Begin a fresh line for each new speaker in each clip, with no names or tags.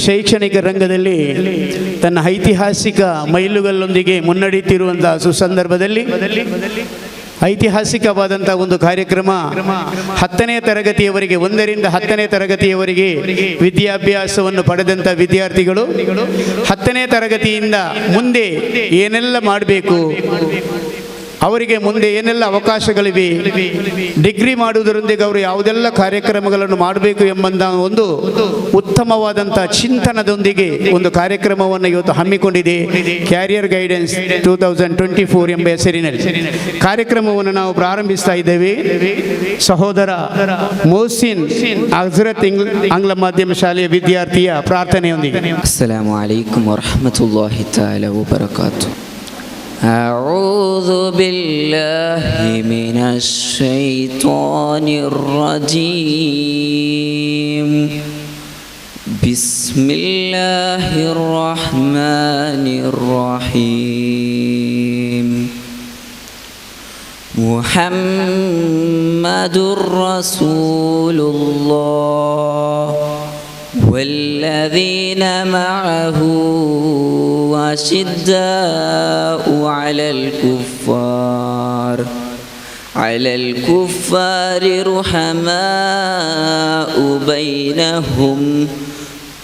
ಶೈಕ್ಷಣಿಕ ರಂಗದಲ್ಲಿ ತನ್ನ ಐತಿಹಾಸಿಕ ಮೈಲುಗಲ್ಲೊಂದಿಗೆ ಮುನ್ನಡೆಯುತ್ತಿರುವಂತಹ ಸುಸಂದರ್ಭದಲ್ಲಿ ಐತಿಹಾಸಿಕವಾದಂತಹ ಒಂದು ಕಾರ್ಯಕ್ರಮ 10ನೇ ತರಗತಿಯವರೆಗೆ 1ರಿಂದ 10ನೇ ತರಗತಿಯವರೆಗೆ ವಿದ್ಯಾಭ್ಯಾಸವನ್ನು ಪಡೆದಂಥ ವಿದ್ಯಾರ್ಥಿಗಳು 10ನೇ ತರಗತಿಯಿಂದ ಮುಂದೆ ಏನೆಲ್ಲ ಮಾಡಬೇಕು, ಅವರಿಗೆ ಮುಂದೆ ಏನೆಲ್ಲ ಅವಕಾಶಗಳಿವೆ, ಡಿಗ್ರಿ ಮಾಡುವುದರೊಂದಿಗೆ ಅವರು ಯಾವುದೆಲ್ಲ ಕಾರ್ಯಕ್ರಮಗಳನ್ನು ಮಾಡಬೇಕು ಎಂಬಂತಹ ಒಂದು ಉತ್ತಮವಾದಂಥ ಚಿಂತನದೊಂದಿಗೆ ಒಂದು ಕಾರ್ಯಕ್ರಮವನ್ನು ಇವತ್ತು ಹಮ್ಮಿಕೊಂಡಿದೆ ಕ್ಯಾರಿಯರ್ ಗೈಡೆನ್ಸ್ 2024 ಎಂಬ ಹೆಸರಿನಲ್ಲಿ. ಕಾರ್ಯಕ್ರಮವನ್ನು ನಾವು ಪ್ರಾರಂಭಿಸ್ತಾ ಇದ್ದೇವೆ. ಸಹೋದರ ಮೊಹಸಿನ್ ಹಜರತ್ ಆಂಗ್ಲ ಮಾಧ್ಯಮ ಶಾಲೆಯ ವಿದ್ಯಾರ್ಥಿಯ ಪ್ರಾರ್ಥನೆಯೊಂದಿಗೆ.
ಅಸ್ಸಲಾಮು ಅಲೈಕುಂ ವರಹಮತುಲ್ಲಾಹಿ ತಆಲಾ ವಬರಕಾತುಹು. أعوذ بالله من الشيطان الرجيم. بسم الله الرحمن الرحيم. محمد رسول الله والذين معه أشداء على الكفار رحماء بينهم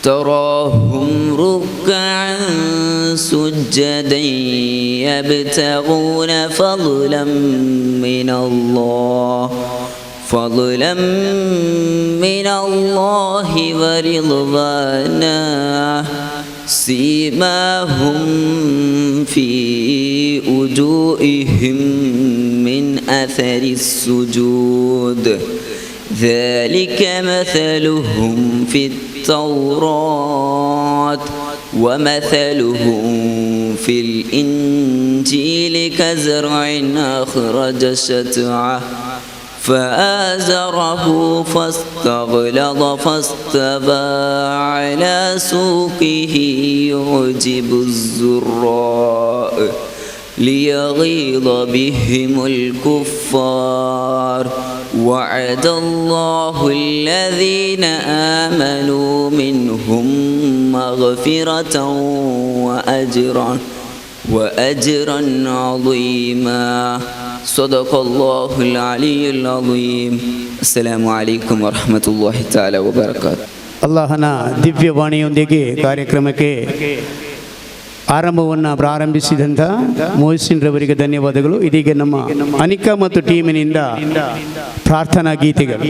تراهم ركعا سجدا يبتغون فضلا من الله ورضوانا سيماهم في وجوههم من أثر السجود ذلك مثلهم في التوراة ومثلهم في الإنجيل كزرع أخرج شطأه فآزره فاستغلظ فاستوى على سوقه يعجب الزراء ليغيظ بهم الكفار وعد الله الذين آمنوا منهم مغفرة وأجرا عظيما. صدق الله العلي العظيم. السلام عليكم ورحمة الله تعالى وبركاته.
ಅಲ್ಲಾಹನ ದಿವ್ಯವಾಣಿಯೊಂದಿಗೆ ಕಾರ್ಯಕ್ರಮಕ್ಕೆ ಆರಂಭವನ್ನು ಪ್ರಾರಂಭಿಸಿದಂಥ ಮೊಹಸಿನ್ ರವರಿಗೆ ಧನ್ಯವಾದಗಳು. ಇದೀಗ ನಮ್ಮ ಅನಿಕಾ ಮತ್ತು ಟೀಮಿನಿಂದ ಪ್ರಾರ್ಥನಾ ಗೀತೆಗಳು.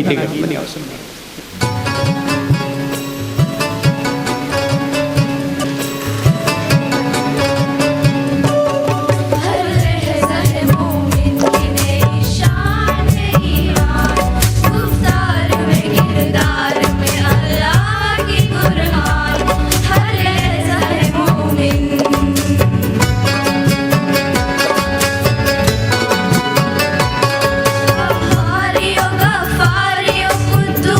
Do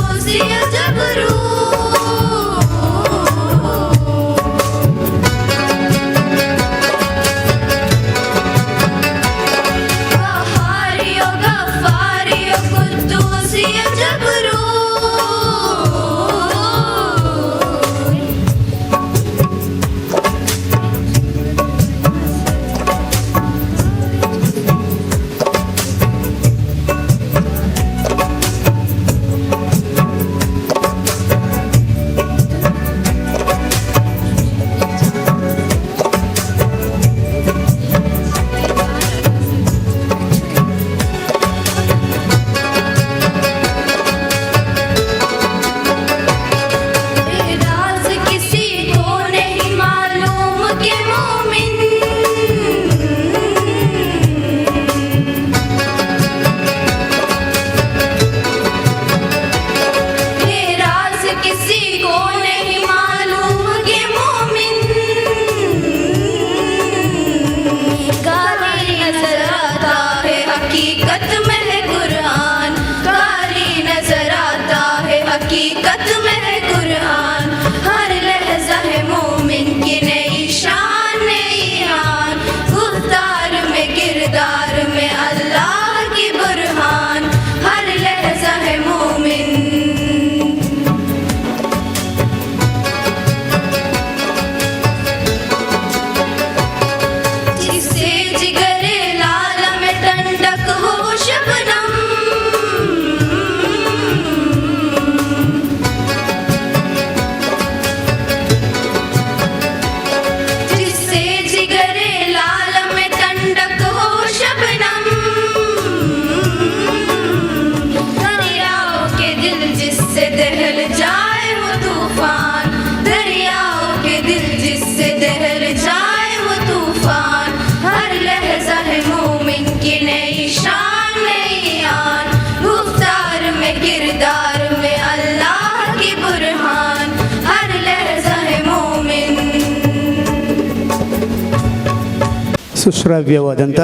ಸುಶ್ರಾವ್ಯವಾದಂಥ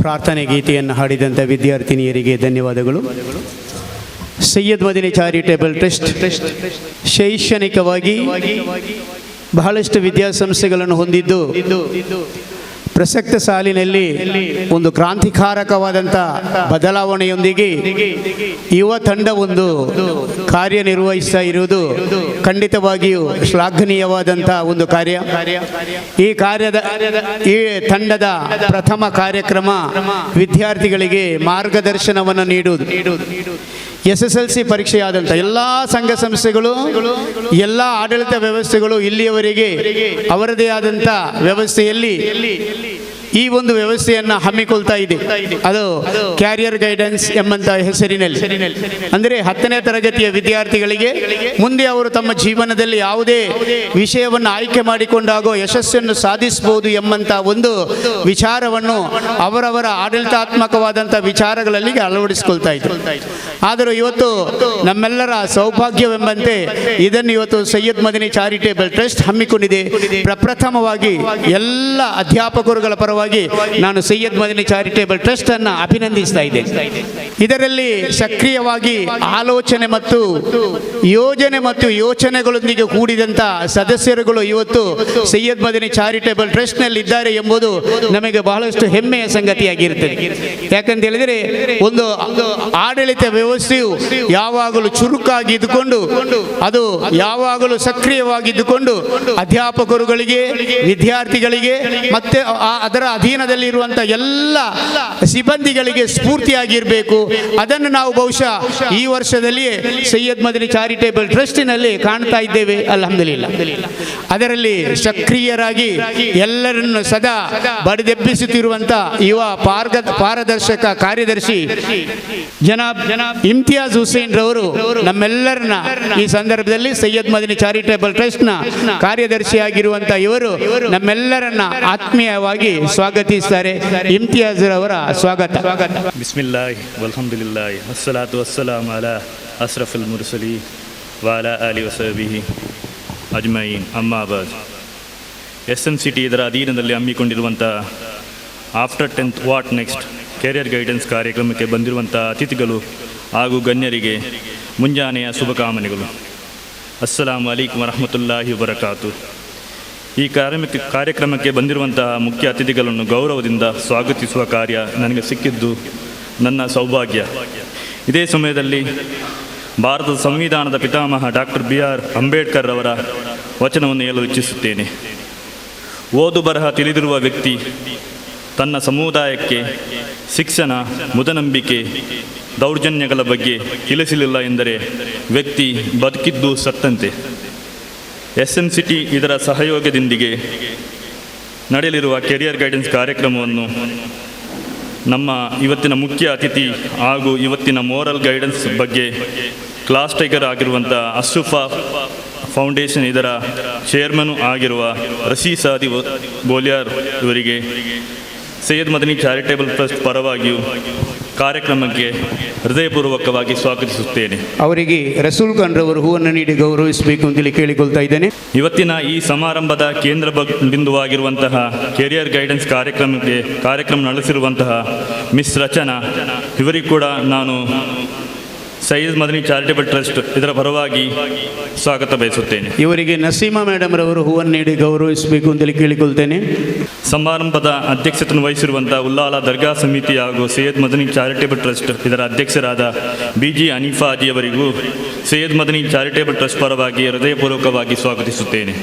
ಪ್ರಾರ್ಥನೆ ಗೀತೆಯನ್ನು ಹಾಡಿದಂಥ ವಿದ್ಯಾರ್ಥಿನಿಯರಿಗೆ ಧನ್ಯವಾದಗಳು. ಸೈಯದ್ ಮದನಿ ಚಾರಿಟೇಬಲ್ ಟ್ರಸ್ಟ್ ಶೈಕ್ಷಣಿಕವಾಗಿ ಬಹಳಷ್ಟು ವಿದ್ಯಾಸಂಸ್ಥೆಗಳನ್ನು ಹೊಂದಿದ್ದು ಪ್ರಸಕ್ತ ಸಾಲಿನಲ್ಲಿ ಒಂದು ಕ್ರಾಂತಿಕಾರಕವಾದಂಥ ಬದಲಾವಣೆಯೊಂದಿಗೆ ಯುವ ತಂಡ ಒಂದು ಕಾರ್ಯನಿರ್ವಹಿಸ್ತಾ ಇರುವುದು ಖಂಡಿತವಾಗಿಯೂ ಶ್ಲಾಘನೀಯವಾದಂಥ ಒಂದು ಕಾರ್ಯ. ಈ ತಂಡದ ಪ್ರಥಮ ಕಾರ್ಯಕ್ರಮ ವಿದ್ಯಾರ್ಥಿಗಳಿಗೆ ಮಾರ್ಗದರ್ಶನವನ್ನು ನೀಡುವುದು. SSLC ಪರೀಕ್ಷೆಯಾದಂಥ ಎಲ್ಲ ಸಂಘ ಸಂಸ್ಥೆಗಳು, ಎಲ್ಲ ಆಡಳಿತ ವ್ಯವಸ್ಥೆಗಳು ಇಲ್ಲಿಯವರೆಗೆ ಅವರದೇ ಆದಂಥ ವ್ಯವಸ್ಥೆಯಲ್ಲಿ ಈ ಒಂದು ವ್ಯವಸ್ಥೆಯನ್ನು ಹಮ್ಮಿಕೊಳ್ತಾ ಇದೆ. ಅದು ಕ್ಯಾರಿಯರ್ ಗೈಡೆನ್ಸ್ ಎಂಬಂಥ ಹೆಸರಿನಲ್ಲಿ, ಅಂದರೆ 10ನೇ ತರಗತಿಯ ವಿದ್ಯಾರ್ಥಿಗಳಿಗೆ ಮುಂದೆ ಅವರು ತಮ್ಮ ಜೀವನದಲ್ಲಿ ಯಾವುದೇ ವಿಷಯವನ್ನು ಆಯ್ಕೆ ಮಾಡಿಕೊಂಡಾಗೋ ಯಶಸ್ಸನ್ನು ಸಾಧಿಸಬಹುದು ಎಂಬಂಥ ಒಂದು ವಿಚಾರವನ್ನು ಅವರವರ ಆಡಳಿತಾತ್ಮಕವಾದಂಥ ವಿಚಾರಗಳಲ್ಲಿ ಅಳವಡಿಸಿಕೊಳ್ತಾ ಇದ್ರು. ಆದರೂ ಇವತ್ತು ನಮ್ಮೆಲ್ಲರ ಸೌಭಾಗ್ಯವೆಂಬಂತೆ ಇದನ್ನು ಇವತ್ತು ಸೈಯದ್ ಮದನಿ ಚಾರಿಟೇಬಲ್ ಟ್ರಸ್ಟ್ ಹಮ್ಮಿಕೊಂಡಿದೆ. ಪ್ರಪ್ರಥಮವಾಗಿ ಎಲ್ಲ ಅಧ್ಯಾಪಕರುಗಳ ಪರವಾಗಿ ನಾನು ಸೈಯದ್ ಮದನಿ ಚಾರಿಟೇಬಲ್ ಟ್ರಸ್ಟ್ ಅನ್ನು ಅಭಿನಂದಿಸ್ತಾ ಇದ್ದೇನೆ. ಇದರಲ್ಲಿ ಸಕ್ರಿಯವಾಗಿ ಆಲೋಚನೆ ಮತ್ತು ಯೋಜನೆ ಮತ್ತು ಯೋಚನೆಗಳೊಂದಿಗೆ ಕೂಡಿದಂಥ ಸದಸ್ಯರುಗಳು ಇವತ್ತು ಸೈಯದ್ ಮದನಿ ಚಾರಿಟೇಬಲ್ ಟ್ರಸ್ಟ್ ನಲ್ಲಿ ಇದ್ದಾರೆ ಎಂಬುದು ನಮಗೆ ಬಹಳಷ್ಟು ಹೆಮ್ಮೆಯ ಸಂಗತಿಯಾಗಿರುತ್ತದೆ. ಯಾಕಂತ ಹೇಳಿದರೆ ಒಂದು ಆಡಳಿತ ವ್ಯವಸ್ಥೆಯು ಯಾವಾಗಲೂ ಚುರುಕಾಗಿ ಇದ್ದುಕೊಂಡು, ಅದು ಯಾವಾಗಲೂ ಸಕ್ರಿಯವಾಗಿದ್ದುಕೊಂಡು ಅಧ್ಯಾಪಕರುಗಳಿಗೆ, ವಿದ್ಯಾರ್ಥಿಗಳಿಗೆ ಮತ್ತೆ ಅದರ ಅಧೀನದಲ್ಲಿರುವಂಥ ಎಲ್ಲ ಸಿಬ್ಬಂದಿಗಳಿಗೆ ಸ್ಫೂರ್ತಿಯಾಗಿರಬೇಕು. ಅದನ್ನು ನಾವು ಬಹುಶಃ ಈ ವರ್ಷದಲ್ಲಿಯೇ ಸೈಯದ್ ಮದನಿ ಚಾರಿಟೇಬಲ್ ಟ್ರಸ್ಟಿನಲ್ಲಿ ಕಾಣ್ತಾ ಇದ್ದೇವೆ. ಅಲ್ಹಮ್ದುಲಿಲ್ಲಾ. ಅದರಲ್ಲಿ ಸಕ್ರಿಯರಾಗಿ ಎಲ್ಲರನ್ನು ಸದಾ ಬಡಿದೆಬ್ಬಿಸುತ್ತಿರುವಂಥ ಯುವ ಪಾರದರ್ಶಕ ಕಾರ್ಯದರ್ಶಿ ಜನಾಬ್ ಇಮ್ತಿಯಾಜ್ ಹುಸೇನ್ ರವರು ನಮ್ಮೆಲ್ಲರನ್ನ ಈ ಸಂದರ್ಭದಲ್ಲಿ ಸೈಯದ್ ಮದನಿ ಚಾರಿಟೇಬಲ್ ಟ್ರಸ್ಟ್ನ ಕಾರ್ಯದರ್ಶಿಯಾಗಿರುವಂಥ ಇವರು ನಮ್ಮೆಲ್ಲರನ್ನ ಆತ್ಮೀಯವಾಗಿ ಸ್ವಾಗತಿಸ್ತಾರೆ. ಇಮ್ತಿಯಾಜ್ ರವರ ಸ್ವಾಗತ.
ಬಿಸ್ಮಿಲ್ಲಾಹಿ ವಲ್ಹಮ್ದುಲಿಲ್ಲಾಹಿ ವಸ್ಸಲಾತು ವಸ್ಸಲಾಮು ಅಲಾ ಅಶ್ರಫುಲ್ ಮುರ್ಸಲೀನ್ ವಅಲಾ ಆಲಿಹಿ ವಸಹಬಿಹಿ ಅಜ್ಮഈನ್. ಅಮ್ಮಾ ಬಾದ್. SMCT ಇದರ ಅಧೀನದಲ್ಲಿ ಹಮ್ಮಿಕೊಂಡಿರುವಂಥ after 10th what next career guidance ಕಾರ್ಯಕ್ರಮಕ್ಕೆ ಬಂದಿರುವಂಥ ಅತಿಥಿಗಳು ಹಾಗೂ ಗಣ್ಯರಿಗೆ ಮುಂಜಾನೆಯ ಶುಭಕಾಮನೆಗಳು. ಅಸ್ಸಲಾಮು ಅಲೈಕುಂ ವರಹಮತುಲ್ಲಾಹಿ ವಬರಕಾತು. ಈ ಕಾರ್ಯಕ್ರಮಕ್ಕೆ ಬಂದಿರುವಂತಹ ಮುಖ್ಯ ಅತಿಥಿಗಳನ್ನು ಗೌರವದಿಂದ ಸ್ವಾಗತಿಸುವ ಕಾರ್ಯ ನನಗೆ ಸಿಕ್ಕಿದ್ದು ನನ್ನ ಸೌಭಾಗ್ಯ. ಇದೇ ಸಮಯದಲ್ಲಿ ಭಾರತದ ಸಂವಿಧಾನದ ಪಿತಾಮಹ ಡಾಕ್ಟರ್ BR ಅಂಬೇಡ್ಕರ್ ಅವರ ವಚನವನ್ನು ಹೇಳಲು ಇಚ್ಛಿಸುತ್ತೇನೆ. ಓದು ಬರಹ ತಿಳಿದಿರುವ ವ್ಯಕ್ತಿ ತನ್ನ ಸಮುದಾಯಕ್ಕೆ ಶಿಕ್ಷಣ, ಮುದನಂಬಿಕೆ, ದೌರ್ಜನ್ಯಗಳ ಬಗ್ಗೆ ತಿಳಿಸಲಿಲ್ಲ ಎಂದರೆ ವ್ಯಕ್ತಿ ಬದುಕಿದ್ದು ಸತ್ತಂತೆ. SMCT ಇದರ ಸಹಯೋಗದೊಂದಿಗೆ ನಡೆಯಲಿರುವ ಕೆರಿಯರ್ ಗೈಡೆನ್ಸ್ ಕಾರ್ಯಕ್ರಮವನ್ನು ನಮ್ಮ ಇವತ್ತಿನ ಮುಖ್ಯ ಅತಿಥಿ ಹಾಗೂ ಇವತ್ತಿನ ಮೋರಲ್ ಗೈಡೆನ್ಸ್ ಬಗ್ಗೆ ಕ್ಲಾಸ್ ಟೈಗರ್ ಆಗಿರುವಂಥ ಅಶ್ರಫಾ ಫೌಂಡೇಶನ್ ಇದರ ಚೇರ್ಮನ್ ಆಗಿರುವ ರಶೀದ್ ಸಾದಿ ಬೋಲಿಯಾರ್ ಇವರಿಗೆ ಸೈಯದ್ ಮದನಿ ಚಾರಿಟೇಬಲ್ ಟ್ರಸ್ಟ್ ಪರವಾಗಿಯೂ ಕಾರ್ಯಕ್ರಮಕ್ಕೆ ಹೃದಯಪೂರ್ವಕವಾಗಿ ಸ್ವಾಗತಿಸುತ್ತೇನೆ. ಅವರಿಗೆ
ರಸೂಲ್ ಖಾನ್ ರವರು ಹೂವನ್ನು ನೀಡಿ ಗೌರವಿಸಬೇಕು ಅಂತೇಳಿ ಕೇಳಿಕೊಳ್ತಾ ಇದ್ದೇನೆ.
ಇವತ್ತಿನ ಈ ಸಮಾರಂಭದ ಕೇಂದ್ರ ಬಿಂದುವಾಗಿರುವಂತಹ ಕೆರಿಯರ್ ಗೈಡೆನ್ಸ್ ಕಾರ್ಯಕ್ರಮ ನಡೆಸಿರುವಂತಹ ಮಿಸ್ ರಚನಾ ಇವರಿಗೂ ಕೂಡ ನಾನು ಸೈಯದ್ ಮದನಿ ಚಾರಿಟೇಬಲ್ ಟ್ರಸ್ಟ್ ಇದರ ಪರವಾಗಿ ಸ್ವಾಗತ ಬಯಸುತ್ತೇನೆ.
ಇವರಿಗೆ ನಸೀಮಾ ಮೇಡಮ್ ರವರು ಹೂವನ್ನು ನೀಡಿ ಗೌರವಿಸಬೇಕು ಅಂತೇಳಿ ಕೇಳಿಕೊಳ್ತೇನೆ.
ಸಮಾರಂಭದ ಅಧ್ಯಕ್ಷತೆಯನ್ನು ವಹಿಸಿರುವಂತಹ ಉಲ್ಲಾಲ ದರ್ಗಾ ಸಮಿತಿ ಹಾಗೂ ಸೈಯದ್ ಮದನಿ ಚಾರಿಟೇಬಲ್ ಟ್ರಸ್ಟ್ ಇದರ ಅಧ್ಯಕ್ಷರಾದ BG ಹನೀಫಾ ಅವರಿಗೂ ಸೈಯದ್ ಮದನಿ ಚಾರಿಟೇಬಲ್ ಟ್ರಸ್ಟ್ ಪರವಾಗಿ ಹೃದಯಪೂರ್ವಕವಾಗಿ ಸ್ವಾಗತಿಸುತ್ತೇನೆ.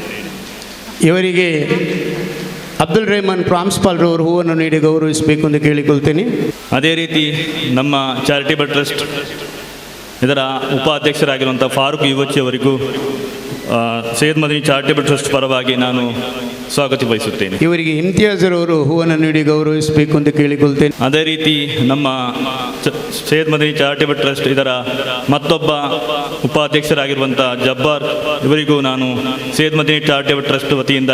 ಇವರಿಗೆ ಅಬ್ದುಲ್ ರೆಹಮಾನ್ ಪ್ರಾಂಶುಪಾಲ್ ರವರು ಹೂವನ್ನು ನೀಡಿ ಗೌರವಿಸಬೇಕು ಎಂದು ಕೇಳಿಕೊಳ್ತೇನೆ.
ಅದೇ ರೀತಿ ನಮ್ಮ ಚಾರಿಟೇಬಲ್ ಟ್ರಸ್ಟ್ ಇದರ ಉಪಾಧ್ಯಕ್ಷರಾಗಿರುವಂಥ ಫಾರೂಕ್ ಯುವಚಿ ಅವರಿಗೂ ಸೈಯದ್ ಮದನಿ ಚಾರಿಟೇಬಲ್ ಟ್ರಸ್ಟ್ ಪರವಾಗಿ ನಾನು ಸ್ವಾಗತ ಬಯಸುತ್ತೇನೆ.
ಇವರಿಗೆ ಇಮ್ತಿಯಾಜ್ ಅವರು ಹೂವನ್ನು ನೀಡಿ ಗೌರವಿಸಬೇಕು ಅಂತ ಕೇಳಿಕೊಳ್ತೇನೆ.
ಅದೇ ರೀತಿ ನಮ್ಮ ಸೈಯದ್ ಮದನಿ ಚಾರಿಟೇಬಲ್ ಟ್ರಸ್ಟ್ ಇದರ ಮತ್ತೊಬ್ಬ ಉಪಾಧ್ಯಕ್ಷರಾಗಿರುವಂಥ ಜಬ್ಬಾರ್ ಇವರಿಗೂ ನಾನು ಸೈಯದ್ ಮದನಿ ಚಾರಿಟೇಬಲ್ ಟ್ರಸ್ಟ್ ವತಿಯಿಂದ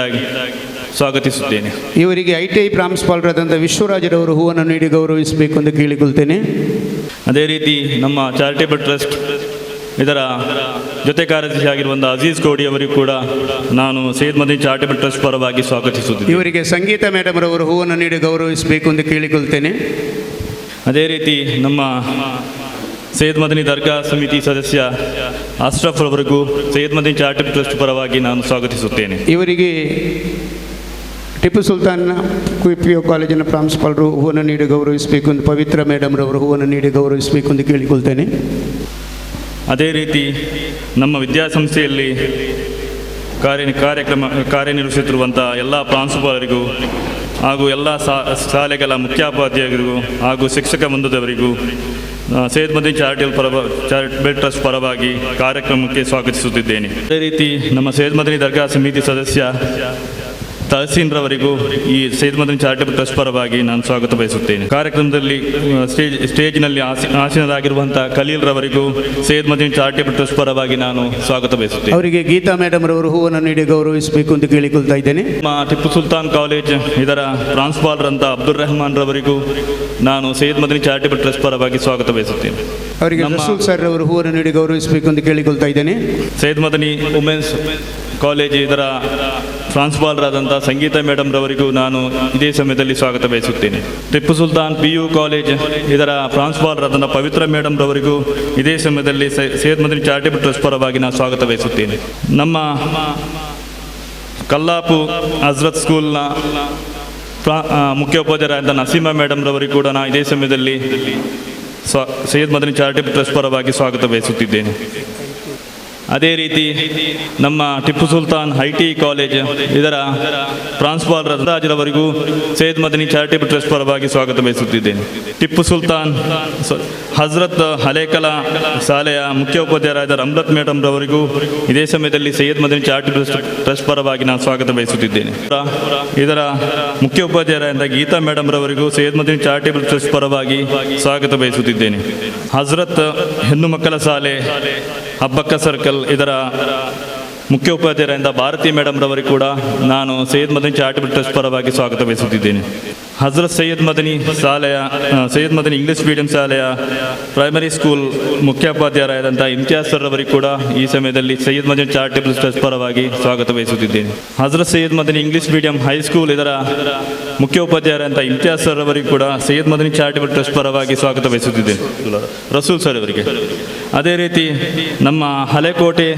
ಸ್ವಾಗತಿಸುತ್ತೇನೆ.
ಇವರಿಗೆ ITI ಪ್ರಾಂಶುಪಾಲರಾದಂಥ ವಿಶ್ವರಾಜರವರು ಹೂವನ್ನು ನೀಡಿ ಗೌರವಿಸಬೇಕು ಅಂತ ಕೇಳಿಕೊಳ್ತೇನೆ.
ಅದೇ ರೀತಿ ನಮ್ಮ ಚಾರಿಟೇಬಲ್ ಟ್ರಸ್ಟ್ ಇದರ ಜೊತೆ ಕಾರ್ಯದರ್ಶಿಯಾಗಿರುವಂಥ ಅಜೀಜ್ ಕೋಡಿ ಅವರಿಗೂ ಕೂಡ ನಾನು ಸೈಯದ್ ಮದನಿ ಚಾರಿಟಬಲ್ ಟ್ರಸ್ಟ್ ಪರವಾಗಿ ಸ್ವಾಗತಿಸುತ್ತಿದ್ದೇನೆ.
ಇವರಿಗೆ ಸಂಗೀತ ಮೇಡಮ್ ರವರು ಹೂವನ್ನು ನೀಡಿ ಗೌರವಿಸಬೇಕು ಎಂದು ಕೇಳಿಕೊಳ್ತೇನೆ.
ಅದೇ ರೀತಿ ನಮ್ಮ ಸೈಯದ್ ಮದನಿ ದರ್ಗಾ ಸಮಿತಿ ಸದಸ್ಯ ಅಶ್ರಫ್ ಅವರಿಗೂ ಸೈಯದ್ ಮದನಿ ಚಾರಿಟಬಲ್ ಟ್ರಸ್ಟ್ ಪರವಾಗಿ ನಾನು ಸ್ವಾಗತಿಸುತ್ತೇನೆ.
ಇವರಿಗೆ ಟಿಪ್ಪು ಸುಲ್ತಾನ್ QPO ಕಾಲೇಜಿನ ಪ್ರಾಂಶುಪಾಲರು ಹೂವನ್ನು ನೀಡಿ ಗೌರವಿಸಬೇಕು ಎಂದು ಪವಿತ್ರ ಮೇಡಮ್ ರವರು ಹೂವನ್ನು ನೀಡಿ ಗೌರವಿಸಬೇಕು ಎಂದು ಕೇಳಿಕೊಳ್ತೇನೆ.
ಅದೇ ರೀತಿ ನಮ್ಮ ವಿದ್ಯಾಸಂಸ್ಥೆಯಲ್ಲಿ ಕಾರ್ಯನಿರ್ವಹಿಸುತ್ತಿರುವಂಥ ಎಲ್ಲ ಪ್ರಾಂಶುಪಾಲರಿಗೂ ಹಾಗೂ ಎಲ್ಲ ಶಾಲೆಗಳ ಮುಖ್ಯೋಪಾಧ್ಯಾಯರಿಗೂ ಹಾಗೂ ಶಿಕ್ಷಕ ಬಂಧುದವರಿಗೂ ಸೈಯದ್ ಮದನಿ ಚಾರಿಟಬಲ್ ಟ್ರಸ್ಟ್ ಪರವಾಗಿ ಕಾರ್ಯಕ್ರಮಕ್ಕೆ ಸ್ವಾಗತಿಸುತ್ತಿದ್ದೇನೆ. ಅದೇ ರೀತಿ ನಮ್ಮ ಸೈಯದ್ ಮದನಿ ದರ್ಗಾ ಸಮಿತಿ ಸದಸ್ಯ ತಹಸೀನ್ರವರಿಗೂ ಈ ಸೈಯದ್ ಮದನಿ ಚಾರಿಟಬಲ್ ಟ್ರಸ್ಟ್ ಪರವಾಗಿ ನಾನು ಸ್ವಾಗತ ಬಯಸುತ್ತೇನೆ. ಕಾರ್ಯಕ್ರಮದಲ್ಲಿ ಸ್ಟೇಜ್ನಲ್ಲಿ ಆಸೀನರಾಗಿರುವಂಥ ಖಲೀಲ್ ರವರಿಗೂ ಸೈಯದ್ ಮದನಿ ಚಾರಿಟಬಲ್ ಟ್ರಸ್ಟ್ ಪರವಾಗಿ ನಾನು ಸ್ವಾಗತ ಬಯಸುತ್ತೇನೆ.
ಅವರಿಗೆ ಗೀತಾ ಮೇಡಮ್ ರವರು ಹೂವನ್ನು ನೀಡಿ ಗೌರವಿಸಬೇಕು ಎಂದು ಕೇಳಿಕೊಳ್ತಾ ಇದ್ದೇನೆ.
ನಮ್ಮ ಟಿಪ್ಪು ಸುಲ್ತಾನ್ ಕಾಲೇಜ್ ಇದರ ಪ್ರಾಂಶುಪಾಲರಂತ ಅಬ್ದುಲ್ ರೆಹಮಾನ್ ರವರಿಗೂ ನಾನು ಸೈಯದ್ ಮದನಿ ಚಾರಿಟಬಲ್ ಟ್ರಸ್ಟ್ ಪರವಾಗಿ ಸ್ವಾಗತ ಬಯಸುತ್ತೇನೆ.
ಅವರಿಗೆ ರಸೂಲ್ ಸರ್ ಅವರು ಹೂವನ್ನು ನೀಡಿ ಗೌರವಿಸಬೇಕು ಎಂದು ಕೇಳಿಕೊಳ್ತಾ ಇದ್ದೇನೆ.
ಸೈಯದ್ ಮದನಿ ವುಮೆನ್ಸ್ ಕಾಲೇಜ್ ಇದರ ಪ್ರಾಂಶುಪಾಲರಾದಂಥ ಸಂಗೀತ ಮೇಡಮ್ ರವರಿಗೂ ನಾನು ಇದೇ ಸಮಯದಲ್ಲಿ ಸ್ವಾಗತ ಬಯಸುತ್ತೇನೆ. ಟಿಪ್ಪು ಸುಲ್ತಾನ್ PU ಕಾಲೇಜ್ ಇದರ ಪ್ರಾಂಶುಪಾಲರಾದಂಥ ಪವಿತ್ರ ಮೇಡಮ್ ರವರಿಗೂ ಇದೇ ಸಮಯದಲ್ಲಿ ಸೈಯದ್ ಮದನಿ ಚಾರಿಟಬಲ್ ಟ್ರಸ್ಟ್ ಪರವಾಗಿ ನಾನು ಸ್ವಾಗತ ಬಯಸುತ್ತೇನೆ. ನಮ್ಮ ಕಲ್ಲಾಪು ಹಜ್ರತ್ ಸ್ಕೂಲ್ನ ಮುಖ್ಯೋಪಾಧ್ಯಾಯರಾದಂಥ ನಸೀಮಾ ಮೇಡಮ್ ರವರಿಗೂ ಕೂಡ ನಾನು ಇದೇ ಸಮಯದಲ್ಲಿ ಸೈಯದ್ ಮದನಿ ಚಾರಿಟಬಲ್ ಟ್ರಸ್ಟ್ ಪರವಾಗಿ ಸ್ವಾಗತ ಬಯಸುತ್ತಿದ್ದೇನೆ. ಅದೇ ರೀತಿ ನಮ್ಮ ಟಿಪ್ಪು ಸುಲ್ತಾನ್ IT ಕಾಲೇಜ್ ಇದರ ಪ್ರಾಂಶುಪಾಲರ ರಾಜರವರಿಗೂ ಸೈಯದ್ ಮದನಿ ಚಾರಿಟಬಲ್ ಟ್ರಸ್ಟ್ ಪರವಾಗಿ ಸ್ವಾಗತ ಬಯಸುತ್ತಿದ್ದೇನೆ. ಟಿಪ್ಪು ಸುಲ್ತಾನ್ ಹಜ್ರತ್ ಹಲೇಕಲಾ ಶಾಲೆಯ ಮುಖ್ಯೋಪಾಧ್ಯಾಯರಾದ ಅಮ್ರತ್ ಮೇಡಮ್ ರವರಿಗೂ ಇದೇ ಸಮಯದಲ್ಲಿ ಸೈಯದ್ ಮದನಿ ಚಾರಿಟಬಲ್ ಟ್ರಸ್ಟ್ ಪರವಾಗಿ ನಾನು ಸ್ವಾಗತ ಬಯಸುತ್ತಿದ್ದೇನೆ. ಇದರ ಮುಖ್ಯೋಪಾಧ್ಯಾಯರಾದ ಗೀತಾ ಮೇಡಮ್ ರವರಿಗೂ ಸೈಯದ್ ಮದನಿ ಚಾರಿಟಬಲ್ ಟ್ರಸ್ಟ್ ಪರವಾಗಿ ಸ್ವಾಗತ ಬಯಸುತ್ತಿದ್ದೇನೆ. ಹಜ್ರತ್ ಹೆಣ್ಣು ಮಕ್ಕಳ ಶಾಲೆ ಹಬ್ಬಕ್ಕ ಸರ್ಕಲ್ ಇದರ ಮುಖ್ಯೋಪಾಧ್ಯಾಯರಾದ ಭಾರತಿ ಮೇಡಮ್ ರವರಿಗೂ ಕೂಡ ನಾನು ಸೈಯದ್ ಮದನಿ ಚಾರಿಟಬಲ್ ಟ್ರಸ್ಟ್ ಪರವಾಗಿ ಸ್ವಾಗತ ಬಯಸುತ್ತಿದ್ದೇನೆ. ಹಜ್ರತ್ ಸೈಯದ್ ಮದನಿ ಇಂಗ್ಲಿಷ್ ಮೀಡಿಯಂ ಶಾಲೆಯ ಪ್ರೈಮರಿ ಸ್ಕೂಲ್ ಮುಖ್ಯೋಪಾಧ್ಯಾಯರಾದಂಥ ಇಮ್ತಿಯಾಜ್ ಸರ್ ಅವರಿಗೂ ಕೂಡ ಈ ಸಮಯದಲ್ಲಿ ಸೈಯದ್ ಮದನಿ ಚಾರಿಟಬಲ್ ಟ್ರಸ್ಟ್ ಪರವಾಗಿ ಸ್ವಾಗತ ಬಯಸುತ್ತಿದ್ದೇನೆ. Hazrat Syed Madani English medium high school ಇದರ ಮುಖ್ಯೋಪಾಧ್ಯಾಯರಾದಂಥ ಇಮ್ತಿಯಾಜ್ ಸರ್ ಅವರಿಗೂ ಕೂಡ ಸೈಯದ್ ಮದನಿ ಚಾರಿಟಬಲ್ ಟ್ರಸ್ಟ್ ಪರವಾಗಿ ಸ್ವಾಗತ ಬಯಸುತ್ತಿದ್ದೇನೆ. ರಸೂಲ್ ಸರ್ ಅವರಿಗೆ. ಅದೇ ರೀತಿ ನಮ್ಮ ಹಳೆಕೋಟೆ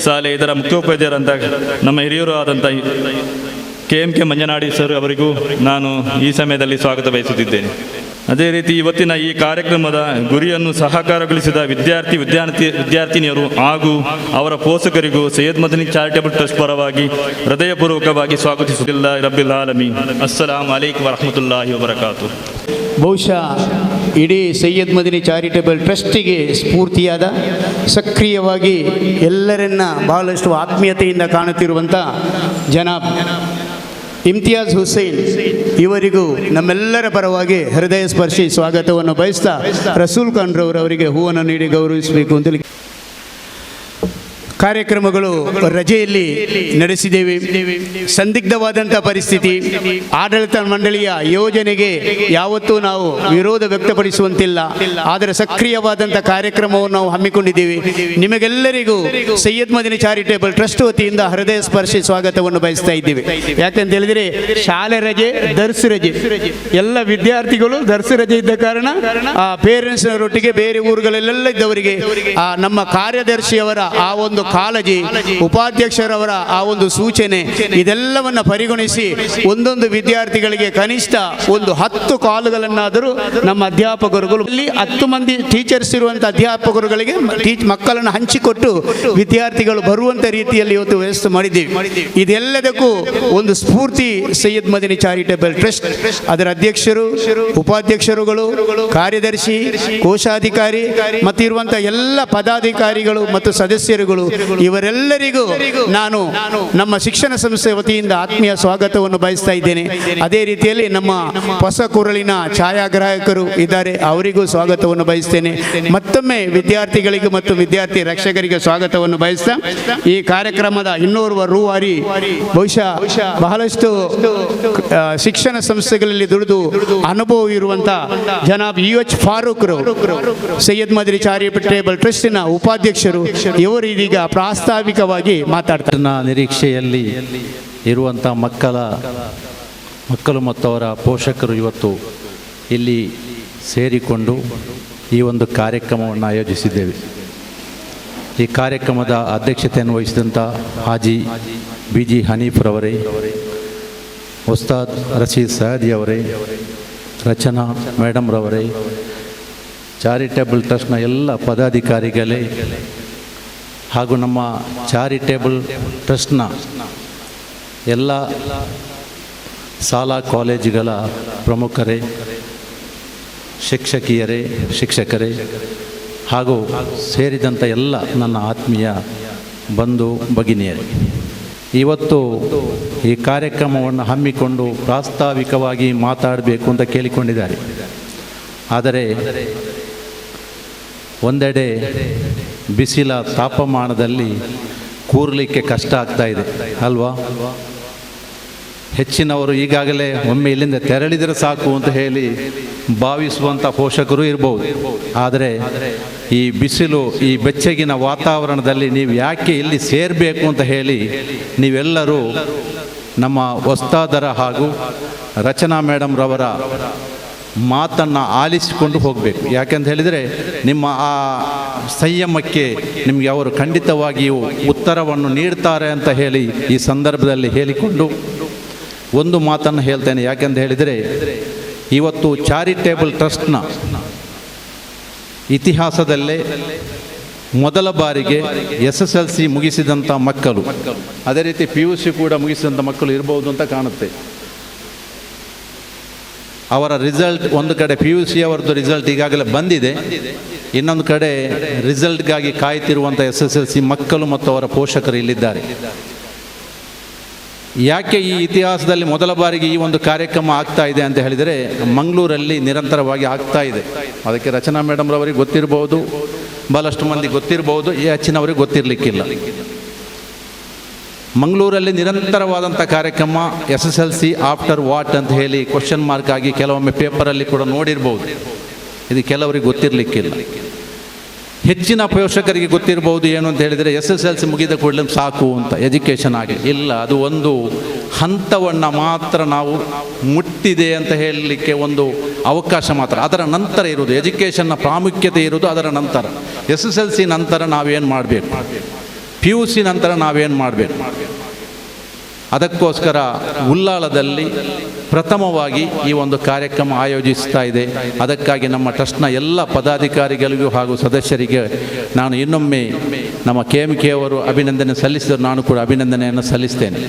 ಶಾಲೆ ಇದರ ಮುಖ್ಯೋಪಾಧ್ಯಾಯರಂಥ ನಮ್ಮ ಹಿರಿಯರು ಆದಂಥ KMK ಮಂಜನಾಡಿ ಸರ್ ಅವರಿಗೂ ನಾನು ಈ ಸಮಯದಲ್ಲಿ ಸ್ವಾಗತ ಬಯಸುತ್ತಿದ್ದೇನೆ. ಅದೇ ರೀತಿ ಇವತ್ತಿನ ಈ ಕಾರ್ಯಕ್ರಮದ ಗುರಿಯನ್ನು ಸಹಕಾರಗೊಳಿಸಿದ ವಿದ್ಯಾರ್ಥಿನಿಯರು ಹಾಗೂ ಅವರ ಪೋಷಕರಿಗೂ ಸೈಯದ್ ಮದನಿ ಚಾರಿಟಬಲ್ ಟ್ರಸ್ಟ್ ಪರವಾಗಿ ಹೃದಯಪೂರ್ವಕವಾಗಿ ಸ್ವಾಗತಿಸುತ್ತಿಲ್ಲ. ರಬ್ಬಿಲ್ ಆಲಮೀನ್. ಅಸ್ಸಲಾಮು ಅಲೈಕುಂ ವರಹಮತುಲ್ಲಾಹಿ ವಬರಕಾತು.
ಬಹುಶಃ ಇಡೀ ಸೈಯದ್ ಮದನಿ ಚಾರಿಟಬಲ್ ಟ್ರಸ್ಟಿಗೆ ಸ್ಫೂರ್ತಿಯಾದ, ಸಕ್ರಿಯವಾಗಿ ಎಲ್ಲರನ್ನ ಬಹಳಷ್ಟು ಆತ್ಮೀಯತೆಯಿಂದ ಕಾಣುತ್ತಿರುವಂಥ ಜನಾಬ್ ಇಮ್ತಿಯಾಜ್ ಹುಸೇನ್ ಇವರಿಗೂ ನಮ್ಮೆಲ್ಲರ ಪರವಾಗಿ ಹೃದಯ ಸ್ಪರ್ಶಿ ಸ್ವಾಗತವನ್ನು ಬಯಸ್ತಾ ರಸೂಲ್ ಖಾನ್ ರವರಿಗೆ ಹೂವನ್ನು ನೀಡಿ ಗೌರವಿಸಬೇಕು ಅಂತೇಳಿ ಕಾರ್ಯಕ್ರಮಗಳು ರಜೆಯಲ್ಲಿ ನಡೆಸಿದ್ದೇವೆ. ಸಂದಿಗ್ಧವಾದಂಥ ಪರಿಸ್ಥಿತಿ, ಆಡಳಿತ ಮಂಡಳಿಯ ಯೋಜನೆಗೆ ಯಾವತ್ತೂ ನಾವು ವಿರೋಧ ವ್ಯಕ್ತಪಡಿಸುವಂತಿಲ್ಲ. ಆದರೆ ಸಕ್ರಿಯವಾದಂಥ ಕಾರ್ಯಕ್ರಮವನ್ನು ನಾವು ಹಮ್ಮಿಕೊಂಡಿದ್ದೇವೆ. ನಿಮಗೆಲ್ಲರಿಗೂ ಸೈಯದ್ ಮದನಿ ಚಾರಿಟಬಲ್ ಟ್ರಸ್ಟ್ ವತಿಯಿಂದ ಹೃದಯ ಸ್ಪರ್ಶಿ ಸ್ವಾಗತವನ್ನು ಬಯಸ್ತಾ ಇದ್ದೇವೆ. ಯಾಕೆಂತ ಹೇಳಿದರೆ ಶಾಲೆ ರಜೆ, ದರ್ಸ್ ರಜೆ, ಎಲ್ಲ ವಿದ್ಯಾರ್ಥಿಗಳು ದರ್ಸ್ ರಜೆ ಇದ್ದ ಕಾರಣ ಆ ಪೇರೆಂಟ್ಸ್ನವರೊಟ್ಟಿಗೆ ಬೇರೆ ಊರುಗಳಲ್ಲೆಲ್ಲ ಇದ್ದವರಿಗೆ ನಮ್ಮ ಕಾರ್ಯದರ್ಶಿಯವರ ಆ ಒಂದು ಕಾಳಜಿ, ಉಪಾಧ್ಯಕ್ಷರವರ ಆ ಒಂದು ಸೂಚನೆ, ಇದೆಲ್ಲವನ್ನ ಪರಿಗಣಿಸಿ ಒಂದೊಂದು ವಿದ್ಯಾರ್ಥಿಗಳಿಗೆ ಕನಿಷ್ಠ ಒಂದು 10 ಕಾಲುಗಳನ್ನಾದರೂ ನಮ್ಮ ಅಧ್ಯಾಪಕರುಗಳು, ಇಲ್ಲಿ 10 ಮಂದಿ ಟೀಚರ್ಸ್ ಇರುವಂಥ ಅಧ್ಯಾಪಕರುಗಳಿಗೆ ಮಕ್ಕಳನ್ನು ಹಂಚಿಕೊಟ್ಟು ವಿದ್ಯಾರ್ಥಿಗಳು ಬರುವಂಥ ರೀತಿಯಲ್ಲಿ ಇವತ್ತು ವ್ಯವಸ್ಥೆ ಮಾಡಿದ್ದೀವಿ. ಇದೆಲ್ಲದಕ್ಕೂ ಒಂದು ಸ್ಫೂರ್ತಿ ಸೈಯದ್ ಮದನಿ ಚಾರಿಟಬಲ್ ಟ್ರಸ್ಟ್, ಅದರ ಅಧ್ಯಕ್ಷರು, ಉಪಾಧ್ಯಕ್ಷರುಗಳು, ಕಾರ್ಯದರ್ಶಿ, ಕೋಶಾಧಿಕಾರಿ ಮತ್ತಿರುವಂಥ ಎಲ್ಲ ಪದಾಧಿಕಾರಿಗಳು ಮತ್ತು ಸದಸ್ಯರುಗಳು ಇವರೆಲ್ಲರಿಗೂ ನಾನು ನಮ್ಮ ಶಿಕ್ಷಣ ಸಂಸ್ಥೆ ವತಿಯಿಂದ ಆತ್ಮೀಯ ಸ್ವಾಗತವನ್ನು ಬಯಸ್ತಾ ಇದ್ದೇನೆ. ಅದೇ ರೀತಿಯಲ್ಲಿ ನಮ್ಮ ಹೊಸ ಕುರಳಿನ ಛಾಯಾಗ್ರಾಹಕರು ಇದ್ದಾರೆ, ಅವರಿಗೂ ಸ್ವಾಗತವನ್ನು ಬಯಸ್ತೇನೆ. ಮತ್ತೊಮ್ಮೆ ವಿದ್ಯಾರ್ಥಿಗಳಿಗೆ ಮತ್ತು ವಿದ್ಯಾರ್ಥಿ ರಕ್ಷಕರಿಗೆ ಸ್ವಾಗತವನ್ನು ಬಯಸ್ತಾ ಈ ಕಾರ್ಯಕ್ರಮದ ಇನ್ನೋರ್ವ ರೂವಾರಿ ಬಹುಶಃ ಬಹಳಷ್ಟು ಶಿಕ್ಷಣ ಸಂಸ್ಥೆಗಳಲ್ಲಿ ದುಡಿದು ಅನುಭವ ಇರುವಂತ ಜನಾಬ್ UH ಫಾರೂಕ್ ಸೈಯದ್ ಮದರಿ ಚಾರಿಟೇಬಲ್ ಟ್ರಸ್ಟಿನ ಉಪಾಧ್ಯಕ್ಷರು, ಇವರು ಇದೀಗ ಪ್ರಾಸ್ತಾವಿಕವಾಗಿ ಮಾತಾಡ್ತಾರೆ.
ನಿರೀಕ್ಷೆಯಲ್ಲಿ ಇರುವಂಥ ಮಕ್ಕಳು ಮತ್ತು ಅವರ ಪೋಷಕರು ಇವತ್ತು ಇಲ್ಲಿ ಸೇರಿಕೊಂಡು ಈ ಒಂದು ಕಾರ್ಯಕ್ರಮವನ್ನು ಆಯೋಜಿಸಿದ್ದೇವೆ. ಈ ಕಾರ್ಯಕ್ರಮದ ಅಧ್ಯಕ್ಷತೆಯನ್ನು ವಹಿಸಿದಂಥ ಹಾಜಿ BG ಹನೀಫ್ರವರೇ, ಉಸ್ತಾದ್ ರಶೀದ್ ಸಹದಿ ಅವರೇ, ರಚನಾ ಮೇಡಮ್ರವರೇ, ಚಾರಿಟೇಬಲ್ ಟ್ರಸ್ಟ್ನ ಎಲ್ಲ ಪದಾಧಿಕಾರಿಗಳೇ ಹಾಗೂ ನಮ್ಮ ಚಾರಿಟೇಬಲ್ ಟ್ರಸ್ಟ್ನ ಎಲ್ಲ ಶಾಲಾ ಕಾಲೇಜುಗಳ ಪ್ರಮುಖರೇ, ಶಿಕ್ಷಕರೇ ಹಾಗೂ ಸೇರಿದಂಥ ಎಲ್ಲ ನನ್ನ ಆತ್ಮೀಯ ಬಂಧು ಭಗಿನಿಯರೇ, ಇವತ್ತು ಈ ಕಾರ್ಯಕ್ರಮವನ್ನು ಹಮ್ಮಿಕೊಂಡು ಪ್ರಾಸ್ತಾವಿಕವಾಗಿ ಮಾತಾಡಬೇಕು ಅಂತ ಕೇಳಿಕೊಂಡಿದ್ದಾರೆ. ಆದರೆ ಒಂದೆಡೆ ಬಿಸಿಲ ತಾಪಮಾನದಲ್ಲಿ ಕೂರಲಿಕ್ಕೆ ಕಷ್ಟ ಆಗ್ತಾ ಇದೆ ಅಲ್ವಾ? ಹೆಚ್ಚಿನವರು ಈಗಾಗಲೇ ಒಮ್ಮೆ ಇಲ್ಲಿಂದ ತೆರಳಿದರೆ ಸಾಕು ಅಂತ ಹೇಳಿ ಭಾವಿಸುವಂಥ ಪೋಷಕರು ಇರ್ಬೋದು. ಆದರೆ ಈ ಬಿಸಿಲು, ಈ ಬೆಚ್ಚಗಿನ ವಾತಾವರಣದಲ್ಲಿ ನೀವು ಯಾಕೆ ಇಲ್ಲಿ ಸೇರಬೇಕು ಅಂತ ಹೇಳಿ ನೀವೆಲ್ಲರೂ ನಮ್ಮ ಉಸ್ತಾದರ ಹಾಗೂ ರಚನಾ ಮೇಡಮ್ರವರ ಮಾತನ್ನು ಆಲಿಸಿಕೊಂಡು ಹೋಗಬೇಕು. ಯಾಕೆಂತ ಹೇಳಿದರೆ ನಿಮ್ಮ ಆ ಸಂಯಮಕ್ಕೆ ನಿಮಗೆ ಅವರು ಖಂಡಿತವಾಗಿಯೂ ಉತ್ತರವನ್ನು ನೀಡ್ತಾರೆ ಅಂತ ಹೇಳಿ ಈ ಸಂದರ್ಭದಲ್ಲಿ ಹೇಳಿಕೊಂಡು ಒಂದು ಮಾತನ್ನು ಹೇಳ್ತೇನೆ. ಯಾಕೆಂತ ಹೇಳಿದರೆ ಇವತ್ತು ಚಾರಿಟೇಬಲ್ ಟ್ರಸ್ಟ್ನ ಇತಿಹಾಸದಲ್ಲೇ ಮೊದಲ ಬಾರಿಗೆ SSLC ಮುಗಿಸಿದಂಥ ಮಕ್ಕಳು, ಅದೇ ರೀತಿ PUC ಕೂಡ ಮುಗಿಸಿದಂಥ ಮಕ್ಕಳು ಇರ್ಬೋದು ಅಂತ ಕಾಣುತ್ತೆ. ಅವರ ರಿಸಲ್ಟ್ ಒಂದು ಕಡೆ PUC ಅವರದ್ದು ರಿಸಲ್ಟ್ ಈಗಾಗಲೇ ಬಂದಿದೆ, ಇನ್ನೊಂದು ಕಡೆ ರಿಸಲ್ಟ್ಗಾಗಿ ಕಾಯ್ತಿರುವಂಥ SSLC ಮಕ್ಕಳು ಮತ್ತು ಅವರ ಪೋಷಕರು ಇಲ್ಲಿದ್ದಾರೆ. ಯಾಕೆ ಈ ಇತಿಹಾಸದಲ್ಲಿ ಮೊದಲ ಬಾರಿಗೆ ಈ ಒಂದು ಕಾರ್ಯಕ್ರಮ ಆಗ್ತಾ ಇದೆ ಅಂತ ಹೇಳಿದರೆ ಮಂಗಳೂರಲ್ಲಿ ನಿರಂತರವಾಗಿ ಆಗ್ತಾ ಇದೆ. ಅದಕ್ಕೆ ರಚನಾ ಮೇಡಮ್ರವರಿಗೆ ಗೊತ್ತಿರ್ಬೋದು, ಭಾಳಷ್ಟು ಮಂದಿ ಗೊತ್ತಿರ್ಬೋದು, ಹೆಚ್ಚಿನವರಿಗೆ ಗೊತ್ತಿರಲಿಕ್ಕಿಲ್ಲ. ಮಂಗಳೂರಲ್ಲಿ ನಿರಂತರವಾದಂಥ ಕಾರ್ಯಕ್ರಮ SSLC ಆಫ್ಟರ್ ವಾಟ್ ಅಂತ ಹೇಳಿ ಕ್ವಶನ್ ಮಾರ್ಕ್ ಆಗಿ ಕೆಲವೊಮ್ಮೆ ಪೇಪರಲ್ಲಿ ಕೂಡ ನೋಡಿರ್ಬೋದು. ಇದು ಕೆಲವರಿಗೆ ಗೊತ್ತಿರಲಿಕ್ಕಿಲ್ಲ. ಹೆಚ್ಚಿನ ಪೋಷಕರಿಗೆ ಗೊತ್ತಿರ್ಬೋದು ಏನು ಅಂತ ಹೇಳಿದರೆ SSLC ಮುಗಿದ ಕೂಡಲೇ ಸಾಕು ಅಂತ ಎಜುಕೇಷನ್ ಆಗಿ. ಇಲ್ಲ, ಅದು ಒಂದು ಹಂತವನ್ನು ಮಾತ್ರ ನಾವು ಮುಟ್ಟಿದೆ ಅಂತ ಹೇಳಲಿಕ್ಕೆ ಒಂದು ಅವಕಾಶ ಮಾತ್ರ. ಅದರ ನಂತರ ಇರೋದು ಎಜುಕೇಷನ್ನ ಪ್ರಾಮುಖ್ಯತೆ ಇರೋದು ಅದರ ನಂತರ. SSLC ನಂತರ ನಾವೇನು ಮಾಡಬೇಕು, PUC ನಂತರ ನಾವೇನು ಮಾಡಬೇಕು. ಅದಕ್ಕೋಸ್ಕರ ಉಳ್ಳಾಲದಲ್ಲಿ ಪ್ರಥಮವಾಗಿ ಈ ಒಂದು ಕಾರ್ಯಕ್ರಮ ಆಯೋಜಿಸ್ತಾ ಇದೆ. ಅದಕ್ಕಾಗಿ ನಮ್ಮ ಟ್ರಸ್ಟ್ನ ಎಲ್ಲ ಪದಾಧಿಕಾರಿಗಳಿಗೂ ಹಾಗೂ ಸದಸ್ಯರಿಗೆ ನಾನು ಇನ್ನೊಮ್ಮೆ ನಮ್ಮ KMK ಅವರು ಅಭಿನಂದನೆ ಸಲ್ಲಿಸಿದರು, ನಾನು ಕೂಡ ಅಭಿನಂದನೆಯನ್ನು ಸಲ್ಲಿಸ್ತೇನೆ.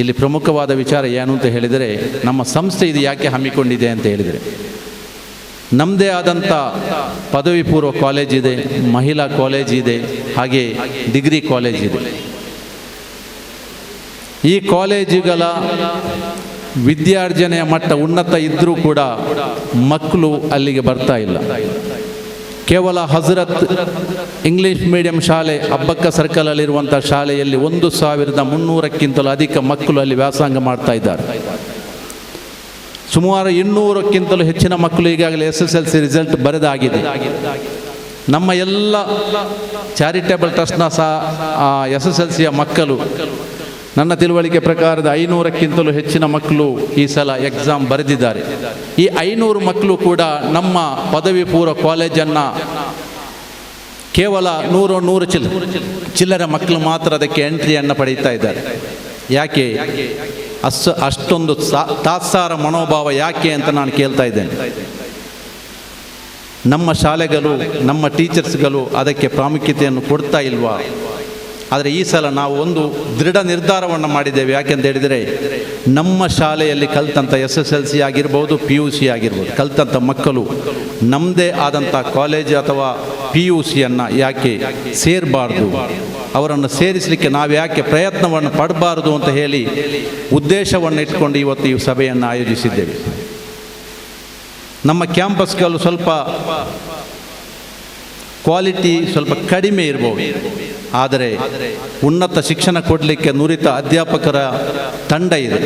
ಇಲ್ಲಿ ಪ್ರಮುಖವಾದ ವಿಚಾರ ಏನು ಅಂತ ಹೇಳಿದರೆ, ನಮ್ಮ ಸಂಸ್ಥೆ ಇದು ಯಾಕೆ ಹಮ್ಮಿಕೊಂಡಿದೆ ಅಂತ ಹೇಳಿದರೆ, ನಮ್ಮದೇ ಆದಂಥ ಪದವಿ ಪೂರ್ವ ಕಾಲೇಜ್ ಇದೆ, ಮಹಿಳಾ ಕಾಲೇಜ್ ಇದೆ, ಹಾಗೆ ಡಿಗ್ರಿ ಕಾಲೇಜ್ ಇದೆ. ಈ ಕಾಲೇಜುಗಳ ವಿದ್ಯಾರ್ಜನೆಯ ಮಟ್ಟ ಉನ್ನತ ಇದ್ದರೂ ಕೂಡ ಮಕ್ಕಳು ಅಲ್ಲಿಗೆ ಬರ್ತಾ ಇಲ್ಲ. ಕೇವಲ ಹಜರತ್ ಇಂಗ್ಲೀಷ್ ಮೀಡಿಯಂ ಶಾಲೆ ಅಬ್ಬಕ್ಕ ಸರ್ಕಲಲ್ಲಿರುವಂಥ ಶಾಲೆಯಲ್ಲಿ 1300ಕ್ಕಿಂತಲೂ ಅಧಿಕ ಮಕ್ಕಳು ಅಲ್ಲಿ ವ್ಯಾಸಂಗ ಮಾಡ್ತಾ ಇದ್ದಾರೆ. ಸುಮಾರು 200ಕ್ಕಿಂತಲೂ ಹೆಚ್ಚಿನ ಮಕ್ಕಳು ಈಗಾಗಲೇ SSLC ರಿಸಲ್ಟ್ ಬರೆದಾಗಿದೆ. ನಮ್ಮ ಎಲ್ಲ ಚಾರಿಟೇಬಲ್ ಟ್ರಸ್ಟ್ನ SSLCಯ ಮಕ್ಕಳು ನನ್ನ ತಿಳುವಳಿಕೆ ಪ್ರಕಾರದ 500ಕ್ಕಿಂತಲೂ ಹೆಚ್ಚಿನ ಮಕ್ಕಳು ಈ ಸಲ ಎಕ್ಸಾಮ್ ಬರೆದಿದ್ದಾರೆ. ಈ 500 ಮಕ್ಕಳು ಕೂಡ ನಮ್ಮ ಪದವಿ ಪೂರ್ವ ಕಾಲೇಜನ್ನು ಕೇವಲ 100 ಚಿಲ್ಲರೆ ಮಕ್ಕಳು ಮಾತ್ರ ಅದಕ್ಕೆ ಎಂಟ್ರಿಯನ್ನು ಪಡೀತಾ ಇದ್ದಾರೆ. ಯಾಕೆ ಅಷ್ಟೊಂದು ತಾತ್ಸಾರ ಮನೋಭಾವ ಯಾಕೆ ಅಂತ ನಾನು ಕೇಳ್ತಾ ಇದ್ದೇನೆ. ನಮ್ಮ ಶಾಲೆಗಳು, ನಮ್ಮ ಟೀಚರ್ಸ್ಗಳು ಅದಕ್ಕೆ ಪ್ರಾಮುಖ್ಯತೆಯನ್ನು ಕೊಡ್ತಾ ಇಲ್ವಾ? ಆದರೆ ಈ ಸಲ ನಾವು ಒಂದು ದೃಢ ನಿರ್ಧಾರವನ್ನು ಮಾಡಿದ್ದೇವೆ. ಯಾಕೆಂತ ಹೇಳಿದರೆ, ನಮ್ಮ ಶಾಲೆಯಲ್ಲಿ ಕಲಿತಂಥ SSLC ಆಗಿರ್ಬೋದು, PUC ಆಗಿರ್ಬೋದು, ಕಲಿತಂಥ ಮಕ್ಕಳು ನಮ್ಮದೇ ಆದಂಥ ಕಾಲೇಜ್ ಅಥವಾ PUCಯನ್ನು ಯಾಕೆ ಸೇರಬಾರ್ದು? ಅವರನ್ನು ಸೇರಿಸಲಿಕ್ಕೆ ನಾವು ಯಾಕೆ ಪ್ರಯತ್ನವನ್ನು ಪಡಬಾರದು ಅಂತ ಹೇಳಿ ಉದ್ದೇಶವನ್ನು ಇಟ್ಕೊಂಡು ಇವತ್ತು ಈ ಸಭೆಯನ್ನು ಆಯೋಜಿಸಿದ್ದೇವೆ. ನಮ್ಮ ಕ್ಯಾಂಪಸ್ಗಳು ಸ್ವಲ್ಪ ಕ್ವಾಲಿಟಿ ಸ್ವಲ್ಪ ಕಡಿಮೆ ಇರ್ಬೋದು, ಆದರೆ ಉನ್ನತ ಶಿಕ್ಷಣ ಕೊಡಲಿಕ್ಕೆ ನುರಿತ ಅಧ್ಯಾಪಕರ ತಂಡ ಇದೆ.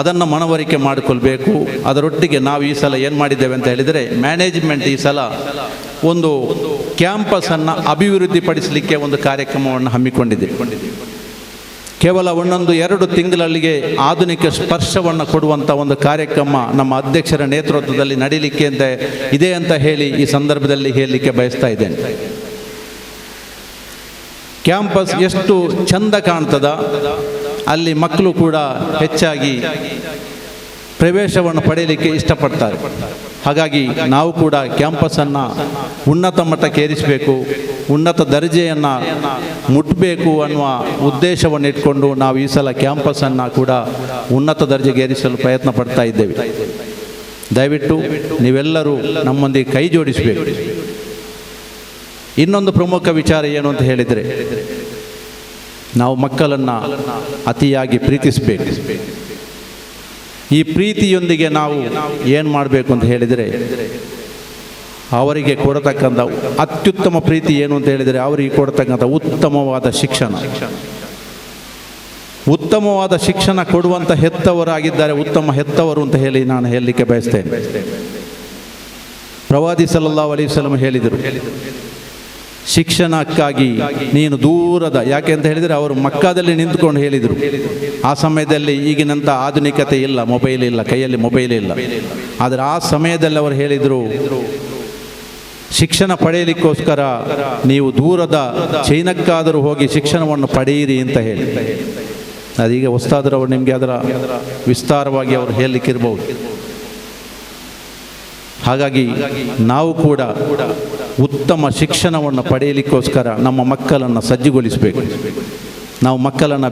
ಅದನ್ನು ಮನವರಿಕೆ ಮಾಡಿಕೊಳ್ಬೇಕು. ಅದರೊಟ್ಟಿಗೆ ನಾವು ಈ ಸಲ ಏನು ಮಾಡಿದ್ದೇವೆ ಅಂತ ಹೇಳಿದರೆ, ಮ್ಯಾನೇಜ್ಮೆಂಟ್ ಈ ಸಲ ಒಂದು ಕ್ಯಾಂಪಸನ್ನು ಅಭಿವೃದ್ಧಿಪಡಿಸಲಿಕ್ಕೆ ಒಂದು ಕಾರ್ಯಕ್ರಮವನ್ನು ಹಮ್ಮಿಕೊಂಡಿದೆ. ಕೇವಲ 1-2 ತಿಂಗಳಲ್ಲಿಗೆ ಆಧುನಿಕ ಸ್ಪರ್ಶವನ್ನು ಕೊಡುವಂಥ ಒಂದು ಕಾರ್ಯಕ್ರಮ ನಮ್ಮ ಅಧ್ಯಕ್ಷರ ನೇತೃತ್ವದಲ್ಲಿ ನಡೀಲಿಕ್ಕೆ ಇದೆ ಅಂತ ಹೇಳಿ ಈ ಸಂದರ್ಭದಲ್ಲಿ ಹೇಳಲಿಕ್ಕೆ ಬಯಸ್ತಾ ಇದ್ದೇನೆ. ಕ್ಯಾಂಪಸ್ ಎಷ್ಟು ಚಂದ ಕಾಣ್ತದ, ಅಲ್ಲಿ ಮಕ್ಕಳು ಕೂಡ ಹೆಚ್ಚಾಗಿ ಪ್ರವೇಶವನ್ನು ಪಡೆಯಲಿಕ್ಕೆ ಇಷ್ಟಪಡ್ತಾರೆ. ಹಾಗಾಗಿ ನಾವು ಕೂಡ ಕ್ಯಾಂಪಸನ್ನು ಉನ್ನತ ಮಟ್ಟಕ್ಕೆ ಏರಿಸಬೇಕು, ಉನ್ನತ ದರ್ಜೆಯನ್ನು ಮುಟ್ಟಬೇಕು ಅನ್ನುವ ಉದ್ದೇಶವನ್ನು ಇಟ್ಕೊಂಡು ನಾವು ಈ ಸಲ ಕ್ಯಾಂಪಸನ್ನು ಕೂಡ ಉನ್ನತ ದರ್ಜೆಗೆ ಏರಿಸಲು ಪ್ರಯತ್ನ ಪಡ್ತಾ ಇದ್ದೇವೆ. ದಯವಿಟ್ಟು ನೀವೆಲ್ಲರೂ ನಮ್ಮೊಂದಿಗೆ ಕೈ ಜೋಡಿಸಬೇಕು. ಇನ್ನೊಂದು ಪ್ರಮುಖ ವಿಚಾರ ಏನು ಅಂತ ಹೇಳಿದರೆ, ನಾವು ಮಕ್ಕಳನ್ನು ಅತಿಯಾಗಿ ಪ್ರೀತಿಸಬೇಕು. ಈ ಪ್ರೀತಿಯೊಂದಿಗೆ ನಾವು ಏನು ಮಾಡಬೇಕು ಅಂತ ಹೇಳಿದರೆ, ಅವರಿಗೆ ಕೊಡತಕ್ಕಂಥ ಅತ್ಯುತ್ತಮ ಪ್ರೀತಿ ಏನು ಅಂತ ಹೇಳಿದರೆ, ಅವರಿಗೆ ಕೊಡತಕ್ಕಂಥ ಉತ್ತಮವಾದ ಶಿಕ್ಷಣ. ಉತ್ತಮವಾದ ಶಿಕ್ಷಣ ಕೊಡುವಂಥ ಹೆತ್ತವರಾಗಿದ್ದಾರೆ ಉತ್ತಮ ಹೆತ್ತವರು ಅಂತ ಹೇಳಿ ನಾನು ಹೇಳಲಿಕ್ಕೆ ಬಯಸ್ತೇನೆ. ಪ್ರವಾದಿ ಸಲ್ಲಲ್ಲಾಹು ಅಲೈಹಿ ವಸಲ್ಲಂ ಹೇಳಿದರು, ಶಿಕ್ಷಣಕ್ಕಾಗಿ ನೀನು ದೂರದ, ಯಾಕೆ ಅಂತ ಹೇಳಿದರೆ ಅವರು ಮಕ್ಕಾದಲ್ಲಿ ನಿಂತುಕೊಂಡು ಹೇಳಿದರು. ಆ ಸಮಯದಲ್ಲಿ ಈಗಿನಂಥ ಆಧುನಿಕತೆ ಇಲ್ಲ, ಮೊಬೈಲ್ ಇಲ್ಲ, ಕೈಯಲ್ಲಿ ಮೊಬೈಲ್ ಇಲ್ಲ. ಆದರೆ ಆ ಸಮಯದಲ್ಲಿ ಅವರು ಹೇಳಿದರು, ಶಿಕ್ಷಣ ಪಡೆಯಲಿಕ್ಕೋಸ್ಕರ ನೀವು ದೂರದ ಚೈನಕ್ಕಾದರೂ ಹೋಗಿ ಶಿಕ್ಷಣವನ್ನು ಪಡೆಯಿರಿ ಅಂತ ಹೇಳಿ. ಅದೀಗ ಉಸ್ತಾದರವರು ನಿಮಗೆ ಅದರ ವಿಸ್ತಾರವಾಗಿ ಅವರು ಹೇಳಲಿಕ್ಕಿರ್ಬೋದು. ಹಾಗಾಗಿ ನಾವು ಕೂಡ ಉತ್ತಮ ಶಿಕ್ಷಣವನ್ನು ಪಡೆಯಲಿಕ್ಕೋಸ್ಕರ ನಮ್ಮ ಮಕ್ಕಳನ್ನು ಸಜ್ಜುಗೊಳಿಸಬೇಕು. ನಾವು ಮಕ್ಕಳನ್ನು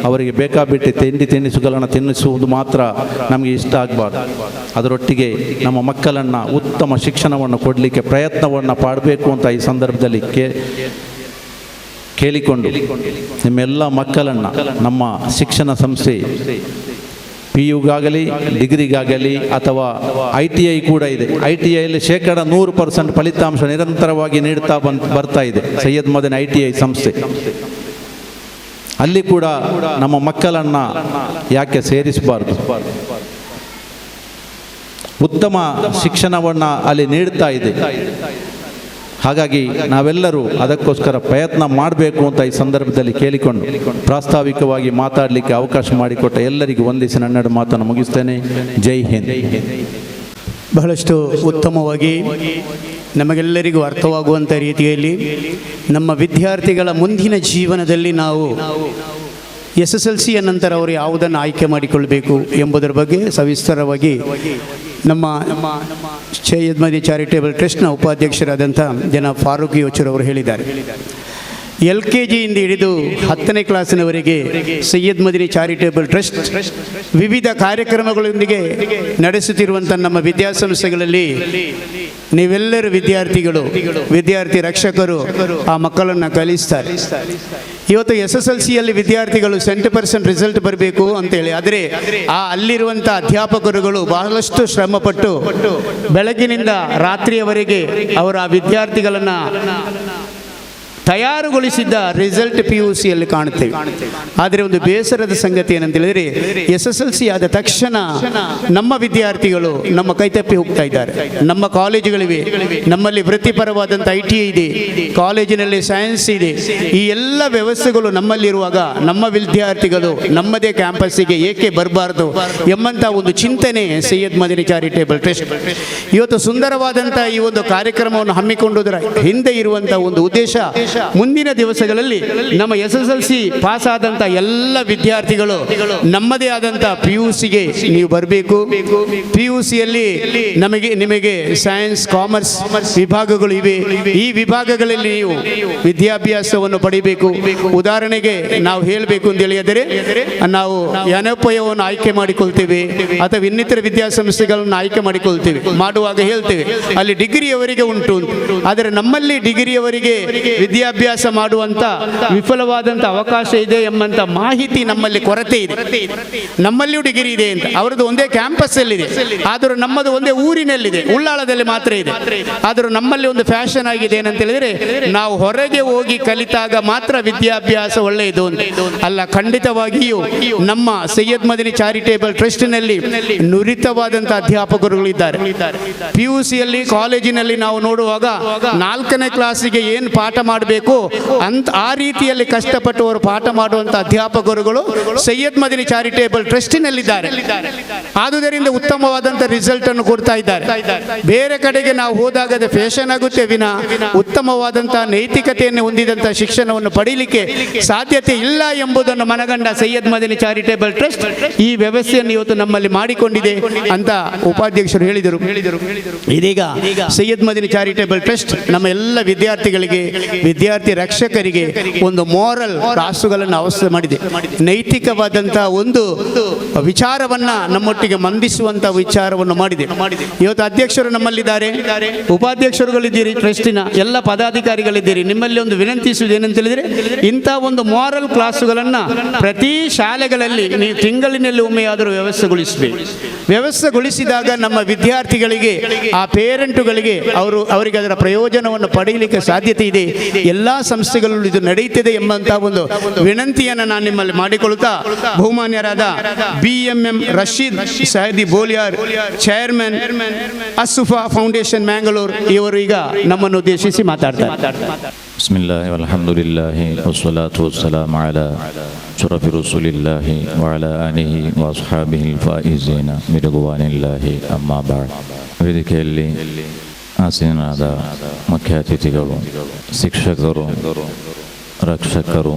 ಅವರಿಗೆ ಬೇಕಾಬಿಟ್ಟು ತಿನಿಸುಗಳನ್ನು ತಿನ್ನಿಸುವುದು ಮಾತ್ರ ನಮಗೆ ಇಷ್ಟ ಆಗಬಾರ್ದು. ಅದರೊಟ್ಟಿಗೆ ನಮ್ಮ ಮಕ್ಕಳನ್ನು ಉತ್ತಮ ಶಿಕ್ಷಣವನ್ನು ಕೊಡಲಿಕ್ಕೆ ಪ್ರಯತ್ನವನ್ನು ಮಾಡಬೇಕು ಅಂತ ಈ ಸಂದರ್ಭದಲ್ಲಿ ಕೇಳಿಕೊಂಡು ನಿಮ್ಮೆಲ್ಲ ಮಕ್ಕಳನ್ನು ನಮ್ಮ ಶಿಕ್ಷಣ ಸಂಸ್ಥೆ PUಗಾಗಲಿ ಡಿಗ್ರಿಗಾಗಲಿ ಅಥವಾ ITI ಕೂಡ ಇದೆ, ITIಯಲ್ಲಿ 100% ಫಲಿತಾಂಶ ನಿರಂತರವಾಗಿ ನೀಡ್ತಾ ಬರ್ತಾ ಇದೆ ಸೈಯದ್ ಮದನಿ ITI ಸಂಸ್ಥೆ. ಅಲ್ಲಿ ಕೂಡ ನಮ್ಮ ಮಕ್ಕಳನ್ನು ಯಾಕೆ ಸೇರಿಸಬಾರ್ದು? ಉತ್ತಮ ಶಿಕ್ಷಣವನ್ನು ಅಲ್ಲಿ ನೀಡ್ತಾ ಇದೆ. ಹಾಗಾಗಿ ನಾವೆಲ್ಲರೂ ಅದಕ್ಕೋಸ್ಕರ ಪ್ರಯತ್ನ ಮಾಡಬೇಕು ಅಂತ ಈ ಸಂದರ್ಭದಲ್ಲಿ ಕೇಳಿಕೊಂಡು ಪ್ರಾಸ್ತಾವಿಕವಾಗಿ ಮಾತಾಡಲಿಕ್ಕೆ ಅವಕಾಶ ಮಾಡಿಕೊಟ್ಟ ಎಲ್ಲರಿಗೂ ವಂದಿಸಿ ನನ್ನೆರಡು ಮಾತನ್ನು ಮುಗಿಸ್ತೇನೆ. ಜೈ ಹಿಂದ್.
ಬಹಳಷ್ಟು ಉತ್ತಮವಾಗಿ ನಮಗೆಲ್ಲರಿಗೂ ಅರ್ಥವಾಗುವಂಥ ರೀತಿಯಲ್ಲಿ ನಮ್ಮ ವಿದ್ಯಾರ್ಥಿಗಳ ಮುಂದಿನ ಜೀವನದಲ್ಲಿ ನಾವು SSLCಯ ನಂತರ ಅವರು ಯಾವುದನ್ನು ಆಯ್ಕೆ ಮಾಡಿಕೊಳ್ಬೇಕು ಎಂಬುದರ ಬಗ್ಗೆ ಸವಿಸ್ತಾರವಾಗಿ ನಮ್ಮ ಸೈಯದ್ ಮದನಿ ಚಾರಿಟೇಬಲ್ ಟ್ರಸ್ಟ್ನ ಉಪಾಧ್ಯಕ್ಷರಾದಂಥ ಜನಾಬ್ ಫಾರೂಕ್ ಯೋಚೂರ್ ಅವರು ಹೇಳಿದ್ದಾರೆ. LKGಯಿಂದ ಹಿಡಿದು 10ನೇ ಕ್ಲಾಸಿನವರೆಗೆ ಸೈಯದ್ ಮದನಿ ಚಾರಿಟೇಬಲ್ ಟ್ರಸ್ಟ್ ವಿವಿಧ ಕಾರ್ಯಕ್ರಮಗಳೊಂದಿಗೆ ನಡೆಸುತ್ತಿರುವಂಥ ನಮ್ಮ ವಿದ್ಯಾಸಂಸ್ಥೆಗಳಲ್ಲಿ ನೀವೆಲ್ಲರೂ ವಿದ್ಯಾರ್ಥಿ ರಕ್ಷಕರು ಆ ಮಕ್ಕಳನ್ನು ಕಲಿಸ್ತಾರೆ. ಇವತ್ತು SSLCಯಲ್ಲಿ ವಿದ್ಯಾರ್ಥಿಗಳು 100% ರಿಸಲ್ಟ್ ಬರಬೇಕು ಅಂತೇಳಿ, ಆದರೆ ಅಲ್ಲಿರುವಂಥ ಅಧ್ಯಾಪಕರುಗಳು ಬಹಳಷ್ಟು ಶ್ರಮಪಟ್ಟು ಬೆಳಗಿನಿಂದ ರಾತ್ರಿಯವರೆಗೆ ಅವರ ಆ ವಿದ್ಯಾರ್ಥಿಗಳನ್ನು ತಯಾರುಗೊಳಿಸಿದ್ದ ರಿಸಲ್ಟ್ PUCಯಲ್ಲಿ ಕಾಣುತ್ತೇವೆ. ಆದರೆ ಒಂದು ಬೇಸರದ ಸಂಗತಿ ಏನಂತ ಹೇಳಿದರೆ, SSLC ಆದ ತಕ್ಷಣ ನಮ್ಮ ವಿದ್ಯಾರ್ಥಿಗಳು ನಮ್ಮ ಕೈತಪ್ಪಿ ಹೋಗ್ತಾ ಇದ್ದಾರೆ. ನಮ್ಮ ಕಾಲೇಜುಗಳಿವೆ, ನಮ್ಮಲ್ಲಿ ವೃತ್ತಿಪರವಾದಂಥ ITI ಇದೆ, ಕಾಲೇಜಿನಲ್ಲಿ ಸೈನ್ಸ್ ಇದೆ. ಈ ಎಲ್ಲ ವ್ಯವಸ್ಥೆಗಳು ನಮ್ಮಲ್ಲಿರುವಾಗ ನಮ್ಮ ವಿದ್ಯಾರ್ಥಿಗಳು ನಮ್ಮದೇ ಕ್ಯಾಂಪಸ್ಸಿಗೆ ಏಕೆ ಬರಬಾರ್ದು ಎಂಬಂಥ ಒಂದು ಚಿಂತನೆ ಸೈಯದ್ ಮದನಿ ಚಾರಿಟೇಬಲ್ ಟ್ರಸ್ಟ್ ಇವತ್ತು ಸುಂದರವಾದಂಥ ಈ ಒಂದು ಕಾರ್ಯಕ್ರಮವನ್ನು ಹಮ್ಮಿಕೊಂಡುದರ ಹಿಂದೆ ಇರುವಂಥ ಒಂದು ಉದ್ದೇಶ, ಮುಂದಿನ ದಿವಸಗಳಲ್ಲಿ ನಮ್ಮ SSLC ಪಾಸ್ ಆದಂಥ ಎಲ್ಲ ವಿದ್ಯಾರ್ಥಿಗಳು ನಮ್ಮದೇ ಆದಂಥ PUCಗೆ ನೀವು ಬರಬೇಕು. PUCಯಲ್ಲಿ ನಿಮಗೆ ಸೈನ್ಸ್, ಕಾಮರ್ಸ್ ವಿಭಾಗಗಳು ಇವೆ. ಈ ವಿಭಾಗಗಳಲ್ಲಿ ನೀವು ವಿದ್ಯಾಭ್ಯಾಸವನ್ನು ಪಡಿಬೇಕು. ಉದಾಹರಣೆಗೆ ನಾವು ಹೇಳಬೇಕು ಅಂತ ಹೇಳಿದರೆ, ನಾವು ಅನಪಯವನ್ನು ಆಯ್ಕೆ ಮಾಡಿಕೊಳ್ತೇವೆ ಅಥವಾ ಇನ್ನಿತರ ವಿದ್ಯಾಸಂಸ್ಥೆಗಳನ್ನು ಆಯ್ಕೆ ಮಾಡುವಾಗ ಹೇಳ್ತೇವೆ ಅಲ್ಲಿ ಡಿಗ್ರಿಯವರೆಗೆ ಉಂಟು. ಆದರೆ ನಮ್ಮಲ್ಲಿ ಡಿಗ್ರಿಯವರೆಗೆ ವಿದ್ಯಾಭ್ಯಾಸ ಮಾಡುವಂಥ ವಿಫಲವಾದಂಥ ಅವಕಾಶ ಇದೆ ಎಂಬಂಥ ಮಾಹಿತಿ ನಮ್ಮಲ್ಲಿ ಕೊರತೆ ಇದೆ. ನಮ್ಮಲ್ಲಿಯೂ ಡಿಗ್ರಿ ಇದೆ ಅಂತ, ಅವರದ್ದು ಒಂದೇ ಕ್ಯಾಂಪಸ್ಸಲ್ಲಿದೆ, ಆದರೂ ನಮ್ಮದು ಒಂದೇ ಊರಿನಲ್ಲಿದೆ, ಉಳ್ಳಾಳದಲ್ಲಿ ಮಾತ್ರ ಇದೆ. ಆದರೂ ನಮ್ಮಲ್ಲಿ ಒಂದು ಫ್ಯಾಷನ್ ಆಗಿದೆ ಏನಂತ ಹೇಳಿದರೆ, ನಾವು ಹೊರಗೆ ಹೋಗಿ ಕಲಿತಾಗ ಮಾತ್ರ ವಿದ್ಯಾಭ್ಯಾಸ ಒಳ್ಳೆಯದು ಅಂತ. ಅಲ್ಲ, ಖಂಡಿತವಾಗಿಯೂ ನಮ್ಮ ಸೈಯದ್ ಮದನಿ ಚಾರಿಟೇಬಲ್ ಟ್ರಸ್ಟ್ನಲ್ಲಿ ನುರಿತವಾದಂಥ ಅಧ್ಯಾಪಕರುಗಳಿದ್ದಾರೆ. PUCಯಲ್ಲಿ ಕಾಲೇಜಿನಲ್ಲಿ ನಾವು ನೋಡುವಾಗ 4ನೇ ಕ್ಲಾಸಿಗೆ ಏನು ಪಾಠ ಮಾಡಬೇಕು ಅಂತ ಆ ರೀತಿಯಲ್ಲಿ ಕಷ್ಟಪಟ್ಟು ಅವರು ಪಾಠ ಮಾಡುವಂಥ ಅಧ್ಯಾಪಕರುಗಳು ಸೈಯದ್ ಮದನಿ ಚಾರಿಟೇಬಲ್ ಟ್ರಸ್ಟಿನಲ್ಲಿದ್ದಾರೆ. ಆದುದರಿಂದ ಉತ್ತಮವಾದಂಥ ರಿಸಲ್ಟ್ ಅನ್ನು ಕೊಡ್ತಾ ಇದ್ದಾರೆ. ಬೇರೆ ಕಡೆಗೆ ನಾವು ಹೋದಾಗ ಅದು ಫ್ಯಾಷನ್ ಆಗುತ್ತೆ ವಿನ ಉತ್ತಮವಾದಂಥ ನೈತಿಕತೆಯನ್ನು ಹೊಂದಿದಂಥ ಶಿಕ್ಷಣವನ್ನು ಪಡೀಲಿಕ್ಕೆ ಸಾಧ್ಯತೆ ಇಲ್ಲ ಎಂಬುದನ್ನು ಮನಗಂಡ ಸೈಯದ್ ಮದನಿ ಚಾರಿಟೇಬಲ್ ಟ್ರಸ್ಟ್ ಈ ವ್ಯವಸ್ಥೆಯನ್ನು ಇವತ್ತು ನಮ್ಮಲ್ಲಿ ಮಾಡಿಕೊಂಡಿದೆ ಅಂತ ಉಪಾಧ್ಯಕ್ಷರು ಹೇಳಿದರು. ಇದೀಗ ಸೈಯದ್ ಮದನಿ ಚಾರಿಟೇಬಲ್ ಟ್ರಸ್ಟ್ ನಮ್ಮ ಎಲ್ಲ ವಿದ್ಯಾರ್ಥಿಗಳಿಗೆ, ವಿದ್ಯಾರ್ಥಿ ರಕ್ಷಕರಿಗೆ ಒಂದು ಮಾರಲ್ ಕ್ಲಾಸುಗಳನ್ನು ಅವಸ್ಥೆ ಮಾಡಿದೆ. ನೈತಿಕವಾದಂಥ ಒಂದು ವಿಚಾರವನ್ನ ನಮ್ಮೊಟ್ಟಿಗೆ ಮಂಡಿಸುವಂತ ವಿಚಾರವನ್ನು ಮಾಡಿದೆ. ಇವತ್ತು ಅಧ್ಯಕ್ಷರು ನಮ್ಮಲ್ಲಿದ್ದಾರೆ, ಉಪಾಧ್ಯಕ್ಷರುಗಳಿದ್ದೀರಿ, ಟ್ರಸ್ಟಿನ ಎಲ್ಲ ಪದಾಧಿಕಾರಿಗಳಿದ್ದೀರಿ. ನಿಮ್ಮಲ್ಲಿ ಒಂದು ವಿನಂತಿಸುವುದು ಏನಂತ ಹೇಳಿದರೆ, ಇಂಥ ಒಂದು ಮಾರಲ್ ಕ್ಲಾಸುಗಳನ್ನು ಪ್ರತಿ ಶಾಲೆಗಳಲ್ಲಿ ನೀವು ತಿಂಗಳಿನಲ್ಲಿ ಒಮ್ಮೆಯಾದರೂ ವ್ಯವಸ್ಥೆಗೊಳಿಸಬೇಕು. ವ್ಯವಸ್ಥೆಗೊಳಿಸಿದಾಗ ನಮ್ಮ ವಿದ್ಯಾರ್ಥಿಗಳಿಗೆ, ಆ ಪೇರೆಂಟುಗಳಿಗೆ ಅವರಿಗೆ ಅದರ ಪ್ರಯೋಜನವನ್ನು ಪಡೆಯಲಿಕ್ಕೆ ಸಾಧ್ಯತೆ ಇದೆ. ಎಲ್ಲ ಸಂಸ್ಥೆಗಳಲ್ಲೂ ಇದು ನಡೆಯುತ್ತದೆ ಎಂಬಂತಹ ಒಂದು ವಿನಂತಿಯನ್ನು ನಾನು ನಿಮ್ಮಲ್ಲಿ ಮಾಡಿಕೊಳ್ಳುತ್ತಾ, ಬಹುಮಾನ್ಯರಾದ BMM Rasheed Sahadi Boliyar, chairman Asufa foundation Mangalore, ಇವರು ಈಗ ನಮ್ಮನ್ನು ಉದ್ದೇಶಿಸಿ ಮಾತಾಡ್ತಾರೆ.
ಬಿಸ್ಮಿಲ್ಲಾಹಿ ವಲ್ಹಮ್ದುಲಿಲ್ಲಾಹಿ ವಸ್ಸಲಾತು ವಸ್ಸಲಾಮು ಅಲಾ ಶರಫಿ ರಸೂಲಿಲ್ಲಾಹಿ ವಅಲಾ ಆಲಿಹಿ ವಅಸ್ಹಾಬಿಹಿಲ್ ಫಾಯಿಜೀನ ಬಿರಿದ್ವಾನಿಲ್ಲಾಹಿ ಅಮ್ಮಾ ಬಅದ್. ವೇದಿಕೆಯಲ್ಲಿ ಆಸೀನರಾದ ಮುಖ್ಯ ಅತಿಥಿಗಳು, ಶಿಕ್ಷಕರು, ರಕ್ಷಕರು,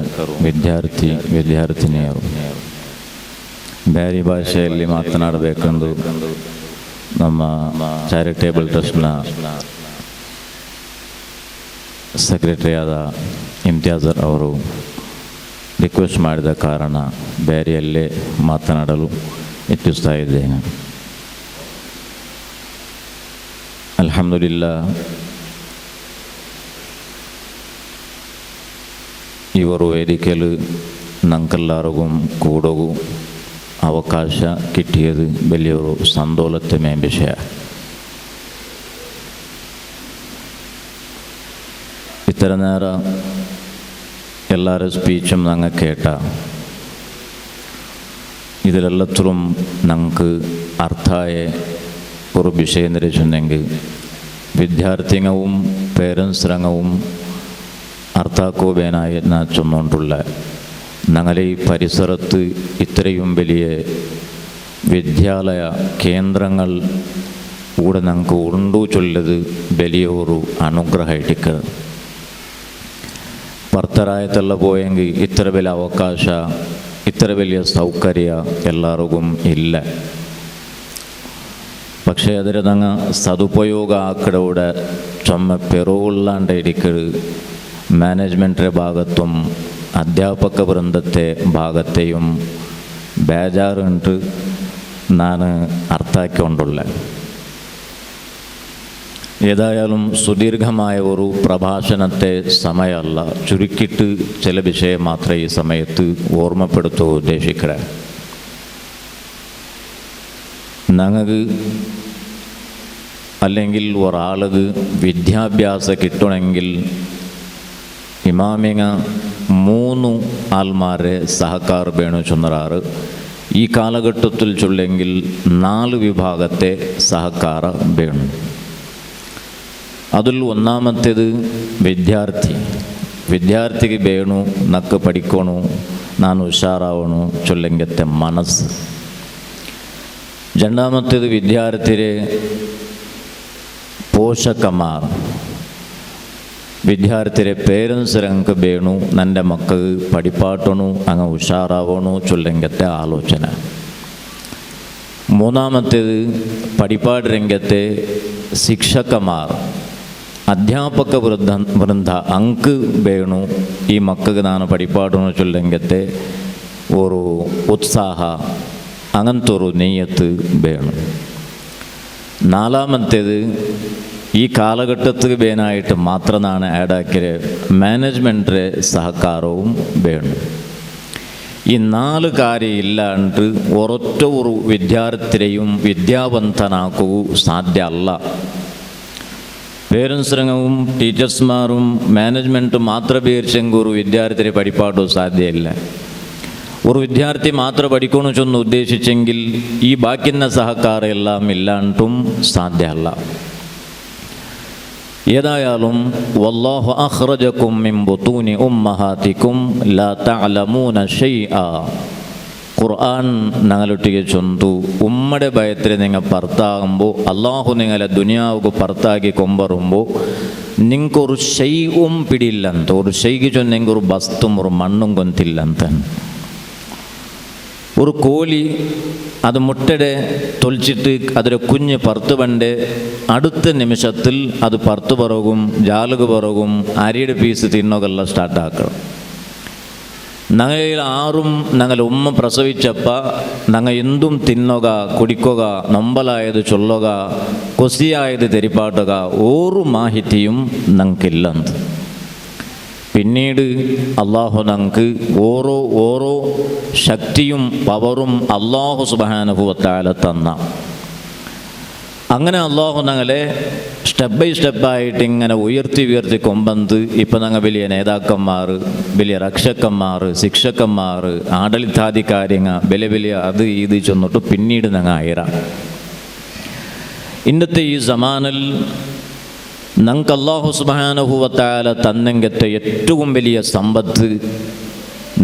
ವಿದ್ಯಾರ್ಥಿನಿಯರು, ಬ್ಯಾರಿ ಭಾಷೆಯಲ್ಲಿ ಮಾತನಾಡಬೇಕೆಂದು ನಮ್ಮ ಚಾರಿಟೇಬಲ್ ಟ್ರಸ್ಟ್ನ ಸೆಕ್ರೆಟರಿ ಆದ ಇಮ್ತಿಯಾಜರ್ ಅವರು ರಿಕ್ವೆಸ್ಟ್ ಮಾಡಿದ ಕಾರಣ ಬ್ಯಾರಿಯಲ್ಲೇ ಮಾತನಾಡಲು ಇಚ್ಛಿಸ್ತಾ ಇದ್ದೇನೆ. ಅಲ್ಹಮ್ದುಲಿಲ್ಲಾ, ಇವರು ವೇದಿಕೆಯಲ್ಲಿ ನಂಗೆಲ್ಲರಿಗೂ ಕೂಡೋಗು ಅವಕಾಶ കിട്ടിയത് വലിയൊരു സന്തോഷത്തെ വിഷയ. ഇത്ര നേരം എല്ലാവരും സ്പീച്ചും ഞങ്ങൾ കേട്ട ഇതിലെല്ലാത്തിലും ഞങ്ങൾക്ക് അർത്ഥമായ ഒരു വിഷയം എന്ന് വെച്ചിട്ടുണ്ടെങ്കിൽ വിദ്യാർത്ഥികളും പേരൻസ് രംഗവും അർത്ഥാക്കുവാനായി ഞാൻ ചൊന്നുകൊണ്ടുള്ള ഞങ്ങളെ ഈ പരിസരത്ത് ഇത്രയും വലിയ വിദ്യാലയ കേന്ദ്രങ്ങൾ കൂടെ ഞങ്ങൾക്ക് ഉണ്ടു ചൊല്ലത് വലിയൊരു അനുഗ്രഹമായിട്ട്. ഭർത്തരായത്തുള്ള പോയെങ്കിൽ ഇത്ര വലിയ അവകാശ, ഇത്ര വലിയ സൗകര്യ എല്ലാവർക്കും ഇല്ല. പക്ഷേ അതിൽ ഞങ്ങൾ സതുപയോഗ ആക്കടവിടെ ചുമ പെറുകൊള്ളാണ്ട് ഇരിക്കരുത്. മാനേജ്മെൻറ്റിൻ്റെ ഭാഗത്തും അധ്യാപക വൃന്ദത്തെ ഭാഗത്തെയും ബേജാറുണ്ട് ನಾನು അർത്ഥാക്കിക്കൊണ്ടുള്ള. ഏതായാലും സുദീർഘമായ ഒരു പ്രഭാഷണത്തെ സമയമല്ല, ചുരുക്കിയിട്ട് ചില വിഷയം മാത്രമേ ഈ സമയത്ത് ഓർമ്മപ്പെടുത്താൻ ഉദ്ദേശിക്കണേ. ഞങ്ങൾക്ക് അല്ലെങ്കിൽ ഒരാൾക്ക് വിദ്യാഭ്യാസം കിട്ടണമെങ്കിൽ ഇമാമിങ്ങ 3 ആൾമാരെ സഹಕಾರ വേണു ചൊന്നറാറ്. ഈ കാലഘട്ടത്തിൽ ചൊല്ലെങ്കിൽ 4 വിഭാഗത്തെ സഹಕಾರ വേണം. അതിൽ ഒന്നാമത്തേത് വിദ്യാർത്ഥിക്ക് വേണു നക്ക് പഠിക്കണു, ನಾನು ಹುಷಾರಾವಣು ചൊല്ലെങ്കത്തെ മനസ്സ്. രണ്ടാമത്തേത് വിദ്യാർത്ഥിരെ പോഷകമാർ, ವಿದ್ಯಾರ್ಥಿರೆ ಪೇರೆಂಟ್ಸ್ ರಂಗ ಬೇಣು ನನ್ನ ಮಕ್ಕಳು ಪಡಿಪಾಟಣು ಅಂಗ ಹುಷಾರಾವಣು ചൊല്ലെങ്കത്തെ ಆಲೋಚನೆ. മൂന്നാമത്തേത് പടിപ്പാട് രംഗത്തെ ಶಿಕ್ಷಕಮಾർ, ಅಧ್ಯಾಪಕ ವೃಂದ ಅಂಕ್ ಬೇಣು ಈ ಮಕ್ಕಳಿಗೆ ನಾನು ಪಡಿಪಾಟಣು ചൊല്ലെങ്കത്തെ ഒരു ಉತ್ಸಾಹ, അങ്ങനത്തൊരു നെയ്യത്ത് വേണം. നാലാമത്തേത് ഈ കാലഘട്ടത്തിൽ വേനായിട്ട് മാത്രമാണ് ആഡാക്കിയ മാനേജ്മെൻറ്റിൻ്റെ സഹകാരവും വേണം. ഈ 4 കാര്യം ഇല്ലാണ്ട് ഒരൊറ്റ ഒരു വിദ്യാർത്ഥിയെയും വിദ്യാവന്തനാക്കുക സാധ്യമല്ല. പേരൻസ് രംഗവും ടീച്ചേഴ്സ്മാരും മാനേജ്മെൻറ്റും മാത്രം പേരിച്ചെങ്കിൽ ഒരു വിദ്യാർത്ഥിയെ പഠിപ്പാട്ടോ സാധ്യമില്ല. ഒരു വിദ്യാർത്ഥി മാത്രം പഠിക്കണമെന്ന് ചൊന്ന് ഉദ്ദേശിച്ചെങ്കിൽ ഈ ബാക്കിയുള്ള സഹകാരം എല്ലാം ഇല്ലാണ്ടും സാധ്യമല്ല. ഏതായാലും വല്ലാഹു അഖ്റജകും മിൻ ബുതൂനി ഉമ്മഹാതികും ലാ തഅലമൂന ഷൈആ. ഖുർആൻ ഞങ്ങളൊട്ടിಗೆ ചൊന്തു ഉമ്മയുടെ ഭയത്തിൽ നിങ്ങൾ പുറത്താകുമ്പോൾ അള്ളാഹു നിങ്ങളെ ദുനിയാവുക്ക് പുറത്താക്കി കൊണ്ടുവരുമ്പോൾ നിങ്ങൾക്കൊരു ഷൈയും പിടിയില്ലಂತ. ഒരു ഷൈക്ക് ചൊന്നെങ്കിൽ ഒരു വസ്തും ഒരു മണ്ണും കൊന്തില്ലಂತ. ഒരു കോഴി അത് മുട്ടയുടെ തൊളിച്ചിട്ട് അതിൻ്റെ കുഞ്ഞ് പുറത്ത് പണ്ട് അടുത്ത നിമിഷത്തിൽ അത് പുറത്ത് പിറകും ജാലുക പിറകും അരിയുടെ പീസ് തിന്നോക്കെല്ലാം സ്റ്റാർട്ടാക്കണം. ഞങ്ങളിൽ ആറും ഞങ്ങളുടെ ഉമ്മ പ്രസവിച്ചപ്പോൾ ഞങ്ങൾ എന്തും തിന്നുക കുടിക്കുക നൊമ്പലായത് ചൊല്ലുക കൊസിയായത് തെരിപ്പാട്ടുക ഒരു മാഹിതിയും ഞങ്ങൾക്കില്ലെന്ന്. പിന്നീട് അള്ളാഹു ഞങ്ങൾക്ക് ഓരോ ശക്തിയും പവറും അള്ളാഹു സുബ്ഹാനഹു വ തആല തന്ന. അങ്ങനെ അള്ളാഹു ഞങ്ങളെ സ്റ്റെപ്പ് ബൈ സ്റ്റെപ്പായിട്ട് ഇങ്ങനെ ഉയർത്തി കൊമ്പന്ത് ഇപ്പം ഞങ്ങൾ വലിയ നേതാക്കന്മാർ, വലിയ രക്ഷകന്മാർ, ശിക്ഷകന്മാർ, ആഡളിതാധികാരിങ്ങൾ, വലിയ അത് ഇത് ചെന്നിട്ട് പിന്നീട് ഞങ്ങൾ ആയിര. ഇന്നത്തെ ഈ സമാനിൽ ഞങ്ങൾക്ക് അല്ലാഹു സുബ്ഹാനഹു വ തആല തന്നെങ്കത്തെ ഏറ്റവും വലിയ സമ്പത്ത്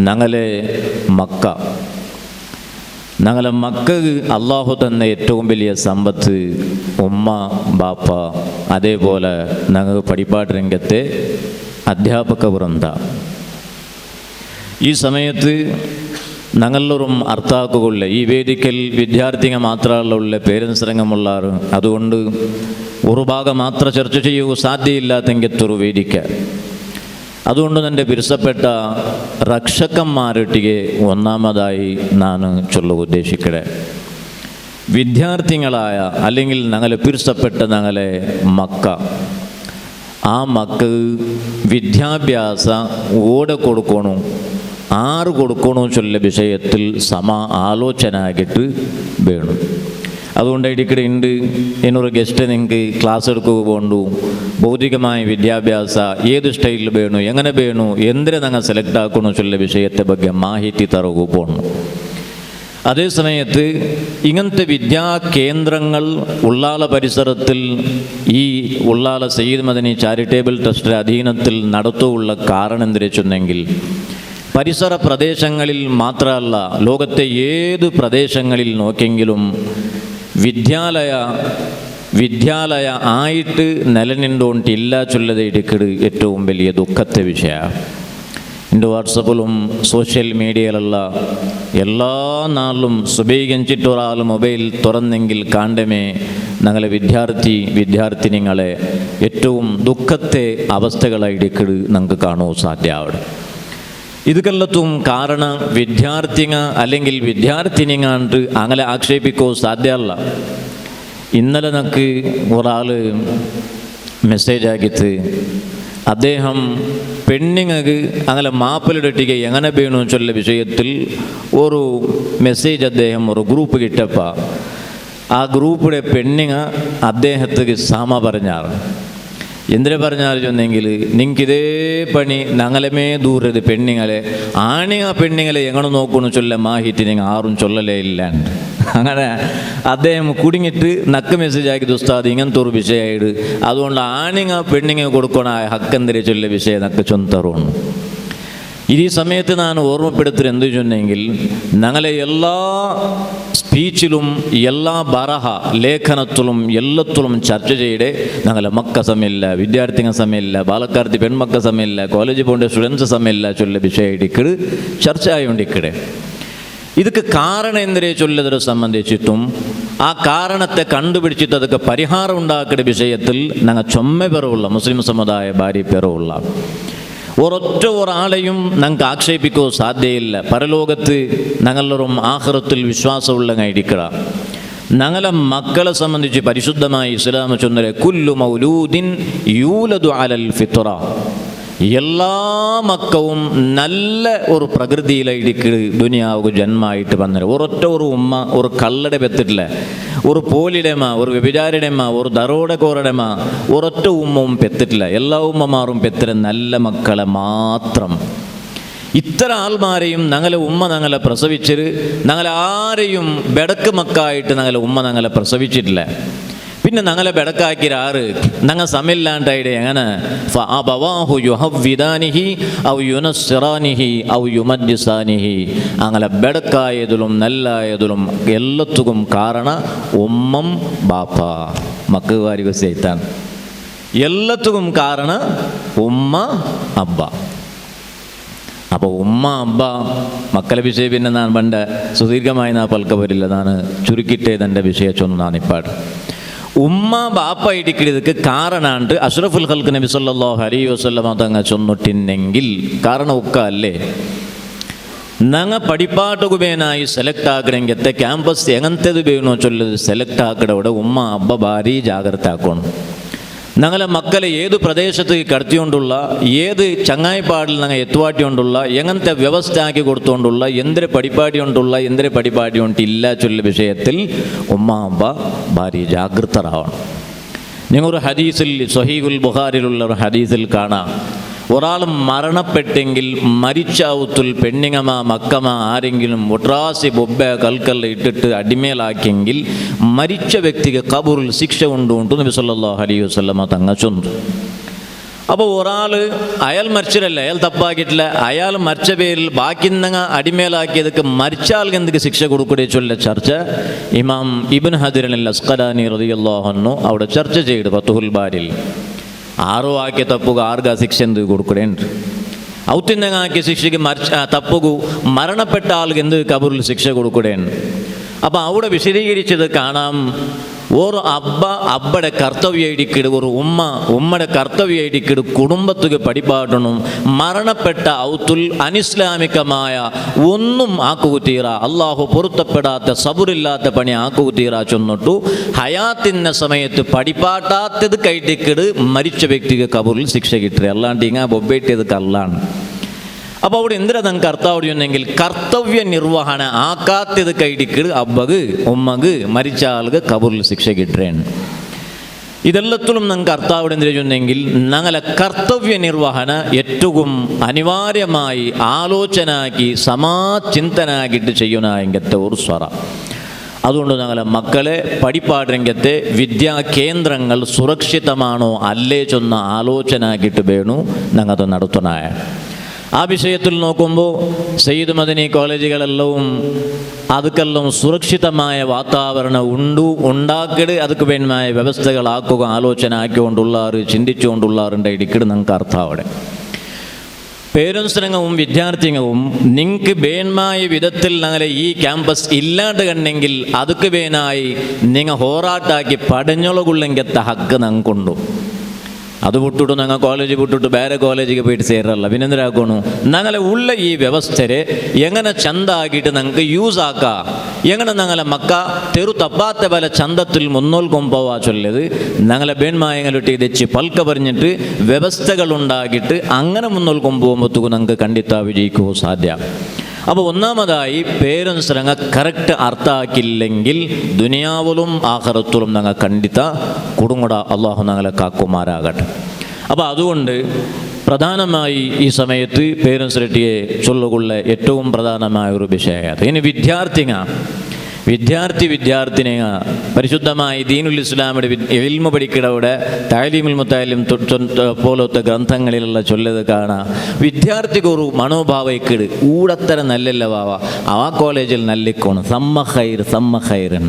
ഞങ്ങളെ മക്ക. ഞങ്ങളെ മക്കൾക്ക് അള്ളാഹു തന്ന ഏറ്റവും വലിയ സമ്പത്ത് ഉമ്മ ബാപ്പ, അതേപോലെ ഞങ്ങൾ പഠിപ്പാട്ട് രംഗത്തെ അധ്യാപക വൃന്ദ. ഈ സമയത്ത് ഞങ്ങളൊരും അർത്ഥാക്കുകൊള്ള ഈ വേദിക്കൽ വിദ്യാർത്ഥികൾ മാത്രമുള്ള പേരൻസ് രംഗമുള്ളാറ്. അതുകൊണ്ട് ഒരു ഭാഗം മാത്രം ചർച്ച ചെയ്യുക സാധ്യമില്ലാത്തെങ്കിത്തൊരു വേദിക്ക. അതുകൊണ്ട് എൻ്റെ പിരിസപ്പെട്ട രക്ഷകന്മാരൊട്ടിಗೆ ഒന്നാമതായി ഞാൻ ചൊല്ലുക ഉദ്ദേശിക്കട്ടെ. വിദ്യാർത്ഥികളായ അല്ലെങ്കിൽ ഞങ്ങളെ പിരിസപ്പെട്ട ഞങ്ങളെ മക്ക, ആ മക്ക വിദ്യാഭ്യാസ ഓടെ കൊടുക്കണു, ആറ് കൊടുക്കണു ചൊല്ല വിഷയത്തിൽ ആലോചന ആയിട്ട് വേണം. അതുകൊണ്ട് ഇടയ്ക്കിടെ ഉണ്ട് എന്നൊരു ഗസ്റ്റ് നിങ്ങൾക്ക് ക്ലാസ് എടുക്കുക പോകണ്ടു, ഭൗതികമായ വിദ്യാഭ്യാസ ഏത് സ്റ്റൈലിൽ വേണു, എങ്ങനെ വേണു, എന്തിനെ ഞങ്ങൾ സെലക്ട് ആക്കണു ചൊല്ല വിഷയത്തെ ಬಗ್ಗೆ മാഹിതി തറുക പോകണം. അതേ സമയത്ത് ഇങ്ങനത്തെ വിദ്യാകേന്ദ്രങ്ങൾ ഉള്ളാല പരിസരത്തിൽ ഈ ഉള്ളാല സയ്യിദ് മദനി ചാരിറ്റബിൾ ട്രസ്റ്റിൻ്റെ അധീനത്തിൽ നടത്തുകയുള്ള കാരണം എന്തിനെച്ചെന്നെങ്കിൽ പരിസര പ്രദേശങ്ങളിൽ മാത്രമല്ല, ലോകത്തെ ഏത് പ്രദേശങ്ങളിൽ നോക്കിയെങ്കിലും വിദ്യാലയ ആയിട്ട് നിലനിന്നുകൊണ്ടില്ല ചൊല്ലത് ഇടയ്ക്കിടെ ഏറ്റവും വലിയ ദുഃഖത്തെ വിഷയമാണ്. എൻ്റെ വാട്സപ്പിലും സോഷ്യൽ മീഡിയയിലുള്ള എല്ലാ നാളിലും സുബൈകഞ്ചിട്ടൊരാൾ മൊബൈൽ തുറന്നെങ്കിൽ കാണ്ടമേ ഞങ്ങളെ വിദ്യാർത്ഥിനികളെ ഏറ്റവും ദുഃഖത്തെ അവസ്ഥകളായിടയ്ക്കിടെ നമുക്ക് കാണുവാൻ സാധ്യമാവണം. ഇതുക്കെല്ലത്തും കാരണം വിദ്യാർത്ഥികൾ അല്ലെങ്കിൽ വിദ്യാർത്ഥിനിങ്ങാണ്ട് അങ്ങനെ ആക്ഷേപിക്കോ സാധ്യമല്ല. ഇന്നലെ നമുക്ക് ഒരാൾ മെസ്സേജ് ആക്കിയിട്ട് അദ്ദേഹം പെണ്ണുങ്ങൾക്ക് അങ്ങനെ മാപ്പിളിടട്ടിക എങ്ങനെ വേണമെന്ന് ചൊല്ല വിഷയത്തിൽ ഒരു മെസ്സേജ് അദ്ദേഹം ഒരു ഗ്രൂപ്പ് കിട്ടപ്പോൾ ആ ഗ്രൂപ്പിലെ പെണ്ണുങ്ങ അദ്ദേഹത്തിന് സമ പറഞ്ഞാറ്. എന്തിനെ പറഞ്ഞാൽ ചെന്നെങ്കിൽ നിങ്ങൾക്ക് ഇതേ പണി ഞങ്ങളമേ ദൂരത് പെണ്ണുങ്ങളെ പെണ്ണുങ്ങളെ എങ്ങനെ നോക്കണമെന്ന് ചൊല്ല മാഹിറ്റ് നിങ്ങൾ ആറും ചൊല്ലലേ ഇല്ലാണ്ട്. അങ്ങനെ അദ്ദേഹം കുടുങ്ങിയിട്ട് നക്ക് മെസ്സേജ് ആക്കി ഉസ്താദ് ഇങ്ങനത്തെ ഒരു വിഷയമായിട്ട് അതുകൊണ്ട് പെണ്ണുങ്ങൾ കൊടുക്കണ ഹക്കെന്തിരെ ചൊല്ല വിഷയം നക്ക് ചൊന്തറുന്നു. ഈ സമയത്ത് ഞാൻ ഓർമ്മപ്പെടുത്തുന്നത് എന്ത് ചൊന്നെങ്കിൽ ഞങ്ങളെ എല്ലാ സ്പീച്ചിലും എല്ലാ ബറഹ ലേഖനത്തിലും എല്ലാത്തിലും ചർച്ച ചെയ്യടെ ഞങ്ങളെ മക്ക സമയമില്ല, വിദ്യാർത്ഥികൾ സമയമില്ല, ബാലക്കാർത്തി പെൺമക്ക സമയമില്ല, കോളേജിൽ പോകേണ്ട സ്റ്റുഡൻസ് സമയമില്ല ചൊല്ല വിഷയമായിട്ടിക്കട് ചർച്ച ആയോണ്ടിക്കടെ. ഇതൊക്കെ കാരണം എന്തിനെ ചൊല്ലതിനെ സംബന്ധിച്ചിട്ടും ആ കാരണത്തെ കണ്ടുപിടിച്ചിട്ട് അതൊക്കെ പരിഹാരം ഉണ്ടാക്കുന്ന വിഷയത്തിൽ ഞങ്ങൾ ചൊമ്മ പെറുള്ള മുസ്ലിം സമുദായ ഭാര്യ പെറുള്ള ഒരൊറ്റ ഒരാളെയും ഞങ്ങൾക്ക് ആക്ഷേപിക്കുക സാധ്യയില്ല. പരലോകത്ത് ഞങ്ങളൊരും ആഖിറത്തിൽ വിശ്വാസമുള്ള ഇരിക്കുക. ഞങ്ങളെ മക്കളെ സംബന്ധിച്ച് പരിശുദ്ധമായി ഇസ്ലാം ചൊന്നരെ കുല്ലു മൗലൂദിൻ യൂലദു അലൽ ഫിത്ര, എല്ലാ മക്കവും നല്ല ഒരു പ്രകൃതിയിലേക്ക് ദുനിയാവുക ജന്മമായിട്ട് വന്നത്. ഒരൊറ്റ ഒരു ഉമ്മ ഒരു കള്ളടെ പെത്തിട്ടില്ല, ഒരു പോലിടമ, ഒരു വ്യഭിചാരിടമ, ഒരു ദറോടക്കോറടമ, ഒരൊറ്റ ഉമ്മവും പെത്തിട്ടില്ല. എല്ലാ ഉമ്മമാരും പെത്തിര നല്ല മക്കളെ മാത്രം. ഇത്ര ആൾമാരെയും ഞങ്ങളെ ഉമ്മ ഞങ്ങളെ പ്രസവിച്ചത്, ഞങ്ങളെ ആരെയും ബെടക്ക് മക്കായിട്ട് ഞങ്ങളെ ഉമ്മ ഞങ്ങളെ പ്രസവിച്ചിട്ടില്ല. പിന്നെ ഞങ്ങളെ ബെടക്കാക്കിരാറ് ഞങ്ങൾ സമയില്ലാണ്ടായിട്ട് എങ്ങനെ അങ്ങനെ ബെടക്കായതിലും നെല്ലായതിലും എല്ലാത്തും കാരണം ഉമ്മം ബാപ്പ മക്ക് വാരിക ചെയ്ത്താൻ എല്ലാത്തും കാരണം ഉമ്മ അബ്ബ. അപ്പോൾ ഉമ്മ അബ്ബ മക്കളെ വിഷയം പിന്നെ ഞാൻ പണ്ട് സുദീർഘമായി നാ പൽക്ക വരില്ല, ഞാൻ ചുരുക്കിയിട്ടേതെൻ്റെ വിഷയച്ചൊന്നും നാണിപ്പാട്. ഉമ്മ ബാപ്പ ഇടിക്കിടക്ക് കാരണാണ്ട് അഷ്റഫുൽ ഖൽക്ക് നബി സല്ലല്ലാഹു അലൈഹി വസല്ലം തങ്ങ ചൊന്നിട്ടിന്നെങ്കിൽ കാരണം ഉക്ക അല്ലേ ഞങ്ങൾ പഠിപ്പാട്ടുകുബേനായി സെലക്ട് ആക്കണമെങ്കിൽ ക്യാമ്പസ് എങ്ങനത്തേത് വേണോ ചൊല്ലത് സെലക്ട് ആക്കടവിടെ ഉമ്മ അബ്ബ ഭാരി ജാഗ്രത ആക്കണം. ഞങ്ങളെ മക്കളെ ഏത് പ്രദേശത്ത് കടത്തിക്കൊണ്ടുള്ള, ഏത് ചങ്ങായിപ്പാടിൽ ഞങ്ങൾ എത്തുവാട്ടിക്കൊണ്ടുള്ള, എങ്ങനത്തെ വ്യവസ്ഥ ആക്കി കൊടുത്തുകൊണ്ടുള്ള, എന്തൊരു പഠിപ്പാടി കൊണ്ടുള്ള, എന്തൊരു പഠിപ്പാടി കൊണ്ടില്ല ചൊല്ല വിഷയത്തിൽ ഉമ്മ അബ്ബ ഭാര്യ ജാഗ്രതരാവണം. ഞങ്ങളൊരു ഹദീസിൽ സ്വഹീഹുൽ ബുഖാരിലുള്ള ഒരു ഹദീസിൽ കാണാം, ഒരാൾ മരണപ്പെട്ടെങ്കിൽ മരിച്ചാവത്തുൽ പെണ്ണിങ്ങമ മക്കമ ആരെങ്കിലും ഒട്രാസി ബൊബ്ബ കൽക്കല്ല ഇട്ടിട്ട് അടിമേലാക്കിയെങ്കിൽ മരിച്ച വ്യക്തിക്ക് ഖബറിൽ ശിക്ഷ ഉണ്ടുകൊണ്ട് നബി സല്ലല്ലാഹു അലൈഹി വസല്ലമ തങ്ങ ചൊന്നു. അപ്പോൾ ഒരാൾ അയാൾ മരിച്ചിട്ടല്ല, അയാൾ തപ്പാക്കിയിട്ടില്ല, അയാൾ മരിച്ച പേരിൽ ബാക്കി നിങ്ങൾ അടിമേലാക്കിയതൊക്കെ മരിച്ചാൽ എന്തൊക്കെ ശിക്ഷ കൊടുക്കുകയെ ചൊല്ല ചർച്ച ഇമാം ഇബ്നു ഹജർ അൽ അസ്ഖലാനി റളിയല്ലാഹു അൻഹു അവിടെ ചർച്ച ചെയ്തു ഫത്ഹുൽ ബാരിൽ. ആറോ ആക്കിയ തപ്പുക ആർഗ ശിക്ഷ എന്ത് കൊടുക്കണേണ്ട്, ഔത്തിന്നങ്ങാക്കിയ ശിക്ഷയ്ക്ക് തപ്പുകു മരണപ്പെട്ട ആൾക്ക് എന്ത് കബറിൽ ശിക്ഷ കൊടുക്കണേണ്ട്. അപ്പം അവിടെ വിശദീകരിച്ചത് കാണാം, ഒരു അബ്ബ അബ്ബയുടെ കർത്തവ്യയിടിക്കിട്, ഒരു ഉമ്മയുടെ കർത്തവ്യയിടിക്കിട് കുടുംബത്തുക്ക് പഠിപ്പാട്ടണം. മരണപ്പെട്ട ഔത്തുൽ അനിസ്ലാമികമായ ഒന്നും ആക്കുകുത്തീറ, അള്ളാഹു പൊരുത്തപ്പെടാത്ത സബുറില്ലാത്ത പണി ആക്കുകുത്തീറ ചൊന്നിട്ടു ഹയാത്തിൻ്റെ സമയത്ത് പഠിപ്പാട്ടാത്തത് കൈട്ടിക്കിട് മരിച്ച വ്യക്തിക്ക് കബറിൽ ശിക്ഷ കിട്ടുക, അല്ലാണ്ട് ഇങ്ങ ബൊബ്ബേറ്റത് കല്ലാണ്. അപ്പോൾ അവിടെ എന്തിനാ നമുക്ക് കർത്താവ് എന്നെങ്കിൽ കർത്തവ്യ നിർവഹണ ആക്കാത്തത് കൈടിക്കിട് അബ്ബക്ക് ഉമ്മക്ക് മരിച്ച ആൾക്ക് കബറിൽ ശിക്ഷ കിട്ടേണ്. ഇതെല്ലാത്തിലും നമുക്ക് കർത്താവ് എന്തിനാ ചൊന്നെങ്കിൽ ഞങ്ങളെ കർത്തവ്യ നിർവഹണ ഏറ്റവും അനിവാര്യമായി ആലോചനാക്കി സമാചിന്തനാക്കിയിട്ട് ചെയ്യുന്ന എങ്കത്തെ ഒരു സ്വറ. അതുകൊണ്ട് ഞങ്ങളെ മക്കളെ പഠിപ്പാട് രംഗത്തെ വിദ്യാ കേന്ദ്രങ്ങൾ സുരക്ഷിതമാണോ അല്ലേ ചൊന്ന ആലോചനാക്കിയിട്ട് വേണു ഞങ്ങളത് നടത്തുന്നായ. ആ വിഷയത്തിൽ നോക്കുമ്പോൾ സയ്യിദ് മദനി കോളേജുകളെല്ലാം ಅದಕ್ಕೆಲ್ಲ ಸುರಕ್ಷಿತമായ ವಾತಾವರಣ ഉണ്ടാക്കിയിട്ട് ಅದಕ್ಕೆ വേണ്ടമായ വ്യവസ്ഥകളാക്കുക ആലോചന ആക്കിക്കൊണ്ടുള്ളാറ് ചിന്തിച്ചുകൊണ്ടുള്ളാറുണ്ട് ഇടിക്കിട് നിങ്ങൾക്ക് അർത്ഥം അവിടെ. പേരൻസിനങ്ങവും വിദ്യാർത്ഥിങ്ങവും നിങ്ങൾക്ക് വേണമായ വിധത്തിൽ ഞങ്ങളെ ഈ ക്യാമ്പസ് ഇല്ലാണ്ട് കണ്ടെങ്കിൽ ಅದಕ್ಕೆ വേനായി നിങ്ങൾ ಹೋರಾಟಾക്കി പഠിഞ്ഞൊളകുള്ളെങ്കത്തെ ഹക്ക് ഞങ്ങൾക്കുണ്ടു. അത് വിട്ടിട്ട് ഞങ്ങൾ കോളേജ് വിട്ടിട്ട് വേറെ കോളേജിಗೆ പോയിട്ട് ಸೇರಲ್ಲ. പിന്നെന്തിനാക്കണു ഞങ്ങളെ ഉള്ള ഈ വ്യവസ്ഥരെ എങ്ങനെ ചന്താക്കിയിട്ട് ഞങ്ങൾക്ക് യൂസ് ആക്കാം, എങ്ങനെ ഞങ്ങളെ മക്ക തെരു തപ്പാത്ത പോലെ ചന്തത്തിൽ മുന്നോൽക്കൊമ്പോവാ ചൊല്ലത് ഞങ്ങളെ ബേൺമായങ്ങളിട്ട് ഇതെച്ച് പൽക്ക പറഞ്ഞിട്ട് വ്യവസ്ഥകളുണ്ടാക്കിയിട്ട് അങ്ങനെ മുന്നോൽക്കൊമ്പോകുമ്പോഴത്തേക്കും ഞങ്ങൾക്ക് ಖಂಡಿತ വിജയിക്കുക സാധ്യ. അപ്പോൾ ഒന്നാമതായി പേരൻസ് ഞങ്ങൾ കറക്റ്റ് അർത്ഥാക്കില്ലെങ്കിൽ ദുനിയാവിലും ആഖിറത്തിലും ഞങ്ങൾ ಖಂಡಿತ കുടുങ്ങട അള്ളാഹു ഞങ്ങളെ കാക്കുമാരാകട്ടെ. അപ്പോൾ അതുകൊണ്ട് പ്രധാനമായി ഈ സമയത്ത് പേരൻസ് റെട്ടിയെ ചൊല്ലുകൊള്ള ഏറ്റവും പ്രധാനമായ ഒരു വിഷയമാണ്. ഇനി വിദ്യാർത്ഥിനെ പരിശുദ്ധമായി ദീനുൽ ഇസ്ലാമിയുടെ ഇൽമു പഠിക്കടവിടെ താലീമുൽ മുത്താലിം പോലത്തെ ഗ്രന്ഥങ്ങളിലുള്ള ചൊല്ലത് കാണാം. വിദ്യാർത്ഥിക്ക് ഒരു മനോഭാവയ്ക്കിട് ഊടത്തര നല്ലല്ല വാവ ആ കോളേജിൽ നല്ലിക്കോണം സമ്മ ഖൈറൻ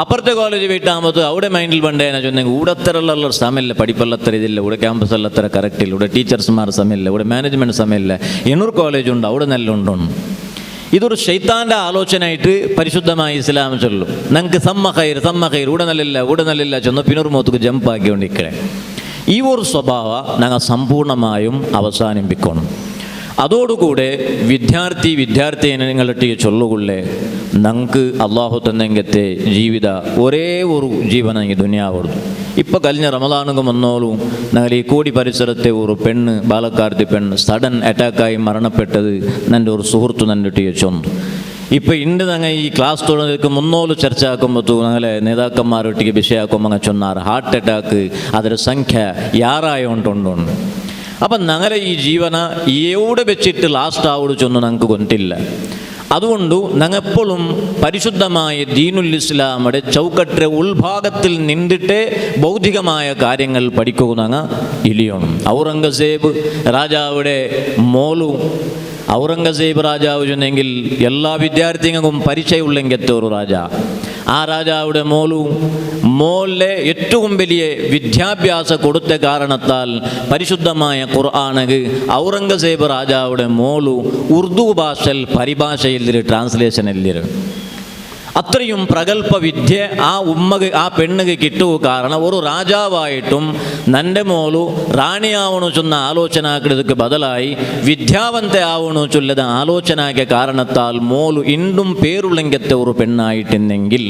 അപ്പുറത്തെ കോളേജ് വീട്ടാകുമ്പോൾ അവിടെ മൈൻഡിൽ പണ്ടേനാ ചൊന്നെങ്കിൽ ഊടത്തരമുള്ള സമയമില്ല, പഠിപ്പല്ലത്തര ഇതില്ല, ഇവിടെ ക്യാമ്പസ് അല്ലത്തര കറക്റ്റില്ല, ഇവിടെ ടീച്ചേഴ്സ്മാർ സമയമില്ല, ഇവിടെ മാനേജ്മെൻറ്റ് സമയമില്ല, എന്നൂർ കോളേജുണ്ട് അവിടെ നല്ല ഉണ്ടോണം. ഇതൊരു ശൈത്താൻ്റെ ആലോചനയായിട്ട് പരിശുദ്ധമായ ഇസ്ലാം ചൊല്ലും. ഞങ്ങൾക്ക് സമ്മ ഖൈർ ഇവിടെ നല്ലില്ല ചെന്ന് പിന്നൊരു മുഖത്തേക്ക് ജമ്പാക്കിക്കൊണ്ടിരിക്കണേ. ഈ ഒരു സ്വഭാവം ഞങ്ങൾ സമ്പൂർണ്ണമായും അവസാനിപ്പിക്കണം. അതോടുകൂടെ വിദ്യാർത്ഥിനികളൊട്ടിಗೆ ചൊല്ലുകൊള്ളേ നമുക്ക് അള്ളാഹു തന്നെങ്കത്തെ ജീവിത ഒരേ ഒരു ജീവന ഈ ദുനിയാവുള്ളൂ. ഇപ്പോൾ കഴിഞ്ഞ റമദാനുക്ക് മുന്നോളും ഞങ്ങൾ ഈ കോടി പരിസരത്തെ ഒരു പെണ്ണ് ബാലക്കാർത്തി പെണ്ണ് സഡൻ അറ്റാക്കായി മരണപ്പെട്ടത് എൻ്റെ ഒരു സുഹൃത്തു നന്നിട്ടിയെ ചൊന്നു. ഇപ്പോൾ ഇണ്ട് ഞങ്ങൾ ഈ ക്ലാസ് തുടങ്ങി മുന്നോല് ചർച്ച ആക്കുമ്പോൾ ഞങ്ങളെ നേതാക്കന്മാരൊട്ടിಗೆ വിഷയമാക്കുമ്പോൾ അങ്ങനെ ചൊന്നാറ് ഹാർട്ട് അറ്റാക്ക് ಅದರ സംഖ്യ ಯಾರಾയോണ്ടുണ്ട്. അപ്പം ഞങ്ങളെ ഈ ജീവന എവിടെ വെച്ചിട്ട് ലാസ്റ്റ് ആവോട് ചൊന്നു ഞങ്ങൾക്ക് കൊണ്ടില്ല. അതുകൊണ്ട് ഞങ്ങെപ്പോഴും പരിശുദ്ധമായ ദീനുൽ ഇസ്ലാമിയുടെ ചൗക്കട്ടെ ഉൾഭാഗത്തിൽ നിന്നിട്ട് ഭൗതികമായ കാര്യങ്ങൾ പഠിക്കുക ഞങ്ങൾ ഇലിയണം. ഔറംഗസേബ് രാജാവിടെ മോളു ഔറംഗസേബ് രാജാവ് ചെന്നെങ്കിൽ എല്ലാ വിദ്യാർത്ഥികൾക്കും പരിചയമുള്ളെങ്കത്തെ ഒരു രാജ. ആ രാജാവുടെ മോളിലെ ഏറ്റവും വലിയ വിദ്യാഭ്യാസം കൊടുത്ത കാരണത്താൽ പരിശുദ്ധമായ ഖുർആനക്ക് ഔറംഗസേബ് രാജാവുടെ മോളു ഉറുദു ഭാഷയിൽ പരിഭാഷയിൽ ട്രാൻസ്ലേഷനിൽ അത്രയും പ്രഗത്ഭ വിദ്യ ആ പെണ്ണുക്ക് കിട്ടുക. കാരണം ഒരു രാജാവായിട്ടും നൻ്റെ മോളു റാണിയാവണു ചൊന്ന ആലോചനാക്കിടക്ക് ബദലായി വിദ്യാവന്ത ആവണു ചൊല്ലത് ആലോചനാക്കിയ കാരണത്താൽ മോളു ഇണ്ടും പേരുള്ളെങ്കത്തെ ഒരു പെണ്ണായിട്ടുണ്ടെങ്കിൽ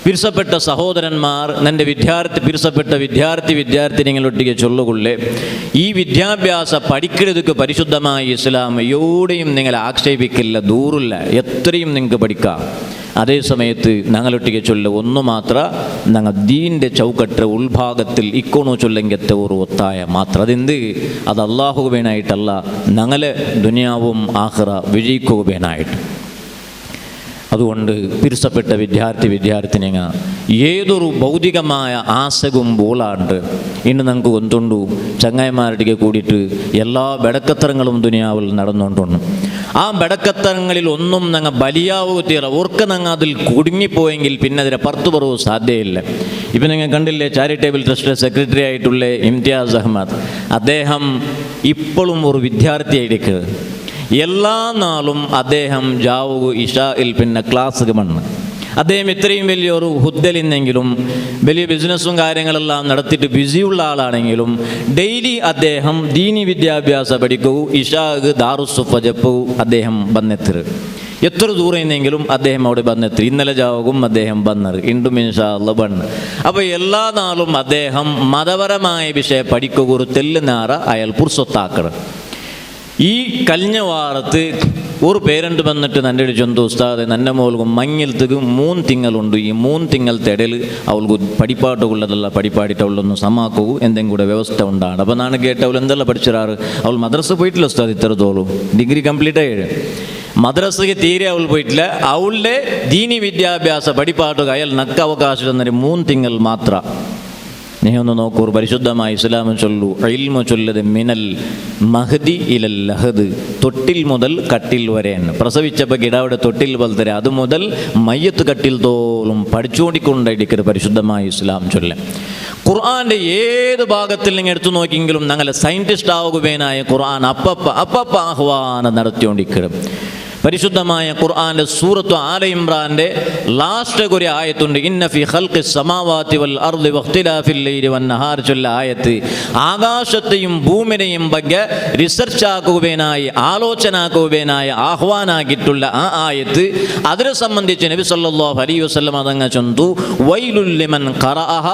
പിരിസപ്പെട്ട സഹോദരന്മാർ എൻ്റെ പിരിസപ്പെട്ട വിദ്യാർത്ഥിനികളൊട്ടിಗೆ ചൊല്ലുകൊള്ളേ ഈ വിദ്യാഭ്യാസം പഠിക്കുന്നതൊക്കെ പരിശുദ്ധമായ ഇസ്ലാം എവിടെയും നിങ്ങൾ ആക്ഷേപിക്കില്ല, ദൂരില്ല, എത്രയും നിങ്ങൾക്ക് പഠിക്കാം. അതേ സമയത്ത് ഞങ്ങളൊട്ടിಗೆ ചൊല്ല ഒന്നു മാത്ര ഞങ്ങൾ ദീൻ്റെ ചൗക്കട്ട ഉൾഭാഗത്തിൽ ഇക്കോണു ചൊല്ലെങ്കത്തെ ഒരു ഒത്തായ മാത്രം. അതെന്ത് അത് അള്ളാഹു വേണായിട്ടല്ല, ഞങ്ങളെ ദുനിയാവും ആഖിറ വിജയിക്കുക വേണായിട്ട്. അതുകൊണ്ട് പിരിസപ്പെട്ട വിദ്യാർത്ഥിനിങ്ങ ഏതൊരു ഭൗതികമായ ആശകവും പോലാണ്ട് ഇന്ന് ഞങ്ങൾക്ക് ഒന്നുണ്ടു ചങ്ങായിമാരുടെ കൂടിയിട്ട് എല്ലാ ബെടക്കത്തരങ്ങളും ദുനിയാവിൽ നടന്നുകൊണ്ടുണ്ട്. ആ ബെടക്കത്തരങ്ങളിൽ ഒന്നും ഞങ്ങൾ ബലിയാവുക തീര ഓർക്ക് ഞങ്ങൾ അതിൽ കുടുങ്ങിപ്പോയെങ്കിൽ പിന്നെ അതിനെ പുറത്തു പറവ് സാധ്യമില്ല. ഇപ്പം നിങ്ങൾ കണ്ടില്ലേ ചാരിറ്റബിൾ ട്രസ്റ്റ് സെക്രട്ടറി ആയിട്ടുള്ള ഇംതിയാസ് അഹമ്മദ്, അദ്ദേഹം ഇപ്പോഴും ഒരു വിദ്യാർത്ഥിയായിരിക്കും. എല്ലാ നാളും അദ്ദേഹം ജാവുക ഇഷായിൽ പിന്നെ ക്ലാസ് മണ്ണ്. അദ്ദേഹം ഇത്രയും വലിയൊരു ഹുദ്ദലിന്നെങ്കിലും വലിയ ബിസിനസ്സും കാര്യങ്ങളെല്ലാം നടത്തിയിട്ട് ബിസിയുള്ള ആളാണെങ്കിലും ഡെയിലി അദ്ദേഹം ദീനി വിദ്യാഭ്യാസം പഠിക്കൂ, ഇഷാഗ് ദാറുസുഫ ജപ്പു അദ്ദേഹം ബന്നെത്തിറ്. എത്ര ദൂരം എന്നെങ്കിലും അദ്ദേഹം അവിടെ ബന്നെത്തി. ഇന്നലെ ജാവുകും അദ്ദേഹം ബന്നറ്, ഇണ്ടും ഇൻഷാ അല്ലാഹ് ബണ്ണ്. അപ്പോൾ എല്ലാ നാളും അദ്ദേഹം മതപരമായ വിഷയം പഠിക്കുക ഒരു തെല്ലുനാറ അയാൾ പുർസൊത്താക്കറ്. ഈ കഴിഞ്ഞ വാരത്ത് ഒരു പേരൻ്റ് വന്നിട്ട് എൻ്റെ ചൊന്തു ഉസ്താദ് എൻ്റെ മോൾക്ക് മഞ്ഞിലത്തേക്ക് 3 തിങ്ങളുണ്ട്. ഈ 3 തിങ്ങളത്തെ ഇടയിൽ അവൾക്ക് പഠിപ്പാട്ടുള്ളതല്ല, പഠിപ്പാടിയിട്ട് അവളൊന്ന് സമാക്കൂ എന്തെങ്കിലും കൂടെ വ്യവസ്ഥ ഉണ്ടാണ്. അപ്പോൾ നാണ് കേട്ട് അവൾ എന്തെല്ലാം പഠിച്ചിറാറ്, അവൾ മദ്രസ പോയിട്ടില്ല ഉസ്താദ്, ഇത്രത്തോളൂ ഡിഗ്രി കംപ്ലീറ്റ് ആയി മദ്രസയ്ക്ക് തീരെ അവൾ പോയിട്ടില്ല. അവളുടെ ദീനി വിദ്യാഭ്യാസ പഠിപ്പാട്ടുക അയാൾ നക്ക അവകാശം എന്നൊരു 3 തിങ്കൾ മാത്രം. നീ ഒന്ന് നോക്കൂ, പരിശുദ്ധമായ ഇസ്ലാം ചൊല്ലു ഇൽമു ചൊല്ലത് മിനൽ മഹദി ഇലൽ ലഹദ്, തൊട്ടിൽ മുതൽ കട്ടിൽ വരെയാണ്. പ്രസവിച്ചപ്പോൾ കിടാവിടെ തൊട്ടിൽ പോലത്തെ അത് മുതൽ മയ്യത്ത് കട്ടിൽ തോളും പഠിച്ചുകൊണ്ടിക്കൊണ്ടിരിക്കരുത് പരിശുദ്ധമായ ഇസ്ലാം ചൊല്ല. ഖുർആൻ്റെ ഏത് ഭാഗത്തിൽ നിങ്ങൾ എടുത്തു നോക്കിയെങ്കിലും ഞങ്ങളെ സയൻറ്റിസ്റ്റ് ആവുകയായ ഖുർആൻ അപ്പപ്പ ആഹ്വാനം നടത്തിക്കൊണ്ടിരിക്കരുത്. പരിശുദ്ധമായ ഖുർആൻ്റെ സൂറത്ത് ആല ഇമ്രാൻ്റെ ലാസ്റ്റ് ഒരു ആയത്തുണ്ട്, ഇന്ന ഫി ഖൽഖി സമാവാതി വൽ അർളി വഖ്തിലാഫിൽ ലൈലി വൻ നഹാർ ചൊല്ല ആയത്ത്. ആകാശത്തെയും ഭൂമിനെയും ಬಗ್ಗೆ റിസർച്ച് ആക്കുവാനായി ആലോചനാക്കുവാനായി ആഹ്വാനാക്കിയിട്ടുള്ള ആ ആയത്ത്, അതിനെ സംബന്ധിച്ച് നബി സല്ലല്ലാഹു അലൈഹി വസല്ലം അതങ്ങ ചൊന്തു വൈലുൽ ലിമൻ ഖറഅഹ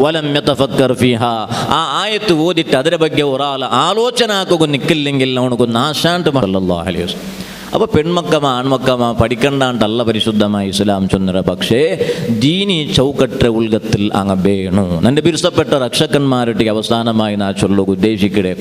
വലം യതഫക്കർ ഫീഹാ. ആ ആയത്ത് ഓതിട്ട് അതിനെ ಬಗ್ಗೆ ഒരാൾ ആലോചനാക്കുക നിൽക്കില്ലെങ്കിൽ അവനക്ക് നാശാണ്ട് സല്ലല്ലാഹു അലൈഹി വസല്ലം. അപ്പോൾ പെൺമക്കമാ ആൺമക്കമാ പഠിക്കണ്ടാണ്ടല്ല പരിശുദ്ധമായ ഇസ്ലാം ചൊന്നര, പക്ഷേ ദീനി ചൗക്കട്ട ഉൽഗത്തിൽ അങ്ങ് വേണു. എൻ്റെ ബിരുസപ്പെട്ട രക്ഷകന്മാരുടെ അവസാനമായി നാ ചൊല്ലുക ഉദ്ദേശിക്കടെ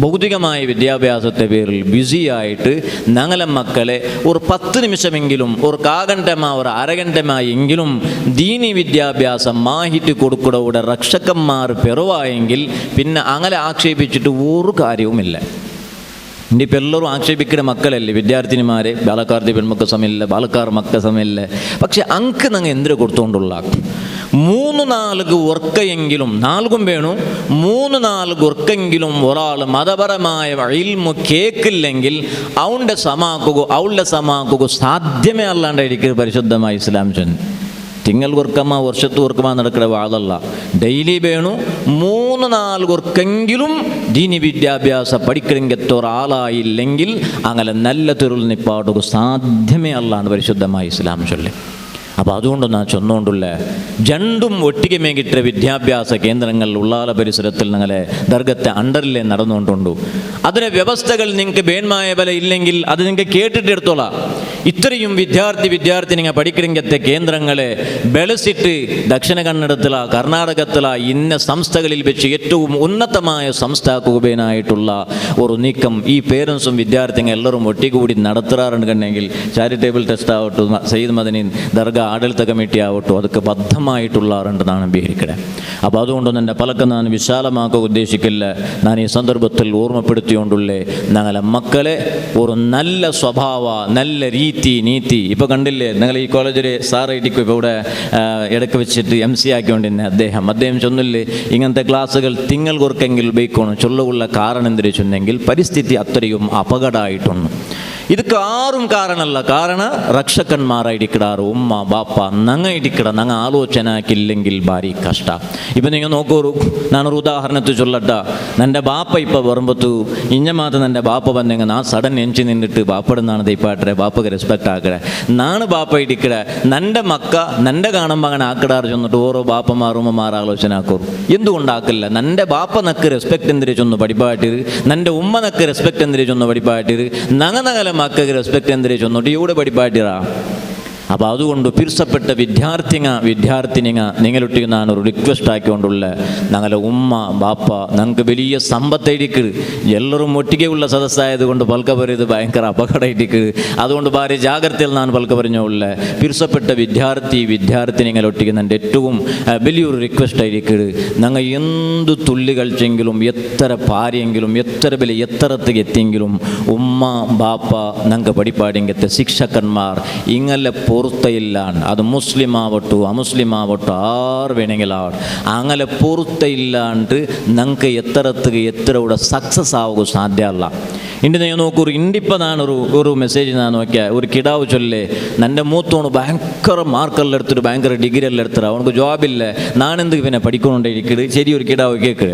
ഭൗതികമായ വിദ്യാഭ്യാസത്തെ പേരിൽ ബിസിയായിട്ട് ഞങ്ങളെ മക്കളെ ഒരു 10 നിമിഷമെങ്കിലും ഒരു കാഘണ്ടമാ ഒരു അരഘണ്ടമായെങ്കിലും ദീനി വിദ്യാഭ്യാസം മാഹിറ്റ് കൊടുക്കൂടെ രക്ഷകന്മാർ പെറുവായെങ്കിൽ പിന്നെ അങ്ങനെ ആക്ഷേപിച്ചിട്ട് ഒരു കാര്യവുമില്ല. ഇനിയിപ്പോൾ എല്ലാവരും ആക്ഷേപിക്കുന്ന മക്കളല്ലേ വിദ്യാർത്ഥിനിമാരെ, ബാലക്കാർത്തി പെൺമക്ക സമയമില്ല, ബാലക്കാർ മക്ക സമയമില്ല. പക്ഷെ അങ്ക് ഞങ്ങൾ എന്തിനു കൊടുത്തുകൊണ്ടുള്ള 3-4 വർക്കെങ്കിലും 4 വേണു 3-4 വർക്കെങ്കിലും ഒരാൾ മതപരമായ ഇൽമു കേൾക്കില്ലെങ്കിൽ അവളുടെ സമാക്കുക സാധ്യമേ അല്ലാണ്ടായിരിക്കും പരിശുദ്ധമായ ഇസ്ലാം ചൊല്ലി. തിങ്കൾ വർക്കമ്മ വർഷത്ത് വർക്കമ്മ നടക്കുന്ന വാളല്ല. ഡെയിലി വേണു 3-4 വർക്കെങ്കിലും ദീനി വിദ്യാഭ്യാസ പഠിക്കലെങ്കത്തെ ഒരാളായില്ലെങ്കിൽ അങ്ങനെ നല്ല തെരുവിൽ നിപ്പാടുക സാധ്യമേ അല്ലാണ്ട് പരിശുദ്ധമായ ഇസ്ലാം ചൊല്ലി. അപ്പോൾ അതുകൊണ്ട് ഞാൻ ചൊന്നുകൊണ്ടുള്ള രണ്ടും ഒട്ടിಗೆ മേകിട്ട വിദ്യാഭ്യാസ കേന്ദ്രങ്ങൾ ഉള്ളാല പരിസരത്തിൽ നിങ്ങളെ ദർഗത്തെ അണ്ടറിലെ നടന്നുകൊണ്ടുണ്ട്. അതിന് വ്യവസ്ഥകൾ നിങ്ങൾക്ക് വേൺമായ വില ഇല്ലെങ്കിൽ അത് നിങ്ങൾക്ക് കേട്ടിട്ടെടുത്തോളാം. ഇത്രയും വിദ്യാർത്ഥി നിങ്ങൾ പഠിക്കലെങ്കത്തെ കേന്ദ്രങ്ങളെ ಬೆಳೆಸಿಟ್ಟು ദക്ഷിണ കന്നഡത്തില കർണാടകത്തില ഇന്ന സംസ്ഥകളിൽ വെച്ച് ഏറ്റവും ഉന്നതമായ സംസ്ഥാപകനായിട്ടുള്ള ഒരു നീക്കം ഈ പേരൻസും വിദ്യാർത്ഥികൾ എല്ലാവരും ഒട്ടികൂടി നടത്താറുണ്ടെങ്കിൽ ചാരിറ്റബിൾ ട്രസ്റ്റ് ആവട്ടെ, സയ്യിദ് മദനി ദർഗ ആಡಳಿತ കമ്മിറ്റി ആവട്ടെ, അതൊക്കെ ബദ്ധമായിട്ടുള്ളാറുണ്ടെന്നാണ് വിചാരിക്കണേ. അപ്പോൾ അതുകൊണ്ടൊന്നും എൻ്റെ പലക്കെ ഞാൻ വിശാലമാക്കാൻ ഉദ്ദേശിക്കില്ല. ഞാൻ ഈ സന്ദർഭത്തിൽ ഓർമ്മപ്പെടുത്തിക്കൊണ്ടുള്ളേ ഞങ്ങളെ മക്കളെ ഒരു നല്ല സ്വഭാവ, നല്ല നീതി ഇപ്പോൾ കണ്ടില്ലേ, നിങ്ങൾ ഈ കോളേജിലെ സാറായിട്ടിക്കും ഇപ്പോൾ ഇവിടെ ഇടയ്ക്ക് വെച്ചിട്ട് MC ആക്കിക്കൊണ്ടിരുന്നത് അദ്ദേഹം ചൊന്നില്ലേ ഇങ്ങനത്തെ ക്ലാസ്സുകൾ തിങ്കൾ കൊർക്കെങ്കിൽ ഉപയോഗിക്കണം ചൊല്ലുള്ള കാരണം എന്തിനു ചൊന്നെങ്കിൽ പരിസ്ഥിതി അത്രയും അപകടമായിട്ടുണ്ട്. ಇದಕ್ಕೆ ಆരും ಕಾರಣಲ್ಲ. ಕಾರಣ ರಕ್ಷಕನ್ಮಾರಾಯಿಡಿಕ್ಕಿಡಾರು ಉಮ್ಮ ಬಾಪ ನಂಗೆ ಇಡಿಕ್ಕಿಡ ನಂಗೆ ಆಲೋಚನೆ ಹಾಕಿല്ലെങ്കിൽ ಭಾರಿ ಕಷ್ಟ. ഇപ്പം നിങ്ങൾ നോക്കൂ, ഞാനൊരു ഉദാഹരണത്തിൽ ചൊല്ലട്ട. എൻ്റെ ബാപ്പ ഇപ്പം വരുമ്പത്തു ഇഞ്ഞ മാത്രം എൻ്റെ ബാപ്പ വന്നെങ്കിൽ ഞാൻ സഡൻ എഞ്ചി നിന്നിട്ട് ബാപ്പടുന്നാണ് ദൈപ്പാട്ടെ ബാപ്പക്ക് റെസ്പെക്റ്റ് ആക്കടെ നാണ് ബാപ്പ ഇടിക്കട നൻ്റെ മക്ക നൻ്റെ കാണുമ്പോൾ അങ്ങനെ ആക്കിടാറ് ചെന്നിട്ട് ഓരോ ബാപ്പമാർ ഉമ്മമാർ ആലോചന ആക്കോറും. എന്തുകൊണ്ടാക്കില്ല? നൻ്റെ ബാപ്പ നക്ക് റെസ്പെക്റ്റ് എന്തിരി ചൊന്ന് പഠിപ്പാട്ടിര്, നൻ്റെ ഉമ്മ നക്ക് റെസ്പെക്റ്റ് എന്തിരി ചൊന്ന് പഠിപ്പാട്ടിര്, നഗനകല മക്കൾക്ക് റെസ്പെക്റ്റ് എന്തിരി ചൊന്നോട്ട് ഇവിടെ പഠിപ്പാട്ടിറാ. അപ്പോൾ അതുകൊണ്ട് പിരിസപ്പെട്ട വിദ്യാർത്ഥിനിങ്ങ നിങ്ങളൊട്ടിക്ക് ഞാനൊരു റിക്വസ്റ്റ് ആക്കിക്കൊണ്ടുള്ള ഞങ്ങളെ ഉമ്മ ബാപ്പ ഞങ്ങൾക്ക് വലിയ സമ്പത്തായിട്ടിക്ക് എല്ലാവരും ഒട്ടികെയുള്ള സദസ്സായത് കൊണ്ട് പൽക്ക പറയുന്നത് ഭയങ്കര അപകടമായിട്ടിക്ക്. അതുകൊണ്ട് ഭാര്യ ജാഗ്രതയിൽ ഞാൻ പൽക്ക പറഞ്ഞുള്ള പിരിസപ്പെട്ട വിദ്യാർത്ഥിനിങ്ങളൊട്ടിക്ക് എൻ്റെ ഏറ്റവും വലിയൊരു റിക്വസ്റ്റ് ആയിരിക്കും. ഞങ്ങൾ എന്ത് തുള്ളി കളിച്ചെങ്കിലും എത്ര പാരെങ്കിലും എത്ര വലിയ എത്തരത്തേക്ക് എത്തിയെങ്കിലും ഉമ്മ ബാപ്പ ഞങ്ങൾക്ക് പഠിപ്പാടിങ്കത്തെ ശിക്ഷകന്മാർ ഇങ്ങല്ല പൊറുത്തയില്ലാണ്ട് അത് മുസ്ലിം ആവട്ടു അമുസ്ലിം ആവട്ടു ആറ് വേണമെങ്കിലാവട്ടെ അങ്ങനെ പൊറുത്തയില്ലാണ്ട് ഞങ്ങൾക്ക് എത്ര ഇവിടെ സക്സസ് ആവുക സാധ്യമല്ല. ഇണ്ട് നിങ്ങൾ നോക്കൂ, ഇണ്ടിപ്പോൾ ഞാനൊരു മെസ്സേജ് ഞാൻ നോക്കിയാൽ ഒരു കിടാവ് ചൊല്ലേ എൻ്റെ മൂത്തോണ് ഭയങ്കര മാർക്കെല്ലാം എടുത്തിട്ട് ഭയങ്കര ഡിഗ്രി എല്ലാം എടുത്തിട്ട് അവനക്ക് ജോബില്ല നാനെന്ത് പിന്നെ പഠിക്കൊണ്ടേയിരിക്കട് ശരി ഒരു കിടാവ് കേൾക്കുക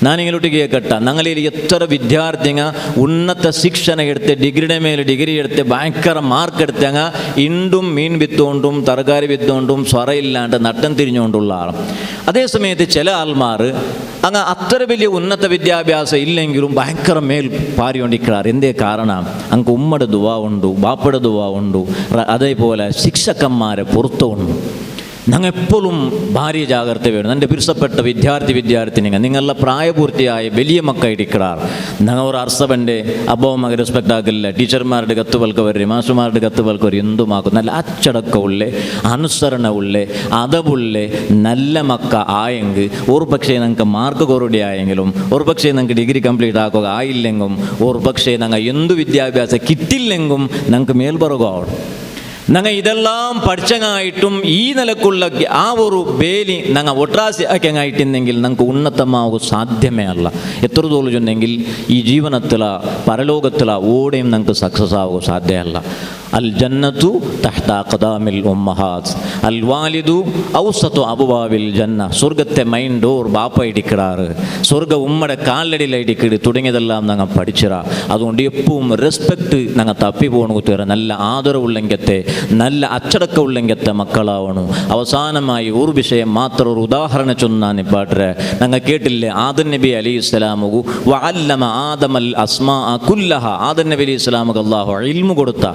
ഞാനിങ്ങോട്ട് കേൾക്കട്ട. ഞങ്ങളിൽ എത്ര വിദ്യാർത്ഥിങ്ങ ഉന്നത ശിക്ഷಣ എടുത്ത് ഡിഗ്രിയുടെ മേലെ ഡിഗ്രി എടുത്ത് ഭയങ്കര മാർക്ക് എടുത്തങ്ങ ഇണ്ടും മീൻ വിത്തുകൊണ്ടും തറകാരി വിത്തുകൊണ്ടും സ്വറയില്ലാണ്ട് നട്ടം തിരിഞ്ഞുകൊണ്ടുള്ള ആളും. അതേസമയത്ത് ചില ആൾമാർ അങ്ങ് അത്ര വലിയ ഉന്നത വിദ്യാഭ്യാസം ഇല്ലെങ്കിലും ഭയങ്കര മേൽ പാരിക്കൊണ്ടിരിക്കാറ്. എന്തേ കാരണം? അങ്ങ് ഉമ്മയുടെ ദുവാ ഉണ്ടു, ബാപ്പയുടെ ദുവാ ഉണ്ടു, അതേപോലെ ശിക്ഷകന്മാരെ പുറത്തുണ്ട്. ഞങ്ങൾ എപ്പോഴും ഭാര്യ ജാഗ്രത വേണം. എൻ്റെ പിരിസപ്പെട്ട വിദ്യാർത്ഥിനിങ്ങൾ നിങ്ങളുടെ പ്രായപൂർത്തിയായ വലിയ മക്കളിരിക്കാറ് ഞങ്ങൾ ഒരു അർസവൻ്റെ അബ്ബമ്മക്ക് റെസ്പെക്റ്റ് ആക്കില്ല, ടീച്ചർമാരുടെ കത്ത് പൽക്കവര് മാസ്റ്റർമാരുടെ കത്ത് പൽക്കവര് എന്തുമാക്കും. നല്ല അച്ചടക്കമുള്ള അനുസരണമുള്ള അതവുള്ള നല്ല മക്ക ആയെങ്കിൽ ഒരു പക്ഷേ ഞങ്ങൾക്ക് മാർക്ക് കുറവുടെ ആയെങ്കിലും ഒരു പക്ഷേ ഞങ്ങൾക്ക് ഡിഗ്രി കംപ്ലീറ്റ് ആക്കുക ആയില്ലെങ്കിലും ഒരു പക്ഷേ ഞങ്ങൾ എന്ത് വിദ്യാഭ്യാസം കിട്ടില്ലെങ്കിലും ഞങ്ങൾക്ക് മേൽപറകാവണം. ഞങ്ങൾ ഇതെല്ലാം പഠിച്ചങ്ങായിട്ടും ഈ നിലക്കുള്ള ആ ഒരു വേലി ഞങ്ങൾ ഒട്രാസി ആക്കിയങ്ങായിട്ടുണ്ടെങ്കിൽ ഞങ്ങൾക്ക് ഉന്നതമാവുക സാധ്യമേ അല്ല. എത്ര തോളു ചെന്നെങ്കിൽ ഈ ജീവനത്തില പരലോകത്തില ഓടെയും ഞങ്ങൾക്ക് സക്സസ് ആവുക സാധ്യമല്ല. അൽ ജന്നത്തു തഹ്ത ഖദാമിൽ ഉമ്മഹാത്ത് അൽ വാലിദു ഔസത്തു അബുവാവിൽ ജന്ന. സ്വർഗത്തെ മെയിൻ ഡോർ ബാപ്പ ഇടിക്കിടാറ്, സ്വർഗ ഉമ്മയുടെ കാലടിയിൽ ഇടിക്കിട് തുടങ്ങിയതെല്ലാം ഞങ്ങൾ പഠിച്ചിറ. അതുകൊണ്ട് എപ്പോഴും റെസ്പെക്റ്റ് ഞങ്ങൾ തപ്പി പോകണ കുത്തിറ നല്ല ആദരവുള്ളെങ്കത്തെ നല്ല അച്ചടക്കമുള്ളെങ്കത്തെ മക്കളാവണു. അവസാനമായി ഒരു വിഷയം മാത്രം ഒരു ഉദാഹരണം ചൊന്നാൻ പാട്ടരെ ഞങ്ങൾ കേട്ടില്ലേ, ആദം നബി അലൈഹി സ്വലാമുകു വഅല്ലമ ആദമൽ അസ്മാ കുല്ലഹ. ആദം നബി അലൈഹി സ്വലാമുക്ക് അല്ലാഹു ഇൽമു കൊടുത്ത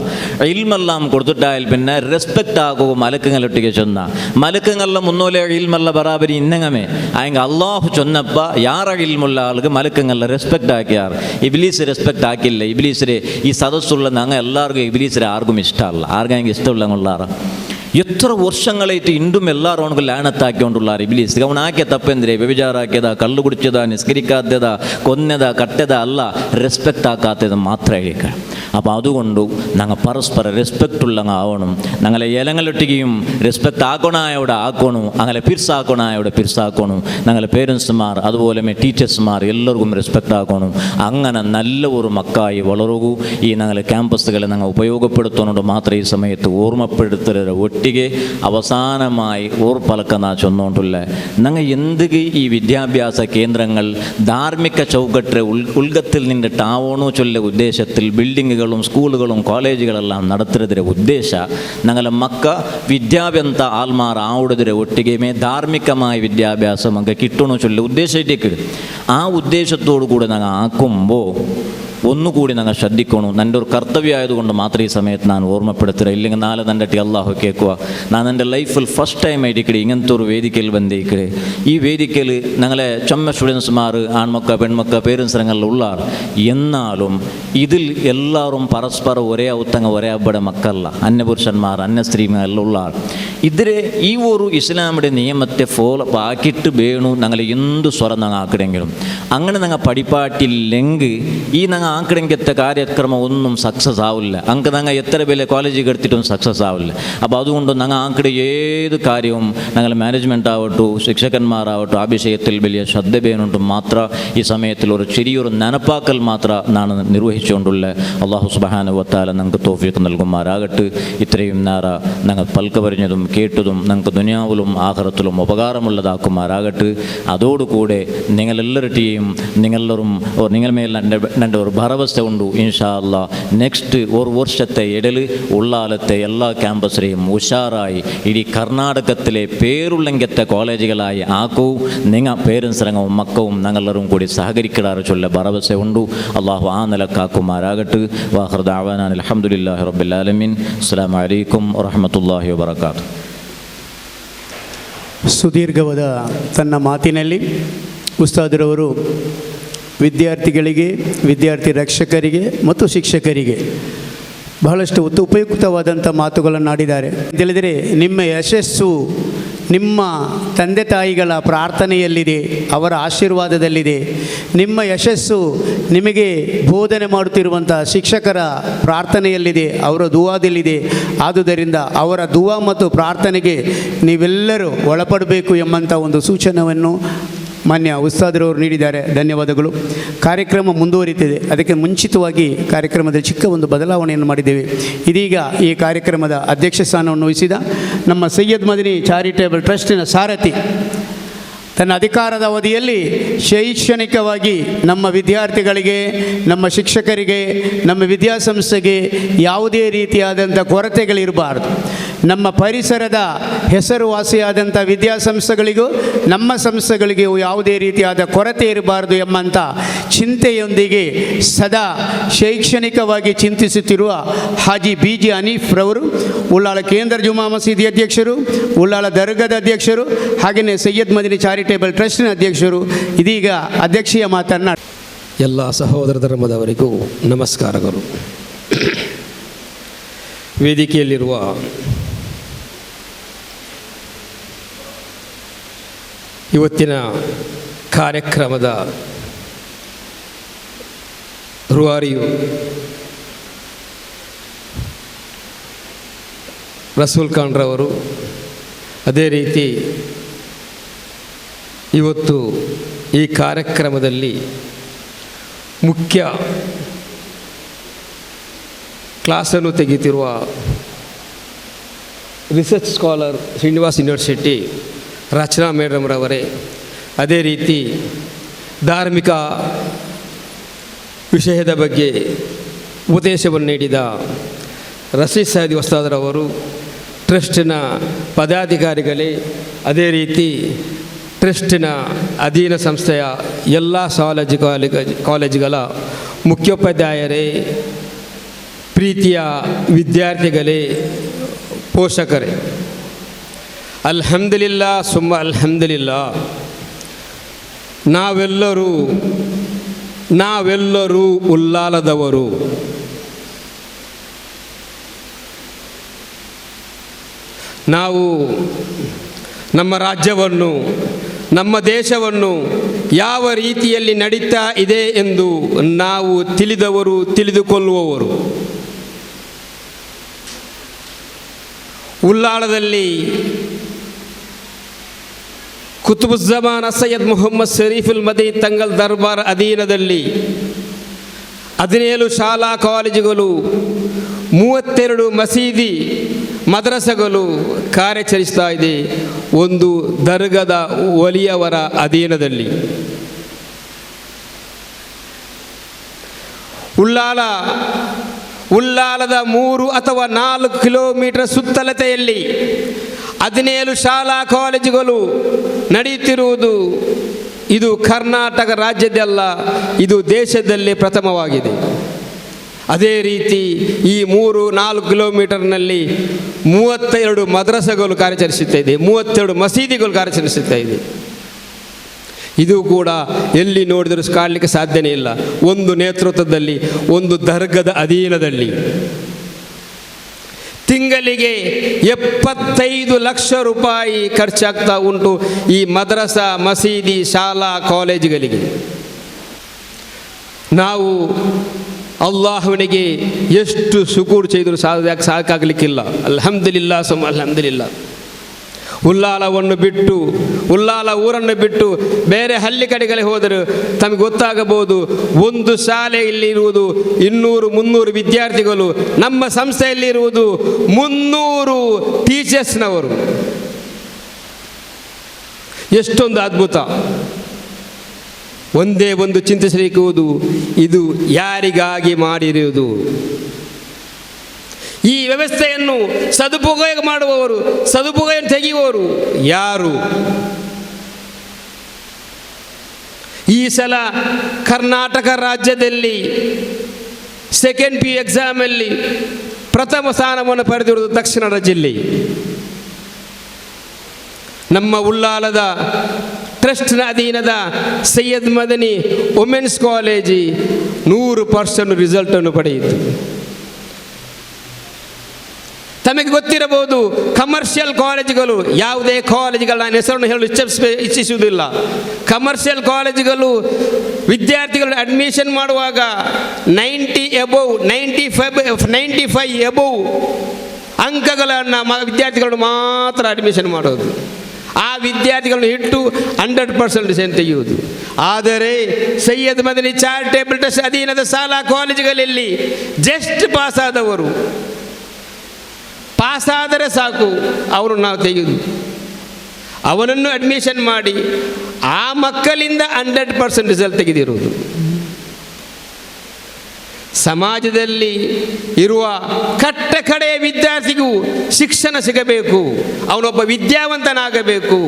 ഇൽമെല്ലാം കൊടുത്തിട്ടായാൽ പിന്നെ റെസ്പെക്റ്റ് ആകുക മലക്കുങ്ങളൊട്ടിക്ക് ചൊന്ന മലക്കുങ്ങളുടെ മുന്നോലെ ഇൽമല്ല ബറാബരി ഇന്നങ്ങമേ ആയെങ്കിൽ അള്ളാഹു ചൊന്നപ്പ യാറ ഇൽമുള്ള ആൾക്ക് മലക്കുങ്ങളുടെ റെസ്പെക്റ്റ് ആക്കിയാറ്. ഇബ്ലീസ് റെസ്പെക്റ്റ് ആക്കില്ല. ഇബ്ലീസിനെ ഈ സദസ്സുള്ള ഞങ്ങൾ എല്ലാവർക്കും ഇബ്ലീസിനെ ആർക്കും ഇഷ്ടമല്ല. ആർക്കെങ്കിൽ ഇഷ്ടമുള്ള എത്ര വർഷങ്ങളായിട്ട് ഇണ്ടും എല്ലാവരും അവനക്ക് ലാനത്താക്കിക്കൊണ്ടുള്ള ഇബ്ലീസ് അവനാക്കിയ തപ്പെന്തിരെ വ്യഭിചാരാക്കിയതാ, കള്ളു കുടിച്ചതാ, നിസ്കരിക്കാത്തതാ, കൊന്നതാ, കട്ടതാ അല്ല, റെസ്പെക്റ്റ് ആക്കാത്തത് മാത്രമായിരിക്കാം. അപ്പോൾ അതുകൊണ്ട് ഞങ്ങൾ പരസ്പര റെസ്പെക്റ്റുള്ള ആവണം. ഞങ്ങളെ ഇലങ്ങളൊട്ടിക്കും റെസ്പെക്റ്റ് ആക്കണായോടെ ആക്കണം, അങ്ങനെ പിർസാക്കണായോടെ പിർസാക്കണം. ഞങ്ങളെ പേരൻസുമാർ അതുപോലെ ടീച്ചേഴ്സുമാർ എല്ലാവർക്കും റെസ്പെക്റ്റ് ആക്കണം. അങ്ങനെ നല്ല ഒരു മക്കായി വളരുകൂ. ഈ ഞങ്ങളെ ക്യാമ്പസുകളെ ഞങ്ങൾ ഉപയോഗപ്പെടുത്തുന്നുണ്ട് മാത്രം ഈ സമയത്ത് ഓർമ്മപ്പെടുത്തുന്ന ഒട്ടിಗೆ അവസാനമായി ഓർപ്പലക്കുന്ന ചൊന്നുകൊണ്ടുള്ള ഞങ്ങൾ എന്തൊക്കെ ഈ വിദ്യാഭ്യാസ കേന്ദ്രങ്ങൾ ധാർമ്മിക ചൗക്കട്ട് ഉൾഗത്തിൽ നിന്നിട്ടാവണോ ചൊല്ല ഉദ്ദേശത്തിൽ ബിൽഡിങ്ങുകളും സ്കൂളുകളും കോളേജുകളെല്ലാം നടത്തുന്നതിൻ്റെ ഉദ്ദേശ ഞങ്ങളെ മക്ക വിദ്യാഭ്യാസ ആൾമാർ ആവുടതിരെ ഒಟ್ಟಿಗೆ ധാർമ്മികമായ വിദ്യാഭ്യാസം നമുക്ക് കിട്ടണോ ചൊല്ല ഉദ്ദേശിച്ചേക്ക് ആ ഉദ്ദേശത്തോടു കൂടെ ഞങ്ങൾ ആക്കുമ്പോൾ ഒന്നുകൂടി ഞങ്ങൾ ശ്രദ്ധിക്കണം. എൻ്റെ ഒരു കർത്തവ്യം ആയതുകൊണ്ട് മാത്രം ഈ സമയത്ത് ഞാൻ ഓർമ്മപ്പെടുത്തുക. ഇല്ലെങ്കിൽ നാളെ എൻ്റെ അള്ളാഹു കേൾക്കുക. ഞാൻ എൻ്റെ ലൈഫിൽ ഫസ്റ്റ് ടൈം ആയിട്ടിക്കടെ ഇങ്ങനത്തെ ഒരു വേദിക്കയിൽ ബന്ധിക്കടെ. ഈ വേദിക്കയിൽ ഞങ്ങളെ ചമ്മ സ്റ്റുഡൻസുമാർ ആൺമക്ക പെൺമക്ക പേരൻസിനങ്ങളിലുള്ള എന്നാലും ഇതിൽ എല്ലാവരും പരസ്പരം ഒരേ ഔത്തങ്ങ ഒരേ അബ്ബടെ മക്കളല്ല, അന്യപുരുഷന്മാർ അന്യ സ്ത്രീകളെല്ലാം ഇതിരെ ഈ ഒരു ഇസ്ലാമിൻ്റെ നിയമത്തെ ഫോളോ ആക്കിയിട്ട് വേണു ഞങ്ങൾ എന്ത് സ്വരം ഞങ്ങൾ ആക്കണമെങ്കിലും. അങ്ങനെ ഞങ്ങൾ പഠിപ്പാട്ടില്ലെങ്കിൽ ഈ ഞങ്ങൾ ആക്കണമെങ്കിലത്തെ കാര്യക്രമം ഒന്നും സക്സസ് ആവില്ല. അങ്ങ് ഞങ്ങൾ എത്ര വലിയ കോളേജിൽ എടുത്തിട്ടും സക്സസ് ആവില്ല. അപ്പോൾ അതുകൊണ്ട് ഞങ്ങൾ ആക്കടെ ഏത് കാര്യവും ഞങ്ങൾ മാനേജ്മെൻ്റ് ആവട്ടു ശിക്ഷകന്മാരാവട്ടു ആ വിഷയത്തിൽ വലിയ ശ്രദ്ധ വേണുണ്ട്. മാത്രം ഈ സമയത്തിൽ ഒരു ചെറിയൊരു നനപ്പാക്കൽ മാത്രം നാണ് നിർവഹിച്ചുകൊണ്ടുള്ള അള്ളാഹു സുബ്ഹാനഹു വ തആല ഞങ്ങൾക്ക് തൗഫീഖ് നൽകുമാറാകട്ടെ. ഇത്രയും നേര ഞങ്ങൾ പൽക്ക പറഞ്ഞതും കേട്ടതും ഞങ്ങൾക്ക് ദുനിയാവിലും ആഖിറത്തിലും ഉപകാരമുള്ളതാക്കുമാറാകട്ടെ. അതോടുകൂടെ നിങ്ങളെല്ലാവരുടെയും നിങ്ങൾ മേൽ എൻ്റെ ഒരു ഭരവസ ഉണ്ടു. ഇൻഷാ അല്ലാ നെക്സ്റ്റ് ഒരു വർഷത്തെ ഇടയിൽ ഉള്ളാലത്തെ എല്ലാ ക്യാമ്പസിലെയും ഉഷാറായി ഇടീ കർണാടകത്തിലെ പേരുള്ളങ്കത്തെ കോളേജുകളായി ആക്കൂ. നിങ്ങൾ പേരൻസിറങ്ങവും മക്കവും ഞങ്ങളെല്ലാവരും കൂടി സഹകരിക്കാറ് ചൊല്ല ഭരവസ ഉണ്ടു. അള്ളാഹു ആ നിലക്കാക്കുമാറാകട്ടെ. വാഖിർ ദഅവാനാ അൽഹംദുലില്ലാഹി റബ്ബിൽ ആലമീൻ. അസ്സലാമു അലൈക്കും വറഹ്മത്തുള്ളാഹി ವಬರಕಾತು.
ಸುದೀರ್ಘವಾದ ತನ್ನ ಮಾತಿನಲ್ಲಿ ಉಸ್ತಾದರವರು ವಿದ್ಯಾರ್ಥಿಗಳಿಗೆ, ವಿದ್ಯಾರ್ಥಿ ರಕ್ಷಕರಿಗೆ ಮತ್ತು ಶಿಕ್ಷಕರಿಗೆ ಬಹಳಷ್ಟು ಉಪಯುಕ್ತವಾದಂಥ ಮಾತುಗಳನ್ನು ಆಡಿದ್ದಾರೆ. ತಿಳಿದರೆ ನಿಮ್ಮ ಯಶಸ್ಸು ನಿಮ್ಮ ತಂದೆ ತಾಯಿಗಳ ಪ್ರಾರ್ಥನೆಯಲ್ಲಿದೆ, ಅವರ ಆಶೀರ್ವಾದದಲ್ಲಿದೆ. ನಿಮ್ಮ ಯಶಸ್ಸು ನಿಮಗೆ ಬೋಧನೆ ಮಾಡುತ್ತಿರುವಂಥ ಶಿಕ್ಷಕರ ಪ್ರಾರ್ಥನೆಯಲ್ಲಿದೆ, ಅವರ ದುವಾದಲ್ಲಿದೆ. ಆದುದರಿಂದ ಅವರ ದುವಾ ಮತ್ತು ಪ್ರಾರ್ಥನೆಗೆ ನೀವೆಲ್ಲರೂ ಒಳಪಡಬೇಕು ಎಂಬಂಥ ಒಂದು ಸೂಚನೆಯನ್ನು ಮಾನ್ಯ ಉಸ್ತಾದರವರು ನೀಡಿದ್ದಾರೆ. ಧನ್ಯವಾದಗಳು. ಕಾರ್ಯಕ್ರಮ ಮುಂದುವರಿತಿದೆ. ಅದಕ್ಕೆ ಮುಂಚಿತವಾಗಿ ಕಾರ್ಯಕ್ರಮದಲ್ಲಿ ಚಿಕ್ಕ ಒಂದು ಬದಲಾವಣೆಯನ್ನು ಮಾಡಿದ್ದೇವೆ. ಇದೀಗ ಈ ಕಾರ್ಯಕ್ರಮದ ಅಧ್ಯಕ್ಷ ಸ್ಥಾನವನ್ನು ವಹಿಸಿದ ನಮ್ಮ ಸೈಯದ್ ಮದನಿ ಚಾರಿಟೇಬಲ್ ಟ್ರಸ್ಟಿನ ಸಾರಥಿ ತನ್ನ ಅಧಿಕಾರದ ಅವಧಿಯಲ್ಲಿ ಶೈಕ್ಷಣಿಕವಾಗಿ ನಮ್ಮ ವಿದ್ಯಾರ್ಥಿಗಳಿಗೆ, ನಮ್ಮ ಶಿಕ್ಷಕರಿಗೆ, ನಮ್ಮ ವಿದ್ಯಾಸಂಸ್ಥೆಗೆ ಯಾವುದೇ ರೀತಿಯಾದಂಥ ಕೊರತೆಗಳಿರಬಾರ್ದು. ನಮ್ಮ ಪರಿಸರದ ಹೆಸರುವಾಸಿಯಾದಂಥ ವಿದ್ಯಾಸಂಸ್ಥೆಗಳಿಗೂ ನಮ್ಮ ಸಂಸ್ಥೆಗಳಿಗೂ ಯಾವುದೇ ರೀತಿಯಾದ ಕೊರತೆ ಇರಬಾರ್ದು ಎಂಬಂಥ ಚಿಂತೆಯೊಂದಿಗೆ ಸದಾ ಶೈಕ್ಷಣಿಕವಾಗಿ ಚಿಂತಿಸುತ್ತಿರುವ ಹಾಜಿ BG ಹನೀಫ್ ರವರು, ಉಳ್ಳಾಲ ಕೇಂದ್ರ ಜುಮಾ ಮಸೀದಿ ಅಧ್ಯಕ್ಷರು, ಉಳ್ಳಾಲ ದರ್ಗಾದ ಅಧ್ಯಕ್ಷರು, ಹಾಗೆಯೇ ಸೈಯದ್ ಮದನಿ ಚಾರಿಟೇಬಲ್ ಟ್ರಸ್ಟಿನ ಅಧ್ಯಕ್ಷರು ಇದೀಗ ಅಧ್ಯಕ್ಷೀಯ ಮಾತನ್ನ.
ಎಲ್ಲ ಸಹೋದರ ಧರ್ಮದವರಿಗೂ ನಮಸ್ಕಾರಗಳು. ವೇದಿಕೆಯಲ್ಲಿರುವ ಇವತ್ತಿನ ಕಾರ್ಯಕ್ರಮದ ರೂವಾರಿಯು ರಸೂಲ್ ಖಾನ್ ರವರು, ಅದೇ ರೀತಿ ಇವತ್ತು ಈ ಕಾರ್ಯಕ್ರಮದಲ್ಲಿ ಮುಖ್ಯ ಕ್ಲಾಸನ್ನು ತೆಗೆಯುತ್ತಿರುವ ರಿಸರ್ಚ್ ಸ್ಕಾಲರ್ ಶ್ರೀನಿವಾಸ್ ಯೂನಿವರ್ಸಿಟಿ ರಚನಾ ಮೇಡಮ್ ರವರೇ, ಅದೇ ರೀತಿ ಧಾರ್ಮಿಕ ವಿಷಯದ ಬಗ್ಗೆ ಉಪದೇಶವನ್ನು ನೀಡಿದ ರಶೀದ್ ಸೈದಿ ಉಸ್ತಾದರವರು, ಟ್ರಸ್ಟಿನ ಪದಾಧಿಕಾರಿಗಳೇ, ಅದೇ ರೀತಿ ಟ್ರಸ್ಟಿನ ಅಧೀನ ಸಂಸ್ಥೆಯ ಎಲ್ಲ ಕಾಲೇಜುಗಳ ಮುಖ್ಯೋಪಾಧ್ಯಾಯರೇ, ಪ್ರೀತಿಯ ವಿದ್ಯಾರ್ಥಿಗಳೇ, ಪೋಷಕರೇ, ಅಲ್ಹಮ್ದುಲಿಲ್ಲಾ ಸುಮ್ಮ ಅಲ್ಹಮ್ದುಲಿಲ್ಲಾ. ನಾವೆಲ್ಲರೂ ಉಲ್ಲಾಲದವರು. ನಾವು ನಮ್ಮ ರಾಜ್ಯವನ್ನು, ನಮ್ಮ ದೇಶವನ್ನು ಯಾವ ರೀತಿಯಲ್ಲಿ ನಡೀತಾ ಇದೆ ಎಂದು ನಾವು ತಿಳಿದವರು, ತಿಳಿದುಕೊಳ್ಳುವವರು. ಉಲ್ಲಾಳದಲ್ಲಿ ಕುತುಬುಜ್ಜಮಾನ್ ಸೈಯದ್ ಮೊಹಮ್ಮದ್ ಶರೀಫುಲ್ ಮದೀ ತಂಗಲ್ ದರ್ಬಾರ್ ಅಧೀನದಲ್ಲಿ 17 ಶಾಲಾ ಕಾಲೇಜುಗಳು, 32 ಮಸೀದಿ ಮದ್ರಸಗಳು ಕಾರ್ಯಾಚರಿಸ್ತಾ ಇದೆ. ಒಂದು ದರ್ಗದ ಒಲಿಯವರ ಅಧೀನದಲ್ಲಿ. ಉಲ್ಲಾಲದ 3 ಅಥವಾ 4 ಕಿಲೋಮೀಟರ್ ಸುತ್ತಳತೆಯಲ್ಲಿ 17 ಶಾಲಾ ಕಾಲೇಜುಗಳು ನಡೆಯುತ್ತಿರುವುದು ಇದು ಕರ್ನಾಟಕ ರಾಜ್ಯದಲ್ಲ, ಇದು ದೇಶದಲ್ಲೇ ಪ್ರಥಮವಾಗಿದೆ. ಅದೇ ರೀತಿ ಈ 3-4 ಕಿಲೋಮೀಟರ್ನಲ್ಲಿ 32 ಮದ್ರಸಗಳು ಕಾರ್ಯಾಚರಿಸುತ್ತಾ ಇದೆ, 32 ಮಸೀದಿಗಳು ಕಾರ್ಯಾಚರಿಸುತ್ತಾ ಇದೆ. ಇದು ಕೂಡ ಎಲ್ಲಿ ನೋಡಿದರೂ ಕಾಣಲಿಕ್ಕೆ ಸಾಧ್ಯನೇ ಇಲ್ಲ. ಒಂದು ನೇತೃತ್ವದಲ್ಲಿ, ಒಂದು ದರ್ಗದ ಅಧೀನದಲ್ಲಿ ತಿಂಗಳಿಗೆ 75 ಲಕ್ಷ ರೂಪಾಯಿ ಖರ್ಚಾಗ್ತಾ ಉಂಟು ಈ ಮದ್ರಸಾ, ಮಸೀದಿ, ಶಾಲಾ ಕಾಲೇಜುಗಳಿಗೆ. ನಾವು ಅಲ್ಲಾಹನಿಗೆ ಎಷ್ಟು ಶುಕೂರ್ ചെയ്ದರೂ ಸಾಕಾಗಲಿಕ್ಕಿಲ್ಲ. ಅಲ್ಹಮ್ದುಲಿಲ್ಲಾ ಸುಮ್ಮ ಅಲ್ಹಮ್ದುಲಿಲ್ಲಾ. ಉಲ್ಲಾಲವನ್ನು ಬಿಟ್ಟು, ಉಲ್ಲಾಲ ಊರನ್ನು ಬಿಟ್ಟು ಬೇರೆ ಹಳ್ಳಿ ಕಡೆಗಳಿಗೆ ಹೋದರೆ ತಮಗೆ ಗೊತ್ತಾಗಬಹುದು, ಒಂದು ಶಾಲೆಯಲ್ಲಿ ಇರುವುದು 200-300 ವಿದ್ಯಾರ್ಥಿಗಳು, ನಮ್ಮ ಸಂಸ್ಥೆಯಲ್ಲಿ ಇರುವುದು 300 ಟೀಚರ್ಸ್ನವರು. ಎಷ್ಟೊಂದು ಅದ್ಭುತ! ಒಂದೇ ಒಂದು ಚಿಂತಿಸಲಿಕ್ಕುವುದು, ಇದು ಯಾರಿಗಾಗಿ ಮಾಡಿರುವುದು? ಈ ವ್ಯವಸ್ಥೆಯನ್ನು ಸದುಪಯೋಗ ಮಾಡುವವರು, ಸದುಪಯೋಗ ತೆಗೆಯುವವರು ಯಾರು? ಈ ಸಲ ಕರ್ನಾಟಕ ರಾಜ್ಯದಲ್ಲಿ ಸೆಕೆಂಡ್ PU ಎಕ್ಸಾಮಲ್ಲಿ ಪ್ರಥಮ ಸ್ಥಾನವನ್ನು ಪಡೆದಿರುವುದು ದಕ್ಷಿಣ ಕನ್ನಡ ಜಿಲ್ಲೆ. ನಮ್ಮ ಉಲ್ಲಾಲದ ಟ್ರಸ್ಟ್ನ ಅಧೀನದ ಸೈಯದ್ ಮದನಿ ವುಮೆನ್ಸ್ ಕಾಲೇಜಿ 100% ರಿಸಲ್ಟನ್ನು ಪಡೆಯಿತು. ತಮಗೆ ಗೊತ್ತಿರಬಹುದು, ಕಮರ್ಷಿಯಲ್ ಕಾಲೇಜುಗಳು, ಯಾವುದೇ ಕಾಲೇಜುಗಳ ನಾನು ಹೆಸರನ್ನು ಹೇಳಲು ಇಚ್ಛಿಸುವುದಿಲ್ಲ, ಕಮರ್ಷಿಯಲ್ ಕಾಲೇಜುಗಳು ವಿದ್ಯಾರ್ಥಿಗಳು ಅಡ್ಮಿಷನ್ ಮಾಡುವಾಗ 90 above 95 above ಅಂಕಗಳನ್ನು ವಿದ್ಯಾರ್ಥಿಗಳನ್ನು ಮಾತ್ರ ಅಡ್ಮಿಷನ್ ಮಾಡೋದು. ಆ ವಿದ್ಯಾರ್ಥಿಗಳನ್ನು ಇಟ್ಟು 100% ತೆಗೆಯುವುದು. ಆದರೆ ಸೈಯದ್ ಮದನಿ ಚಾರಿಟೇಬಲ್ ಟ್ರಸ್ಟ್ ಅಧೀನದ ಶಾಲಾ ಕಾಲೇಜುಗಳಲ್ಲಿ ಜಸ್ಟ್ ಪಾಸಾದರೆ ಸಾಕು, ಅವರು ನಾವು ತೆಗೆಯುವುದು. ಅವನನ್ನು ಅಡ್ಮಿಷನ್ ಮಾಡಿ ಆ ಮಕ್ಕಳಿಂದ 100% ರಿಸಲ್ಟ್ ತೆಗೆದಿರುವುದು. ಸಮಾಜದಲ್ಲಿ ಇರುವ ಕಟ್ಟ ಕಡೆಯ ವಿದ್ಯಾರ್ಥಿಗೂ ಶಿಕ್ಷಣ ಸಿಗಬೇಕು, ಅವನೊಬ್ಬ ವಿದ್ಯಾವಂತನಾಗಬೇಕು.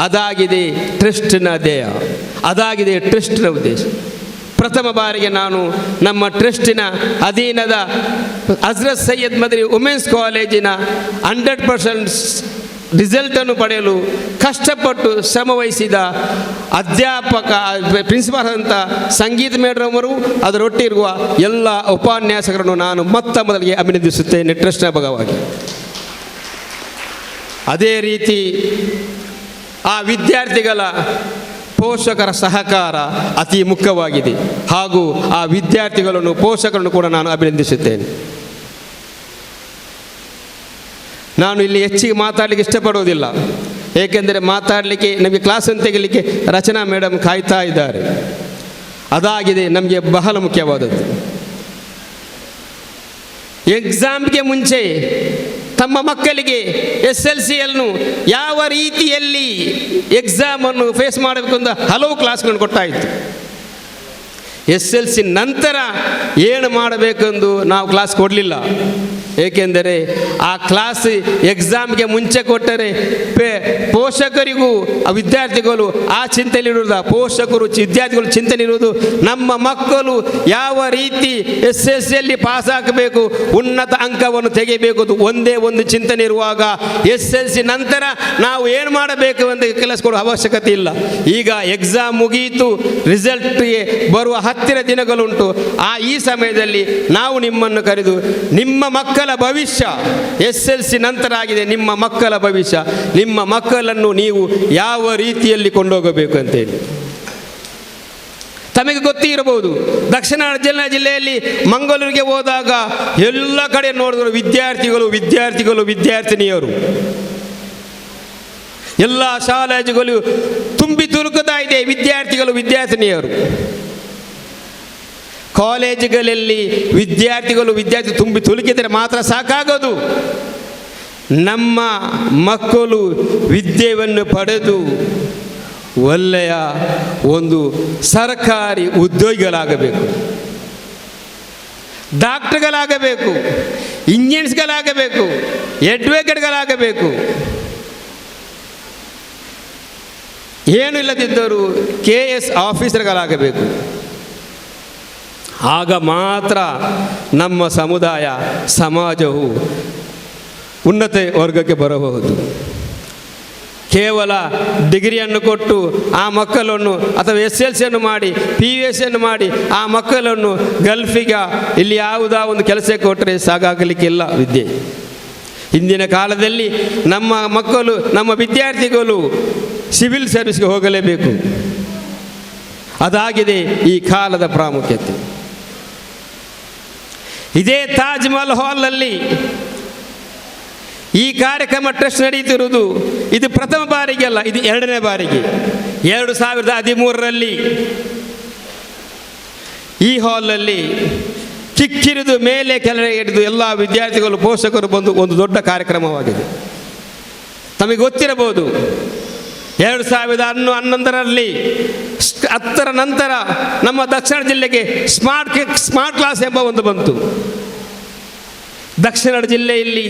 ಅದಾಗಿದೆ ಟ್ರಸ್ಟ್ನ ಧ್ಯೇಯ, ಅದಾಗಿದೆ ಟ್ರಸ್ಟ್ನ ಉದ್ದೇಶ. ಪ್ರಥಮ ಬಾರಿಗೆ ನಾನು ನಮ್ಮ ಟ್ರಸ್ಟಿನ ಅಧೀನದ ಹಜರತ್ ಸೈಯದ್ ಮದನಿ ವುಮೆನ್ಸ್ ಕಾಲೇಜಿನ 100% ರಿಸಲ್ಟನ್ನು ಪಡೆಯಲು ಕಷ್ಟಪಟ್ಟು ಶ್ರಮವಹಿಸಿದ ಅಧ್ಯಾಪಕ ಪ್ರಿನ್ಸಿಪಾಲ್ ಅಂತ ಸಂಗೀತ ಮೇಡಮ್ ಅವರು, ಅದರೊಟ್ಟಿರುವ ಎಲ್ಲ ಉಪನ್ಯಾಸಕರನ್ನು ನಾನು ಮೊದಲಿಗೆ ಅಭಿನಂದಿಸುತ್ತೇನೆ ಟ್ರಸ್ಟ್ನ ಭಾಗವಾಗಿ. ಅದೇ ರೀತಿ ಆ ವಿದ್ಯಾರ್ಥಿಗಳ ಪೋಷಕರ ಸಹಕಾರ ಅತಿ ಮುಖ್ಯವಾಗಿದೆ. ಹಾಗೂ ಆ ವಿದ್ಯಾರ್ಥಿಗಳನ್ನು, ಪೋಷಕರನ್ನು ಕೂಡ ನಾನು ಅಭಿನಂದಿಸುತ್ತೇನೆ. ನಾನು ಇಲ್ಲಿ ಹೆಚ್ಚಿಗೆ ಮಾತಾಡಲಿಕ್ಕೆ ಇಷ್ಟಪಡುವುದಿಲ್ಲ, ಏಕೆಂದರೆ ಮಾತಾಡಲಿಕ್ಕೆ ನಮಗೆ ಕ್ಲಾಸನ್ನು ತೆಗೆಯಲಿಕ್ಕೆ ರಚನಾ ಮೇಡಮ್ ಕಾಯ್ತಾ ಇದ್ದಾರೆ. ಅದಾಗಿದೆ ನಮಗೆ ಬಹಳ ಮುಖ್ಯವಾದದ್ದು. ಎಕ್ಸಾಮ್ಗೆ ಮುಂಚೆ ತಮ್ಮ ಮಕ್ಕಳಿಗೆ SLCಯನ್ನು ಯಾವ ರೀತಿಯಲ್ಲಿ ಎಕ್ಸಾಮನ್ನು ಫೇಸ್ ಮಾಡಬೇಕು ಅಂತ ಹಲವು ಕ್ಲಾಸ್ಗಳನ್ನು ಕೊಟ್ಟಾಯಿತು. SLC ನಂತರ ಏನು ಮಾಡಬೇಕೆಂದು ನಾವು ಕ್ಲಾಸ್ ಕೊಡಲಿಲ್ಲ. ಏಕೆಂದರೆ ಆ ಕ್ಲಾಸ್ ಎಕ್ಸಾಮ್ಗೆ ಮುಂಚೆ ಕೊಟ್ಟರೆ ಪೋಷಕರಿಗೂ ವಿದ್ಯಾರ್ಥಿಗಳು ಆ ಚಿಂತೆಯಲ್ಲಿರುವುದು, ಪೋಷಕರು ವಿದ್ಯಾರ್ಥಿಗಳು ಚಿಂತೆಯಲ್ಲಿರುವುದು ನಮ್ಮ ಮಕ್ಕಳು ಯಾವ ರೀತಿ SLCಯಲ್ಲಿ ಪಾಸ್ ಆಗಬೇಕು, ಉನ್ನತ ಅಂಕವನ್ನು ತೆಗೆಯಬೇಕು, ಒಂದೇ ಒಂದು ಚಿಂತನೆ ಇರುವಾಗ SLC ನಂತರ ನಾವು ಏನು ಮಾಡಬೇಕು ಅಂತ ಕೆಲಸ ಕೊಡುವ ಅವಶ್ಯಕತೆ ಇಲ್ಲ. ಈಗ ಎಕ್ಸಾಮ್ ಮುಗಿಯಿತು, ರಿಸಲ್ಟ್ಗೆ ಬರುವ ಹತ್ತಿರ ದಿನಗಳುಂಟು. ಈ ಸಮಯದಲ್ಲಿ ನಾವು ನಿಮ್ಮನ್ನು ಕರೆದು ನಿಮ್ಮ ಮಕ್ಕಳ ಭವಿಷ್ಯ SLC ನಂತರ ಆಗಿದೆ, ನಿಮ್ಮ ಮಕ್ಕಳ ಭವಿಷ್ಯ, ನಿಮ್ಮ ಮಕ್ಕಳನ್ನು ನೀವು ಯಾವ ರೀತಿಯಲ್ಲಿ ಕೊಂಡೋಗಬೇಕು ಅಂತೇಳಿ ತಮಗೆ ಗೊತ್ತಿರಬಹುದು, ದಕ್ಷಿಣ ಕನ್ನಡ ಜಿಲ್ಲೆಯಲ್ಲಿ ಮಂಗಳೂರಿಗೆ ಹೋದಾಗ ಎಲ್ಲ ಕಡೆ ನೋಡಿದ್ರು ವಿದ್ಯಾರ್ಥಿನಿಯರು. ಎಲ್ಲ ಶಾಲೆಗಳು ತುಂಬಿ ತುಳುಕುತ್ತಾ ಇದೆ, ವಿದ್ಯಾರ್ಥಿನಿಯರು. ಕಾಲೇಜುಗಳಲ್ಲಿ ವಿದ್ಯಾರ್ಥಿ ತುಂಬಿ ತುಳುಕಿದರೆ ಮಾತ್ರ ಸಾಕಾಗೋದು. ನಮ್ಮ ಮಕ್ಕಳು ವಿದ್ಯೆಯನ್ನು ಪಡೆದು ಒಳ್ಳೆಯ ಒಂದು ಸರ್ಕಾರಿ ಉದ್ಯೋಗಿಗಳಾಗಬೇಕು, ಡಾಕ್ಟರ್ಗಳಾಗಬೇಕು, ಇಂಜಿನಿಯರ್ಸ್ಗಳಾಗಬೇಕು, ಅಡ್ವೊಕೇಟ್ಗಳಾಗಬೇಕು. ಏನು ಇಲ್ಲದಿದ್ದರೂ KS ಆಫೀಸರ್ಗಳಾಗಬೇಕು. ಆಗ ಮಾತ್ರ ನಮ್ಮ ಸಮಾಜವು ಉನ್ನತ ವರ್ಗಕ್ಕೆ ಬರಬಹುದು. ಕೇವಲ ಡಿಗ್ರಿಯನ್ನು ಕೊಟ್ಟು ಆ ಮಕ್ಕಳನ್ನು ಅಥವಾ SLCಯನ್ನು ಮಾಡಿ PUC ಮಾಡಿ ಆ ಮಕ್ಕಳನ್ನು ಗಲ್ಫಿಗೆ ಇಲ್ಲಿ ಯಾವುದೋ ಒಂದು ಕೆಲಸಕ್ಕೆ ಕೊಟ್ಟರೆ ಸಾಕಾಗಲಿಕ್ಕಿಲ್ಲ ವಿದ್ಯೆ. ಇಂದಿನ ಕಾಲದಲ್ಲಿ ನಮ್ಮ ಮಕ್ಕಳು, ನಮ್ಮ ವಿದ್ಯಾರ್ಥಿಗಳು ಸಿವಿಲ್ ಸರ್ವಿಸ್ಗೆ ಹೋಗಲೇಬೇಕು. ಅದಾಗಿದೆ ಈ ಕಾಲದ ಪ್ರಾಮುಖ್ಯತೆ. ಇದೇ ತಾಜ್ ಮಹಲ್ ಹಾಲ್ನಲ್ಲಿ ಈ ಕಾರ್ಯಕ್ರಮ ಟ್ರಸ್ಟ್ ನಡೆಯುತ್ತಿರುವುದು ಇದು ಪ್ರಥಮ ಬಾರಿಗೆ ಅಲ್ಲ, ಇದು ಎರಡನೇ ಬಾರಿಗೆ. 2013ರಲ್ಲಿ ಈ ಹಾಲ್ನಲ್ಲಿ ಕಿಕ್ಕಿರಿದು ಮೇಲೆ ಕೆಳಗೆ ಹಿಡಿದು ಎಲ್ಲ ವಿದ್ಯಾರ್ಥಿಗಳು, ಪೋಷಕರು ಬಂದು ಒಂದು ದೊಡ್ಡ ಕಾರ್ಯಕ್ರಮವಾಗಿದೆ. ತಮಗೆ ಗೊತ್ತಿರಬಹುದು, 2011ರಲ್ಲಿ 10ರ ನಂತರ ನಮ್ಮ ದಕ್ಷಿಣ ಜಿಲ್ಲೆಗೆ ಸ್ಮಾರ್ಟ್ ಕ್ಲಾಸ್ ಎಂಬ ಒಂದು ಬಂತು. ದಕ್ಷಿಣ ಜಿಲ್ಲೆಯಲ್ಲಿ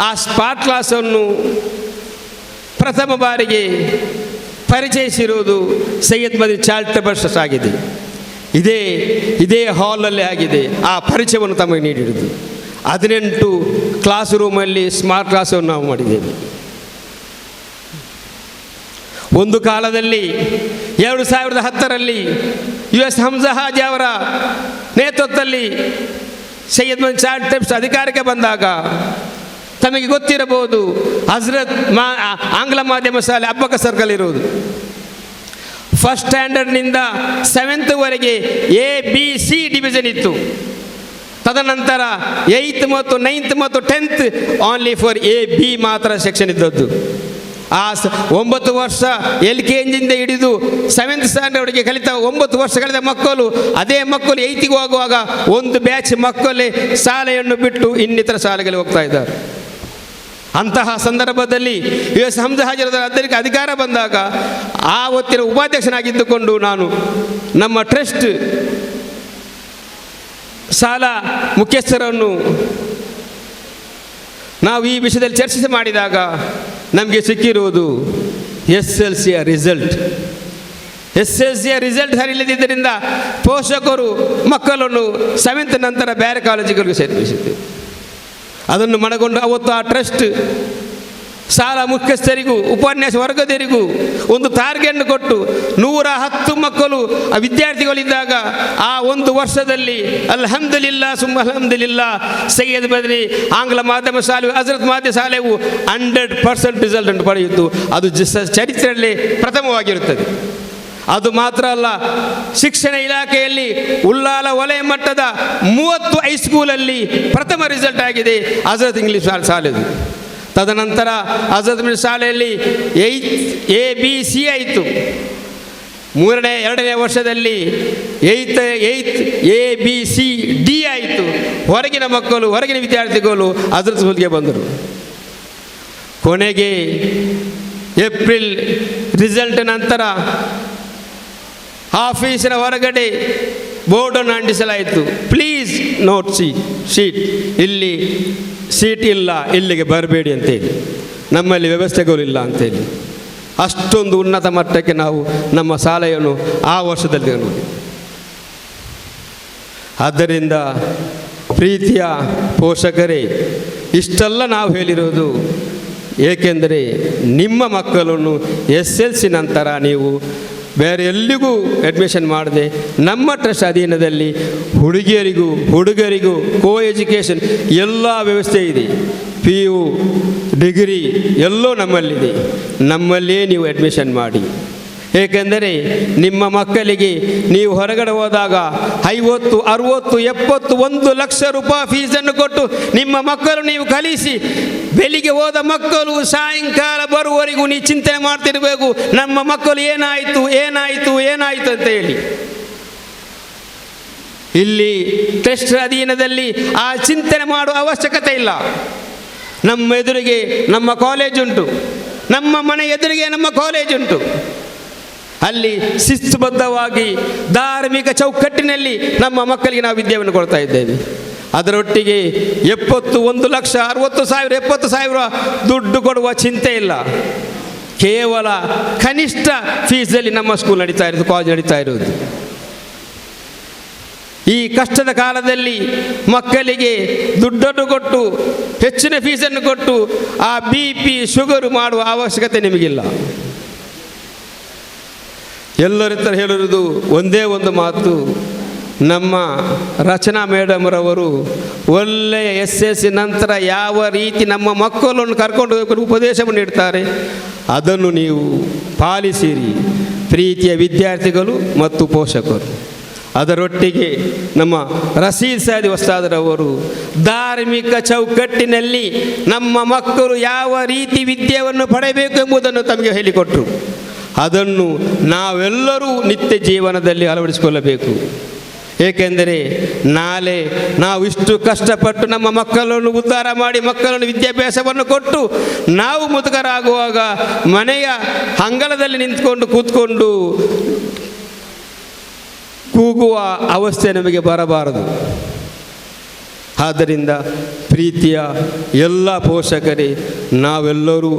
ಆ ಸ್ಮಾರ್ಟ್ ಕ್ಲಾಸನ್ನು ಪ್ರಥಮ ಬಾರಿಗೆ ಪರಿಚಯಿಸಿರುವುದು ಸೈಯದ್ ಮದನಿ ಚಾರಿಟಬಲ್ ಟ್ರಸ್ಟ್ ಆಗಿದೆ. ಇದೇ ಹಾಲಲ್ಲಿ ಆಗಿದೆ ಆ ಪರಿಚಯವನ್ನು ತಮಗೆ ನೀಡಿರುವುದು. 18 ಕ್ಲಾಸ್ ರೂಮಲ್ಲಿ ಸ್ಮಾರ್ಟ್ ಕ್ಲಾಸನ್ನು ನಾವು ಮಾಡಿದ್ದೇವೆ. ಒಂದು ಕಾಲದಲ್ಲಿ 2010ರಲ್ಲಿ US ಹಮ್ಜಾ ಹಾಜಿ ಅವರ ನೇತೃತ್ವದಲ್ಲಿ ಸೈಯದ್ ಮದನಿ ಚಾರಿಟಬಲ್ ಟ್ರಸ್ಟ್ ಅಧಿಕಾರಕ್ಕೆ ಬಂದಾಗ ತಮಗೆ ಗೊತ್ತಿರಬಹುದು, ಹಜರತ್ ಆಂಗ್ಲ ಮಾಧ್ಯಮ ಶಾಲೆ ಅಬ್ಬಕ್ಕ ಸರ್ಕಲ್ ಇರುವುದು. ಫಸ್ಟ್ ಸ್ಟ್ಯಾಂಡರ್ಡ್ನಿಂದ 7th ವರೆಗೆ ABC ಡಿವಿಷನ್ ಇತ್ತು. ತದನಂತರ 8th ಮತ್ತು 9th ಮತ್ತು 10th ಓನ್ಲಿ ಫಾರ್ AB ಮಾತ್ರ ಸೆಕ್ಷನ್ ಇದ್ದದ್ದು. ಆ 9 ವರ್ಷ LKGಯಿಂದ ಹಿಡಿದು 7th ಸ್ಟ್ಯಾಂಡರ್ಡ್ಗೆ ಕಲಿತ 9 ವರ್ಷ ಕಲಿತ ಮಕ್ಕಳು, ಅದೇ ಮಕ್ಕಳು 8th ಹೋಗುವಾಗ ಒಂದು ಬ್ಯಾಚ್ ಮಕ್ಕಳೇ ಶಾಲೆಯನ್ನು ಬಿಟ್ಟು ಇನ್ನಿತರ ಶಾಲೆಗಳಿಗೆ ಹೋಗ್ತಾ ಇದ್ದಾರೆ. ಅಂತಹ ಸಂದರ್ಭದಲ್ಲಿ US ಹಮ್ಜಾ ಹಾಜಿ ಅವರ ಅಧಿಕಾರ ಬಂದಾಗ ಆ ಹೊತ್ತಿನ ಉಪಾಧ್ಯಕ್ಷನಾಗಿದ್ದುಕೊಂಡು ನಾನು ನಮ್ಮ ಟ್ರಸ್ಟ್ ಶಾಲಾ ಮುಖ್ಯಸ್ಥರನ್ನು ನಾವು ಈ ವಿಷಯದಲ್ಲಿ ಚರ್ಚೆ ಮಾಡಿದಾಗ ನಮಗೆ ಸಿಕ್ಕಿರುವುದು SLCಯ ರಿಸಲ್ಟ್. SLCಯ ರಿಸಲ್ಟ್ ಸರಿಯಿಲ್ಲದಿದ್ದರಿಂದ ಪೋಷಕರು ಮಕ್ಕಳನ್ನು 7th ನಂತರ ಬೇರೆ ಕಾಲೇಜುಗಳಿಗೆ ಸೇರಿಸಿದ್ದೇವೆ. ಅದನ್ನು ಮನಗೊಂಡು ಅವತ್ತು ಆ ಟ್ರಸ್ಟ್ ಶಾಲಾ ಮುಖ್ಯಸ್ಥರಿಗೂ ಉಪನ್ಯಾಸ ವರ್ಗದರಿಗೂ ಒಂದು ಟಾರ್ಗೆಟ್ ಕೊಟ್ಟು 110 ಮಕ್ಕಳು ವಿದ್ಯಾರ್ಥಿಗಳಿದ್ದಾಗ ಆ ಒಂದು ವರ್ಷದಲ್ಲಿ ಅಲ್ಹಮ್ದುಲಿಲ್ಲಾ ಸೈಯದ್ ಮದನಿ ಆಂಗ್ಲ ಮಾಧ್ಯಮ ಶಾಲೆ ಹಜರತ್ ಮಾಧ್ಯಮ ಶಾಲೆಯು 100% ರಿಸಲ್ಟ್ ಅನ್ನು ಪಡೆಯಿತು. ಅದು ಚರಿತ್ರೆಯಲ್ಲಿ ಪ್ರಥಮವಾಗಿರುತ್ತದೆ. ಅದು ಮಾತ್ರ ಅಲ್ಲ, ಶಿಕ್ಷಣ ಇಲಾಖೆಯಲ್ಲಿ ಉಳ್ಳಾಲ ವಲಯ ಮಟ್ಟದ 30 ಹೈಸ್ಕೂಲಲ್ಲಿ ಪ್ರಥಮ ರಿಸಲ್ಟ್ ಆಗಿದೆ ಹಜರತ್ ಇಂಗ್ಲಿಷ್ ಶಾಲೆದು. ತದನಂತರ ಹಜರತ್ ಇಂಗ್ಲಿಷ್ ಶಾಲೆಯಲ್ಲಿ 8ABC ಆಯಿತು. 2ನೇ ವರ್ಷದಲ್ಲಿ 8th ABCD ಆಯಿತು. ಹೊರಗಿನ ಮಕ್ಕಳು, ಹೊರಗಿನ ವಿದ್ಯಾರ್ಥಿಗಳು ಹಜರತ್ ಸ್ಕೂಲ್ಗೆ ಬಂದರು. ಕೊನೆಗೆ ಏಪ್ರಿಲ್ ರಿಸಲ್ಟ್ ನಂತರ ಆಫೀಸಿನ ಹೊರಗಡೆ ಬೋರ್ಡನ್ನು ಅಂಟಿಸಲಾಯಿತು, ಪ್ಲೀಸ್ ನೋಟ್ ಶೀಟ್, ಇಲ್ಲಿ ಸೀಟ್ ಇಲ್ಲ, ಇಲ್ಲಿಗೆ ಬರಬೇಡಿ ಅಂತೇಳಿ, ನಮ್ಮಲ್ಲಿ ವ್ಯವಸ್ಥೆಗಳಿಲ್ಲ ಅಂತೇಳಿ. ಅಷ್ಟೊಂದು ಉನ್ನತ ಮಟ್ಟಕ್ಕೆ ನಾವು ನಮ್ಮ ಶಾಲೆಯನ್ನು ಆ ವರ್ಷದಲ್ಲಿ ನೋಡಿ. ಆದ್ದರಿಂದ ಪ್ರೀತಿಯ ಪೋಷಕರೇ, ಇಷ್ಟೆಲ್ಲ ನಾವು ಹೇಳಿರೋದು ಏಕೆಂದರೆ ನಿಮ್ಮ ಮಕ್ಕಳನ್ನು SLC ನಂತರ ನೀವು ಬೇರೆ ಎಲ್ಲಿಗೂ ಅಡ್ಮಿಷನ್ ಮಾಡದೆ ನಮ್ಮ ಟ್ರಸ್ಟ್ ಅಧೀನದಲ್ಲಿ ಹುಡುಗರಿಗೂ ಕೋ ಎಜುಕೇಷನ್ ಎಲ್ಲ ವ್ಯವಸ್ಥೆ ಇದೆ. PU ಡಿಗ್ರಿ ಎಲ್ಲೋ ನಮ್ಮಲ್ಲಿದೆ. ನಮ್ಮಲ್ಲೇ ನೀವು ಅಡ್ಮಿಷನ್ ಮಾಡಿ. ಏಕೆಂದರೆ ನಿಮ್ಮ ಮಕ್ಕಳಿಗೆ ನೀವು ಹೊರಗಡೆ ಹೋದಾಗ 50, 60, 70, 1 ಲಕ್ಷ ರೂಪಾಯಿ ಫೀಸನ್ನು ಕೊಟ್ಟು ನಿಮ್ಮ ಮಕ್ಕಳು ನೀವು ಕಲಿಸಿ, ಬೆಳಿಗ್ಗೆ ಹೋದ ಮಕ್ಕಳು ಸಾಯಂಕಾಲ ಬರುವವರೆಗೂ ನೀವು ಚಿಂತನೆ ಮಾಡ್ತಿರಬೇಕು, ನಮ್ಮ ಮಕ್ಕಳು ಏನಾಯಿತು ಏನಾಯಿತು ಏನಾಯಿತು ಅಂತ ಹೇಳಿ. ಇಲ್ಲಿ ಟ್ರಸ್ಟ್ ಅಧೀನದಲ್ಲಿ ಆ ಚಿಂತನೆ ಮಾಡುವ ಅವಶ್ಯಕತೆ ಇಲ್ಲ. ನಮ್ಮ ಎದುರಿಗೆ ನಮ್ಮ ಕಾಲೇಜ್ ಉಂಟು, ನಮ್ಮ ಮನೆ ಎದುರಿಗೆ ನಮ್ಮ ಕಾಲೇಜ್ ಉಂಟು. ಅಲ್ಲಿ ಶಿಸ್ತುಬದ್ಧವಾಗಿ ಧಾರ್ಮಿಕ ಚೌಕಟ್ಟಿನಲ್ಲಿ ನಮ್ಮ ಮಕ್ಕಳಿಗೆ ನಾವು ವಿದ್ಯೆಯನ್ನು ಕೊಡ್ತಾ ಇದ್ದೇವೆ. ಅದರೊಟ್ಟಿಗೆ 70, 1 ಲಕ್ಷ, 60,000, 70,000 ದುಡ್ಡು ಕೊಡುವ ಚಿಂತೆ ಇಲ್ಲ. ಕೇವಲ ಕನಿಷ್ಠ ಫೀಸಲ್ಲಿ ನಮ್ಮ ಸ್ಕೂಲ್ ನಡೀತಾ ಇರೋದು, ಕಾಲೇಜ್ ನಡೀತಾ ಇರೋದು. ಈ ಕಷ್ಟದ ಕಾಲದಲ್ಲಿ ಮಕ್ಕಳಿಗೆ ದುಡ್ಡನ್ನು ಕೊಟ್ಟು ಹೆಚ್ಚಿನ ಫೀಸನ್ನು ಕೊಟ್ಟು ಆ BP, ಶುಗರು ಮಾಡುವ ಅವಶ್ಯಕತೆ ನಿಮಗಿಲ್ಲ. ಎಲ್ಲರ ಹೇಳಿರುವುದು ಒಂದೇ ಒಂದು ಮಾತು, ನಮ್ಮ ರಚನಾ ಮೇಡಮ್ರವರು ಒಳ್ಳೆಯ SSC ನಂತರ ಯಾವ ರೀತಿ ನಮ್ಮ ಮಕ್ಕಳನ್ನು ಕರ್ಕೊಂಡು ಹೋಗಲು ಉಪದೇಶವನ್ನು ನೀಡ್ತಾರೆ, ಅದನ್ನು ನೀವು ಪಾಲಿಸಿರಿ, ಪ್ರೀತಿಯ ವಿದ್ಯಾರ್ಥಿಗಳು ಮತ್ತು ಪೋಷಕರು. ಅದರೊಟ್ಟಿಗೆ ನಮ್ಮ ರಶೀದ್ ಸಾದಿ ಉಸ್ತಾದರವರು ಧಾರ್ಮಿಕ ಚೌಕಟ್ಟಿನಲ್ಲಿ ನಮ್ಮ ಮಕ್ಕಳು ಯಾವ ರೀತಿ ವಿದ್ಯೆಯನ್ನು ಪಡೆಯಬೇಕು ಎಂಬುದನ್ನು ತಮಗೆ ಹೇಳಿಕೊಟ್ಟರು. ಅದನ್ನು ನಾವೆಲ್ಲರೂ ನಿತ್ಯ ಜೀವನದಲ್ಲಿ ಅಳವಡಿಸಿಕೊಳ್ಳಬೇಕು. ಏಕೆಂದರೆ ನಾಳೆ ನಾವು ಇಷ್ಟು ಕಷ್ಟಪಟ್ಟು ನಮ್ಮ ಮಕ್ಕಳನ್ನು ಉದ್ಧಾರ ಮಾಡಿ ಮಕ್ಕಳನ್ನು ವಿದ್ಯಾಭ್ಯಾಸವನ್ನು ಕೊಟ್ಟು ನಾವು ಮುದುಕರಾಗುವಾಗ ಮನೆಯ ಅಂಗಳದಲ್ಲಿ ನಿಂತ್ಕೊಂಡು ಕೂತ್ಕೊಂಡು ಕೂಗುವ ಅವಸ್ಥೆ ನಮಗೆ ಬರಬಾರದು. ಆದ್ದರಿಂದ ಪ್ರೀತಿಯ ಎಲ್ಲ ಪೋಷಕರೇ, ನಾವೆಲ್ಲರೂ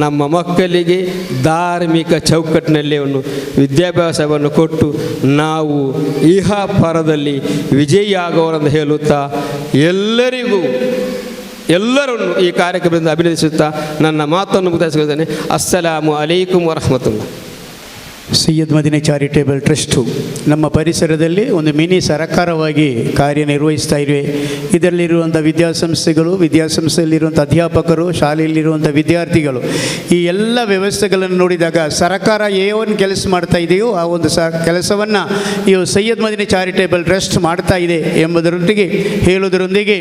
ನಮ್ಮ ಮಕ್ಕಳಿಗೆ ಧಾರ್ಮಿಕ ಚೌಕಟ್ಟಿನಲ್ಲಿ ವಿದ್ಯಾಭ್ಯಾಸವನ್ನು ಕೊಟ್ಟು ನಾವು ಇಹ ಪರದಲ್ಲಿ ವಿಜಯಿಯಾಗುವರೆಂದು ಹೇಳುತ್ತಾ ಎಲ್ಲರನ್ನು ಈ ಕಾರ್ಯಕ್ರಮದಿಂದ ಅಭಿನಂದಿಸುತ್ತಾ ನನ್ನ ಮಾತನ್ನು ಮುಗಿಸಿದ್ದೇನೆ. ಅಸ್ಸಲಾಮು ಅಲೈಕುಂ ವರಹಮತುಲ್ಲಾಹ್.
ಸೈಯದ್ ಮದೀನಾ ಚಾರಿಟೇಬಲ್ ಟ್ರಸ್ಟು ನಮ್ಮ ಪರಿಸರದಲ್ಲಿ ಒಂದು ಮಿನಿ ಸರಕಾರವಾಗಿ ಕಾರ್ಯನಿರ್ವಹಿಸ್ತಾ ಇವೆ. ಇದರಲ್ಲಿರುವಂಥ ವಿದ್ಯಾಸಂಸ್ಥೆಯಲ್ಲಿರುವಂಥ ಅಧ್ಯಾಪಕರು, ಶಾಲೆಯಲ್ಲಿರುವಂಥ ವಿದ್ಯಾರ್ಥಿಗಳು, ಈ ಎಲ್ಲ ವ್ಯವಸ್ಥೆಗಳನ್ನು ನೋಡಿದಾಗ ಸರಕಾರ ಏನು ಕೆಲಸ ಮಾಡ್ತಾ ಇದೆಯೋ ಆ ಒಂದು ಕೆಲಸವನ್ನು ಈ ಸೈಯದ್ ಮದೀನಾ ಚಾರಿಟೇಬಲ್ ಟ್ರಸ್ಟ್ ಮಾಡ್ತಾ ಇದೆ ಎಂಬುದರೊಂದಿಗೆ ಹೇಳುವುದರೊಂದಿಗೆ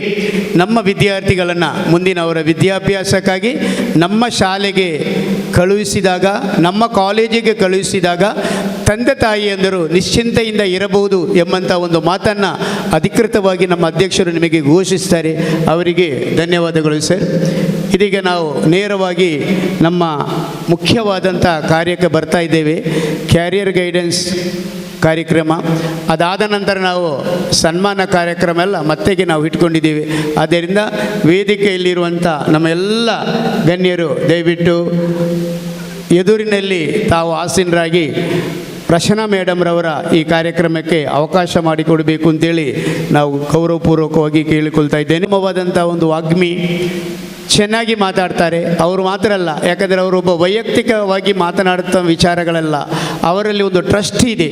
ನಮ್ಮ ವಿದ್ಯಾರ್ಥಿಗಳನ್ನು ಮುಂದಿನ ಅವರ ವಿದ್ಯಾಭ್ಯಾಸಕ್ಕಾಗಿ ನಮ್ಮ ಶಾಲೆಗೆ ಕಳುಹಿಸಿದಾಗ, ನಮ್ಮ ಕಾಲೇಜಿಗೆ ಕಳುಹಿಸಿದಾಗ ತಂದೆ ತಾಯಿಯಂದರು ನಿಶ್ಚಿಂತೆಯಿಂದ ಇರಬಹುದು ಎಂಬಂಥ ಒಂದು ಮಾತನ್ನು ಅಧಿಕೃತವಾಗಿ ನಮ್ಮ ಅಧ್ಯಕ್ಷರು ನಿಮಗೆ ಘೋಷಿಸ್ತಾರೆ. ಅವರಿಗೆ ಧನ್ಯವಾದಗಳು ಸರ್. ಇದೀಗ ನಾವು ನೇರವಾಗಿ ನಮ್ಮ ಮುಖ್ಯವಾದಂಥ ಕಾರ್ಯಕ್ಕೆ ಬರ್ತಾ ಇದ್ದೇವೆ, ಕ್ಯಾರಿಯರ್ ಗೈಡೆನ್ಸ್ ಕಾರ್ಯಕ್ರಮ. ಅದಾದ ನಂತರ ನಾವು ಸನ್ಮಾನ ಕಾರ್ಯಕ್ರಮ ಎಲ್ಲ ಮತ್ತೆಗೆ ನಾವು ಇಟ್ಕೊಂಡಿದ್ದೀವಿ. ಆದ್ದರಿಂದ ವೇದಿಕೆಯಲ್ಲಿರುವಂಥ ನಮ್ಮ ಎಲ್ಲ ಗಣ್ಯರು ದಯವಿಟ್ಟು ಎದುರಿನಲ್ಲಿ ತಾವು ಆಸೀನರಾಗಿ ರಚನಾ ಮೇಡಮ್ರವರ ಈ ಕಾರ್ಯಕ್ರಮಕ್ಕೆ ಅವಕಾಶ ಮಾಡಿಕೊಡಬೇಕು ಅಂತೇಳಿ ನಾವು ಗೌರವಪೂರ್ವಕವಾಗಿ ಕೇಳಿಕೊಳ್ತಾ ಇದ್ದೇನೆ. ಉತ್ತಮವಾದಂಥ ಒಂದು ವಾಗ್ಮಿ, ಚೆನ್ನಾಗಿ ಮಾತಾಡ್ತಾರೆ. ಅವರು ಮಾತ್ರ ಅಲ್ಲ, ಯಾಕಂದರೆ ಅವರೊಬ್ಬ ವೈಯಕ್ತಿಕವಾಗಿ ಮಾತನಾಡುತ್ತ ವಿಚಾರಗಳೆಲ್ಲ ಅವರಲ್ಲಿ ಒಂದು ಟ್ರಸ್ಟ್ ಇದೆ.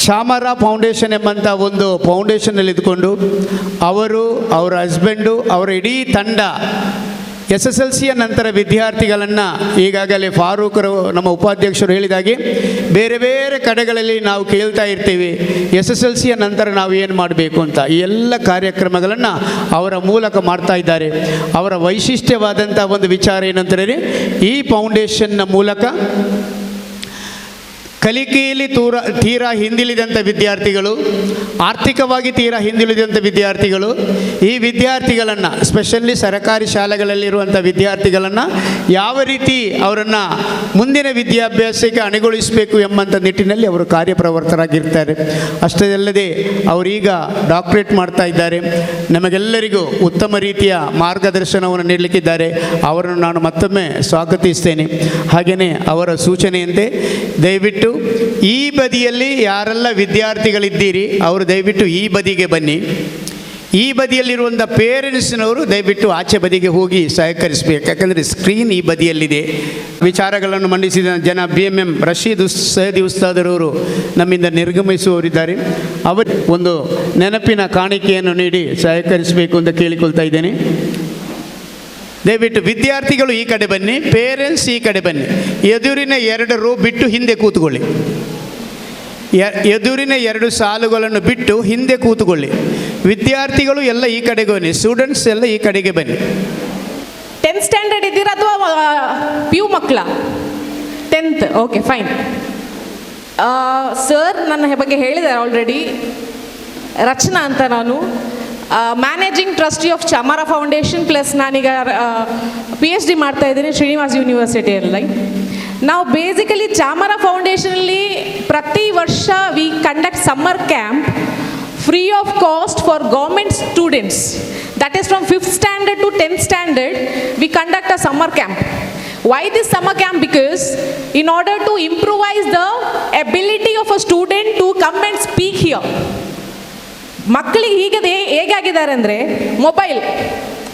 ಚಾಮರ ಫೌಂಡೇಶನ್ ಎಂಬಂಥ ಒಂದು ಫೌಂಡೇಶನಲ್ಲಿ ಇದ್ಕೊಂಡು ಅವರು, ಅವರ ಹಸ್ಬೆಂಡು, ಅವರ ಇಡೀ ತಂಡ SSLCಯ ನಂತರ ವಿದ್ಯಾರ್ಥಿಗಳನ್ನು ಈಗಾಗಲೇ ಫಾರೂಕರು ನಮ್ಮ ಉಪಾಧ್ಯಕ್ಷರು ಹೇಳಿದಾಗೆ ಬೇರೆ ಬೇರೆ ಕಡೆಗಳಲ್ಲಿ ನಾವು ಕೇಳ್ತಾ ಇರ್ತೀವಿ, SSLCಯ ನಂತರ ನಾವು ಏನು ಮಾಡಬೇಕು ಅಂತ. ಈ ಎಲ್ಲ ಕಾರ್ಯಕ್ರಮಗಳನ್ನು ಅವರ ಮೂಲಕ ಮಾಡ್ತಾ ಇದ್ದಾರೆ. ಅವರ ವೈಶಿಷ್ಟ್ಯವಾದಂಥ ಒಂದು ವಿಚಾರ ಏನಂತಂದರೆ, ಈ ಫೌಂಡೇಶನ್ನ ಮೂಲಕ ಕಲಿಕೆಯಲ್ಲಿ ತೀರಾ ಹಿಂದುಳಿದಂಥ ವಿದ್ಯಾರ್ಥಿಗಳು, ಆರ್ಥಿಕವಾಗಿ ತೀರಾ ಹಿಂದುಳಿದಂಥ ವಿದ್ಯಾರ್ಥಿಗಳು, ಈ ವಿದ್ಯಾರ್ಥಿಗಳನ್ನು ಸ್ಪೆಷಲಿ ಸರ್ಕಾರಿ ಶಾಲೆಗಳಲ್ಲಿರುವಂಥ ವಿದ್ಯಾರ್ಥಿಗಳನ್ನು ಯಾವ ರೀತಿ ಅವರನ್ನು ಮುಂದಿನ ವಿದ್ಯಾಭ್ಯಾಸಕ್ಕೆ ಅಣಿಗೊಳಿಸಬೇಕು ಎಂಬಂಥ ನಿಟ್ಟಿನಲ್ಲಿ ಅವರು ಕಾರ್ಯಪ್ರವರ್ತರಾಗಿರ್ತಾರೆ. ಅಷ್ಟೇ ಅಲ್ಲದೆ ಅವರೀಗ ಡಾಕ್ಟರೇಟ್ ಮಾಡ್ತಾ ಇದ್ದಾರೆ. ನಮಗೆಲ್ಲರಿಗೂ ಉತ್ತಮ ರೀತಿಯ ಮಾರ್ಗದರ್ಶನವನ್ನು ನೀಡಲಿಕ್ಕಿದ್ದಾರೆ. ಅವರನ್ನು ನಾನು ಮತ್ತೊಮ್ಮೆ ಸ್ವಾಗತಿಸ್ತೇನೆ. ಹಾಗೆಯೇ ಅವರ ಸೂಚನೆಯಂತೆ ದಯವಿಟ್ಟು ಈ ಬದಿಯಲ್ಲಿ ಯಾರೆಲ್ಲ ವಿದ್ಯಾರ್ಥಿಗಳಿದ್ದೀರಿ ಅವರು ದಯವಿಟ್ಟು ಈ ಬದಿಗೆ ಬನ್ನಿ. ಈ ಬದಿಯಲ್ಲಿರುವಂಥ ಪೇರೆಂಟ್ಸ್ನವರು ದಯವಿಟ್ಟು ಆಚೆ ಬದಿಗೆ ಹೋಗಿ ಸಹಕರಿಸಬೇಕು. ಯಾಕಂದರೆ ಸ್ಕ್ರೀನ್ ಈ ಬದಿಯಲ್ಲಿದೆ. ವಿಚಾರಗಳನ್ನು ಮಂಡಿಸಿದ BMM ರಶೀದ್ ಸೈದಿ ಉಸ್ತಾದರವರು ನಮ್ಮಿಂದ ನಿರ್ಗಮಿಸುವವರಿದ್ದಾರೆ. ಅವರು ಒಂದು ನೆನಪಿನ ಕಾಣಿಕೆಯನ್ನು ನೀಡಿ ಸಹಕರಿಸಬೇಕು ಅಂತ ಕೇಳಿಕೊಳ್ತಾ ಇದ್ದೇನೆ. ದಯವಿಟ್ಟು ವಿದ್ಯಾರ್ಥಿಗಳು ಈ ಕಡೆ ಬನ್ನಿ, ಪೇರೆಂಟ್ಸ್ ಈ ಕಡೆ ಬನ್ನಿ. ಎದುರಿನ 2 ರೋ ಬಿಟ್ಟು ಹಿಂದೆ ಕೂತ್ಕೊಳ್ಳಿ. ಎದುರಿನ 2 ಸಾಲುಗಳನ್ನು ಬಿಟ್ಟು ಹಿಂದೆ ಕೂತ್ಕೊಳ್ಳಿ. ವಿದ್ಯಾರ್ಥಿಗಳು ಎಲ್ಲ ಈ ಕಡೆಗೆ ಬನ್ನಿ, ಸ್ಟೂಡೆಂಟ್ಸ್ ಎಲ್ಲ ಈ ಕಡೆಗೆ ಬನ್ನಿ.
10th ಸ್ಟ್ಯಾಂಡರ್ಡ್ ಇದ್ದೀರಾ ಅಥವಾ PU ಮಕ್ಕಳ? 10th, okay fine. ಸರ್ ನನ್ನ ಬಗ್ಗೆ ಹೇಳಿದ್ದಾರೆ ಆಲ್ರೆಡಿ. ರಚನಾ ಅಂತ, ನಾನು managing trustee of Chamara foundation, plus ನಾನೀಗ PhD ಮಾಡ್ತಾ ಇದ್ದೀನಿ ಶ್ರೀನಿವಾಸ್ ಯೂನಿವರ್ಸಿಟಿಯಲ್ಲಿ. ನಾವು ಬೇಸಿಕಲಿ ಚಾಮರ ಫೌಂಡೇಶನಲ್ಲಿ ಪ್ರತಿ ವರ್ಷ we conduct summer camp free of cost for government students. That is from 5th standard to 10th standard, we conduct a summer camp. Why this summer camp? Because in order to improvise the ability of a student to come and speak here. ಮಕ್ಕಳಿಗೆ ಈಗ ಹೇಗಾಗಿದ್ದಾರೆ ಅಂದರೆ mobile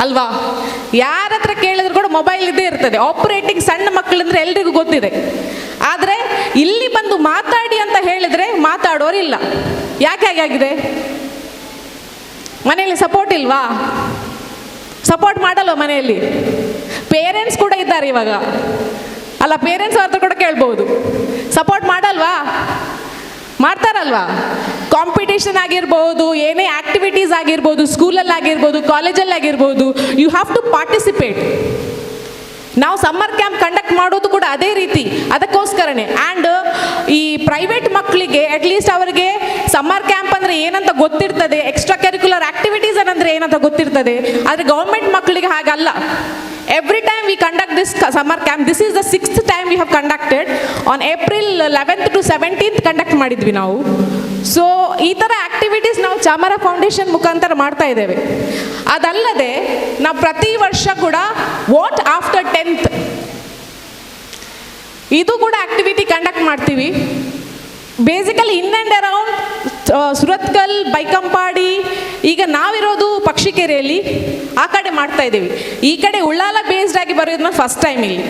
ಅಲ್ವಾ, ಯಾರ ಹತ್ರ ಕೇಳಿದ್ರು ಕೂಡ mobile ಇದ್ದೇ ಇರ್ತದೆ. ಆಪರೇಟಿಂಗ್ ಸಣ್ಣ ಮಕ್ಕಳಂದ್ರೆ ಎಲ್ರಿಗೂ ಗೊತ್ತಿದೆ. ಆದರೆ ಇಲ್ಲಿ ಬಂದು ಮಾತಾಡಿ ಅಂತ ಹೇಳಿದರೆ ಮಾತಾಡೋರಿಲ್ಲ. ಯಾಕೆ ಹಾಗಾಗಿದೆ? ಮನೆಯಲ್ಲಿ ಸಪೋರ್ಟ್ ಇಲ್ವಾ? ಸಪೋರ್ಟ್ ಮಾಡಲ್ವ ಮನೆಯಲ್ಲಿ? ಪೇರೆಂಟ್ಸ್ ಕೂಡ ಇದ್ದಾರೆ ಇವಾಗ ಅಲ್ಲ, ಪೇರೆಂಟ್ಸ್ ಅವ್ರ ಹತ್ರ ಕೂಡ ಕೇಳ್ಬೋದು. ಸಪೋರ್ಟ್ ಮಾಡಲ್ವಾ? ಮಾಡ್ತಾರಲ್ವಾ? ಕಾಂಪಿಟೇಷನ್ ಆಗಿರ್ಬೋದು, ಏನೇ ಆ್ಯಕ್ಟಿವಿಟೀಸ್ ಆಗಿರ್ಬೋದು, ಸ್ಕೂಲಲ್ಲಿ ಆಗಿರ್ಬೋದು, ಕಾಲೇಜಲ್ಲಿ ಆಗಿರ್ಬೋದು, ಯು ಹ್ಯಾವ್ ಟು ಪಾರ್ಟಿಸಿಪೇಟ್. ನಾವು ಸಮ್ಮರ್ ಕ್ಯಾಂಪ್ ಕಂಡಕ್ಟ್ ಮಾಡೋದು ಕೂಡ ಅದೇ ರೀತಿ, ಅದಕ್ಕೋಸ್ಕರನೇ. ಆ್ಯಂಡ್ ಈ ಪ್ರೈವೇಟ್ ಮಕ್ಕಳಿಗೆ ಅಟ್ಲೀಸ್ಟ್ ಅವರಿಗೆ ಸಮ್ಮರ್ ಕ್ಯಾಂಪ್ ಅಂದರೆ ಏನಂತ ಗೊತ್ತಿರ್ತದೆ, ಎಕ್ಸ್ಟ್ರಾ ಕರಿಕ್ಯುಲರ್ ಆ್ಯಕ್ಟಿವಿಟೀಸ್ ಏನಂದರೆ ಏನಂತ ಗೊತ್ತಿರ್ತದೆ. ಆದರೆ ಗೌರ್ಮೆಂಟ್ ಮಕ್ಕಳಿಗೆ ಹಾಗಲ್ಲ. Every time we conduct this summer camp, this is the 6th time we have conducted. On April 11th to 17th conduct ಮಾಡಿದ್ವಿ ನಾವು. ಸೊ ಈ ಥರ ಆ್ಯಕ್ಟಿವಿಟೀಸ್ ನಾವು ಚಾಮರ ಫೌಂಡೇಶನ್ ಮುಖಾಂತರ ಮಾಡ್ತಾ ಇದ್ದೇವೆ. ಅದಲ್ಲದೆ ನಾವು ಪ್ರತಿ ವರ್ಷ ಕೂಡ ವಾಟ್ ಆಫ್ಟರ್ 10th ಇದು ಕೂಡ ಆ್ಯಕ್ಟಿವಿಟಿ ಕಂಡಕ್ಟ್ ಮಾಡ್ತೀವಿ. Basically in and around Surathkal, Baikampady, ಈಗ ನಾವಿರೋದು ಪಕ್ಷಿಕೆರೆಯಲ್ಲಿ, ಆ ಕಡೆ ಮಾಡ್ತಾ ಇದ್ದೀವಿ. ಈ ಕಡೆ ಉಳ್ಳಾಲ ಬೇಸ್ಡ್ ಆಗಿ ಬರೋದನ್ನ ಫಸ್ಟ್ ಟೈಮ್ ಇಲ್ಲಿ.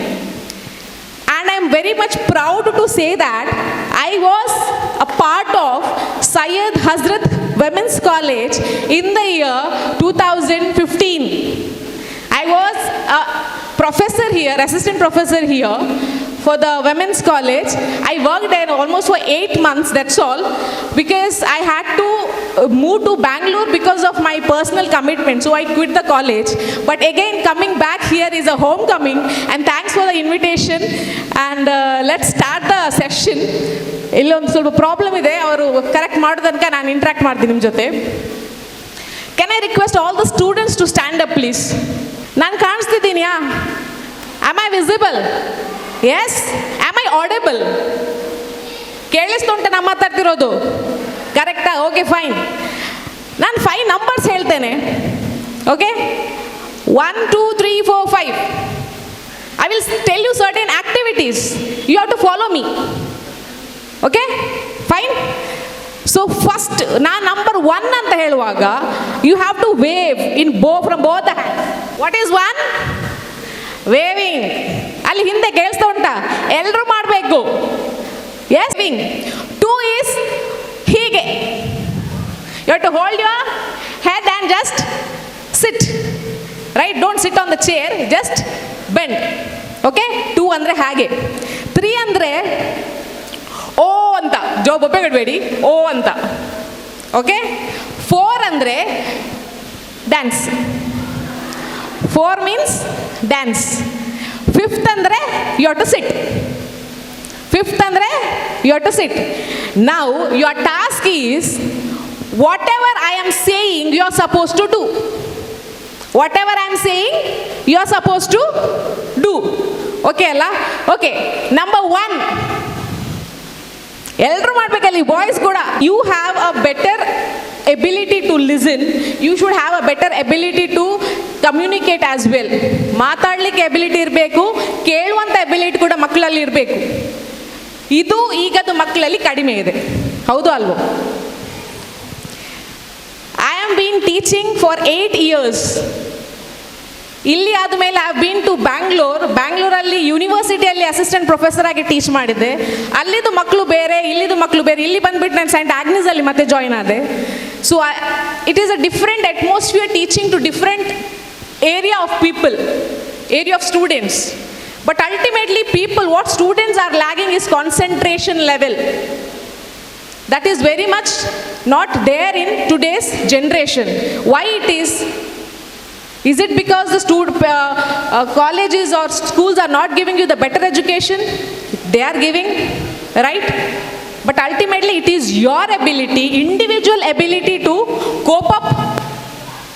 And I am very much proud to say that I was a part of Syed Hazrat women's college in the year 2015. I was a professor here, assistant professor here for the women's college. I worked there almost for 8 months, that's all, because I had to move to Bangalore because of my personal commitment, so I quit the college. But again, coming back here is a homecoming, and thanks for the invitation. And let's start the session. ಇಲ್ಲೊಂದು ಸ್ವಲ್ಪ problem ಇದೆ, ಅವರು correct ಮಾಡೋದನ್ಕ ನಾನು interact ಮಾಡ್ತೀನಿ ನಿಮ್ಮ ಜೊತೆ. Can I request all the students to stand up, please? ನಾನು ಕಾಣಿಸ್ತಿದ್ದೀನಿಯಾ? Am I visible? Yes? Am I audible? ಕೇಳಿಸ್ತುಂಟ ನಾನು ಮಾತಾಡ್ತಿರೋದು? ಕರೆಕ್ಟಾ? Okay fine. ನಾನು 5 ನಂಬರ್ಸ್ ಹೇಳ್ತೇನೆ. Okay, 1 2 3 4 5. I will tell you certain activities. You have to follow me. Okay fine. So first ನಾನು number 1 ಅಂತ ಹೇಳುವಾಗ you have to wave in from both the hands. What is 1? Waving. ಅಲ್ಲಿ ಹಿಂದೆ ಕೇಳಿಸ್ತಾ ಉಂಟಾ? ಎಲ್ಲರೂ ಮಾಡಬೇಕು. Yes, wing. 2 ಈಸ್ ಹೀಗೆ. You have to hold your head and just sit. Right? Don't sit on the chair, just bend. Okay, 2 ಅಂದರೆ ಹಾಗೆ. 3 ಅಂದರೆ ಓ ಅಂತ, ಜೋ ಬೊಬ್ಬೆಗಡಬೇಡಿ, ಓ ಅಂತ. ಓಕೆ. 4 ಅಂದರೆ ಡ್ಯಾನ್ಸ್. 4 means dance. 5th ಅಂದರೆ you have to sit. 5th ಅಂದರೆ you have to sit. Now your task is whatever I am saying you are suppose to do. Whatever I am saying you are suppose to do. Okay ಅಲ್ಲ? Okay, number 1 ಎಲ್ಲರೂ ಮಾಡಬೇಕಲ್ಲಿ, boys ಕೂಡ. You have a better ability to listen. You should have a better ability to communicate as well. ಮಾತಾಡಲಿಕ್ಕೆ ability ಇರಬೇಕು, ಕೇಳುವಂಥ ability ಕೂಡ ಮಕ್ಕಳಲ್ಲಿ ಇರಬೇಕು. ಇದು ಈಗದು ಮಕ್ಕಳಲ್ಲಿ ಕಡಿಮೆ ಇದೆ, ಹೌದು ಅಲ್ವೋ? I am been teaching for 8 years. ಇಲ್ಲಿ ಆದಮೇಲೆ ಐ ಹ್ಯಾವ್ ಬೀನ್ ಟು ಬ್ಯಾಂಗ್ಳೂರಲ್ಲಿ ಯೂನಿವರ್ಸಿಟಿಯಲ್ಲಿ ಅಸಿಸ್ಟೆಂಟ್ ಪ್ರೊಫೆಸರ್ ಆಗಿ ಟೀಚ್ ಮಾಡಿದ್ದೆ. ಅಲ್ಲಿದ್ದು ಮಕ್ಕಳು ಬೇರೆ, ಇಲ್ಲಿದ್ದು ಮಕ್ಕಳು ಬೇರೆ. ಇಲ್ಲಿ ಬಂದುಬಿಟ್ಟು ನಾನು ಸೈಂಟ್ ಆಗ್ನೆಸಲ್ಲಿ ಮತ್ತೆ ಜಾಯ್ನ್ ಆದೆ. So it is a different atmosphere teaching to different area of people, area of students. But ultimately people, what students are lagging is concentration level. That is very much not there in today's generation. Why it is? Is it because the colleges or schools are not giving you the better education? They are giving, right? But ultimately it is your ability, individual ability to cope up.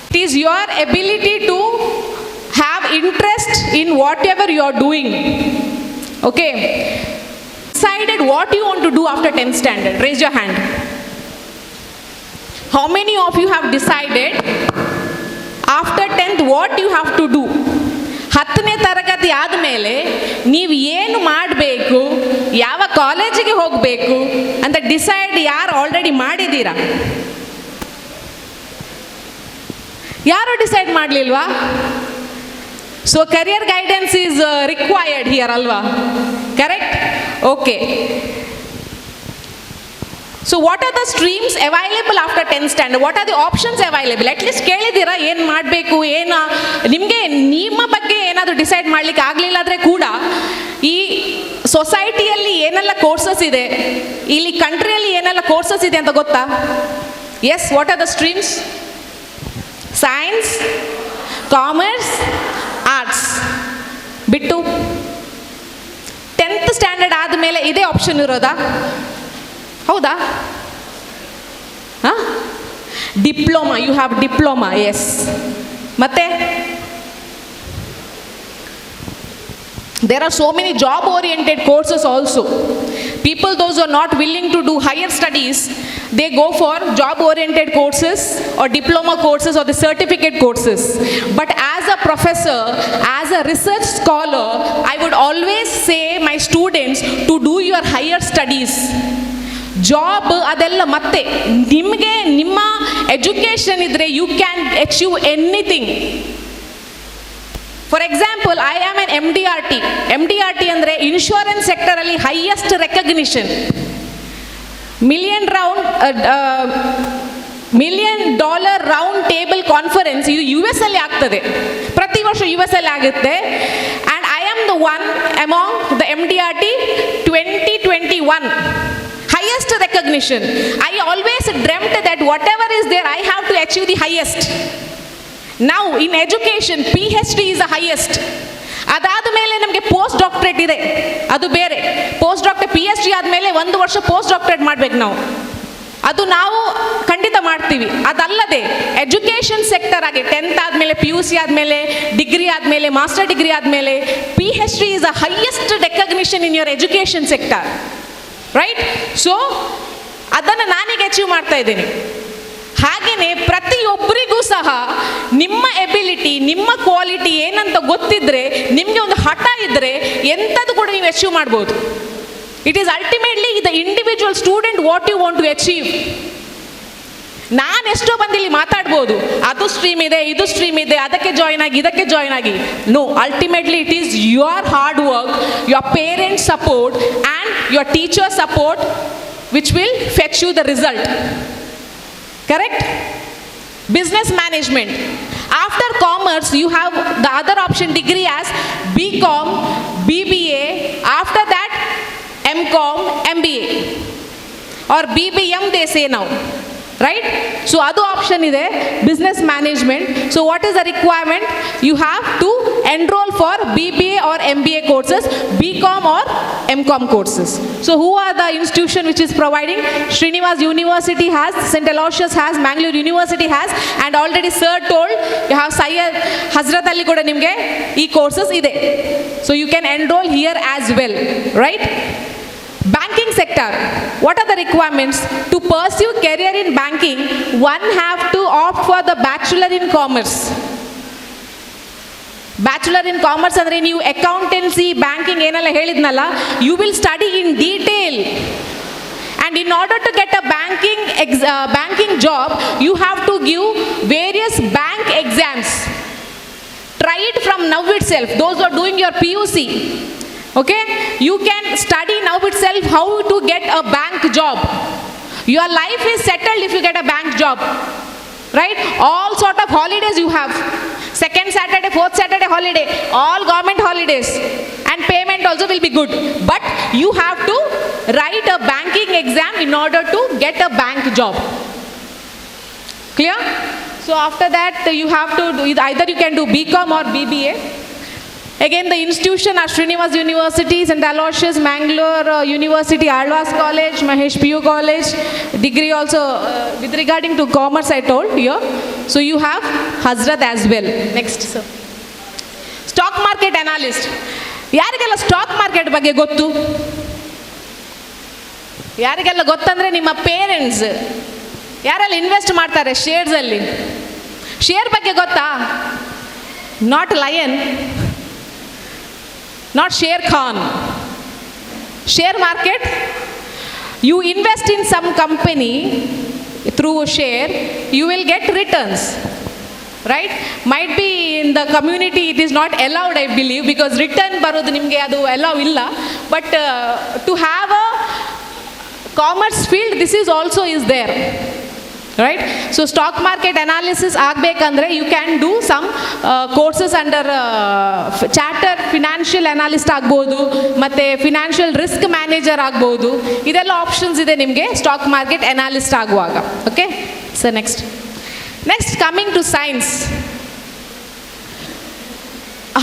It is your ability to have interest in whatever you are doing. Okay? Decided what you want to do after 10th standard? Raise your hand. How many of you have decided after 10th what you have to do? 10ನೇ ತರಗತಿ ಆದಮೇಲೆ ನೀವು ಏನು ಮಾಡಬೇಕು, ಯಾವ ಕಾಲೇಜಿಗೆ ಹೋಗಬೇಕು ಅಂತ decide ಯಾರು ಆಲ್ರೆಡಿ ಮಾಡಿದ್ದೀರಾ? ಯಾರು ಡಿಸೈಡ್ ಮಾಡಲಿಲ್ವಾ? So career guidance is required here ಅಲ್ವಾ? Correct? Okay. So what are the streams available after 10th standard? What are the options available? At least ಕೇಳಿದ್ದೀರಾ ಏನು ಮಾಡಬೇಕು, ಏನು ನಿಮಗೆ ನಿಮ್ಮ ಬಗ್ಗೆ ಏನಾದರೂ ಡಿಸೈಡ್ ಮಾಡಲಿಕ್ಕೆ ಆಗಲಿಲ್ಲ ಆದರೆ ಕೂಡ ಈ ಸೊಸೈಟಿಯಲ್ಲಿ ಏನೆಲ್ಲ ಕೋರ್ಸಸ್ ಇದೆ, ಇಲ್ಲಿ ಕಂಟ್ರಿಯಲ್ಲಿ ಏನೆಲ್ಲ ಕೋರ್ಸಸ್ ಇದೆ ಅಂತ ಗೊತ್ತಾ? Yes, what are the streams? Science, commerce, arts ಬಿಟ್ಟು 10th ಸ್ಟ್ಯಾಂಡರ್ಡ್ ಆದಮೇಲೆ ಇದೇ ಆಪ್ಷನ್ ಇರೋದಾ? ಹೌದಾ? ಹಾಂ, diploma, you have diploma, yes. ಮತ್ತೆ there are so many job oriented courses also. People, those who are not willing to do higher studies, they go for job oriented courses or diploma courses or the certificate courses. But as a professor, as a research scholar, I would always say my students to do your higher studies. Job ಅದೆಲ್ಲ ಮತ್ತೆ ನಿಮಗೆ ನಿಮ್ಮ education ಇದ್ದರೆ you can achieve anything. For example, I am an MDRT. MDRT ಅಂದರೆ insurance ಸೆಕ್ಟರಲ್ಲಿ highest recognition. $1 million round table conference ಇದು US ಅಲ್ಲಿ ಆಗ್ತದೆ, ಪ್ರತಿ ವರ್ಷ US ಅಲ್ಲಿ ಆಗುತ್ತೆ. And I am the one among the MDRT 2021. Highest recognition. I always dreamt that whatever is there, I have to achieve the highest. Now in education, PhD is the highest. ಅದಾದ ಮೇಲೆ ನಮಗೆ post doctorate ಇದೆ, ಅದು ಬೇರೆ. Post doctorate PhD ಆದಮೇಲೆ 1 ವರ್ಷ post doctorate ಮಾಡ್ಬೇಕು ನಾವು. ಅದು ನಾವು ಖಂಡಿತ ಮಾಡ್ತೀವಿ. ಅದಲ್ಲದೆ ಎಜುಕೇಷನ್ ಸೆಕ್ಟರ್ ಆಗಿ 10th ಆದಮೇಲೆ, PUC ಆದಮೇಲೆ, ಡಿಗ್ರಿ ಆದಮೇಲೆ, ಮಾಸ್ಟರ್ ಡಿಗ್ರಿ ಆದಮೇಲೆ PhD is the highest recognition in your education sector. Right? So ಅದನ್ನು ನಾನೀಗ ಅಚೀವ್ ಮಾಡ್ತಾ ಇದ್ದೀನಿ. ಹಾಗೆಯೇ ಪ್ರತಿಯೊಬ್ಬರಿಗೂ ಸಹ ನಿಮ್ಮ ಎಬಿಲಿಟಿ, ನಿಮ್ಮ ಕ್ವಾಲಿಟಿ ಏನಂತ ಗೊತ್ತಿದ್ರೆ, ನಿಮಗೆ ಒಂದು ಹಠ ಇದ್ದರೆ ಎಂಥದ್ದು ಕೂಡ ನೀವು ಅಚೀವ್ ಮಾಡ್ಬೋದು. It is ultimately the individual student what you want to achieve. ನಾನು ಎಷ್ಟೋ ಬಂದಿಲ್ಲಿ ಮಾತಾಡ್ಬೋದು, ಅದು ಸ್ಟ್ರೀಮ್ ಇದೆ, ಇದು ಸ್ಟ್ರೀಮ್ ಇದೆ, ಅದಕ್ಕೆ ಜಾಯ್ನ್ ಆಗಿ, ಇದಕ್ಕೆ ಜಾಯ್ನ್ ಆಗಿ. No, ultimately it is your hard work, your parents support and your teacher support which will fetch you the result. Correct? Business management. After commerce you have the other option degree as BCom, BBA, after that MCom, MBA or BBM they say now. Right? So adu option ide business management. So what is the requirement? You have to enroll for BBA or MBA courses, BCom or MCom courses. So who are the institution which is providing? Srinivas University has, St. Aloysius has, Mangalore University has, and already sir told you have Syed Hazrat Ali kuda nimge ee courses ide. So you can enroll here as well, right? Banking sector. What are the requirements? To pursue career in banking, one have to opt for the Bachelor in Commerce. Bachelor in Commerce ಅಂದರೆ ನೀವು accountancy, banking ಏನೆಲ್ಲ ಹೇಳಿದ್ನಲ್ಲ, you will study in detail. And in order to get a banking job, you have to give various bank exams. Try it from now itself. Those who are doing your PUC. Okay, you can study now itself how to get a bank job. Your life is settled if you get a bank job. right? All sort of holidays you have. Second Saturday, fourth Saturday holiday, all government holidays, and payment also will be good. But you have to write a banking exam in order to get a bank job. Clear? So after that you have to do, either you can do BCom or BBA. Again, the institution are Srinivas University, St. Aloysius, Mangalore University, Alvas College, Mahesh PU College, degree also, with regarding to commerce I told here. So you have Hazrat as well. Next, sir. Stock market analyst. ಯಾರಿಗೆಲ್ಲ stock market ಬಗ್ಗೆ ಗೊತ್ತು? ಯಾರಿಗೆಲ್ಲ ಗೊತ್ತಂದ್ರೆ ನಿಮ್ಮ parents ಯಾರೆಲ್ಲ invest ಮಾಡ್ತಾರೆ ಶೇರ್ಸಲ್ಲಿ. Share ಬಗ್ಗೆ ಗೊತ್ತಾ? Not lion, not Sher Khan. Share market, you invest in some company through a share, you will get returns, right? Might be in the community it is not allowed, I believe, because return barodu nimge adu allow illa, but to have a commerce field, this is also is there, right? So stock market analysis agbekandre you can do some courses under chartered financial analyst agbodu matte financial risk manager agbodu, idella options ide nimge stock market analyst aguvaga. Okay, so next coming to science.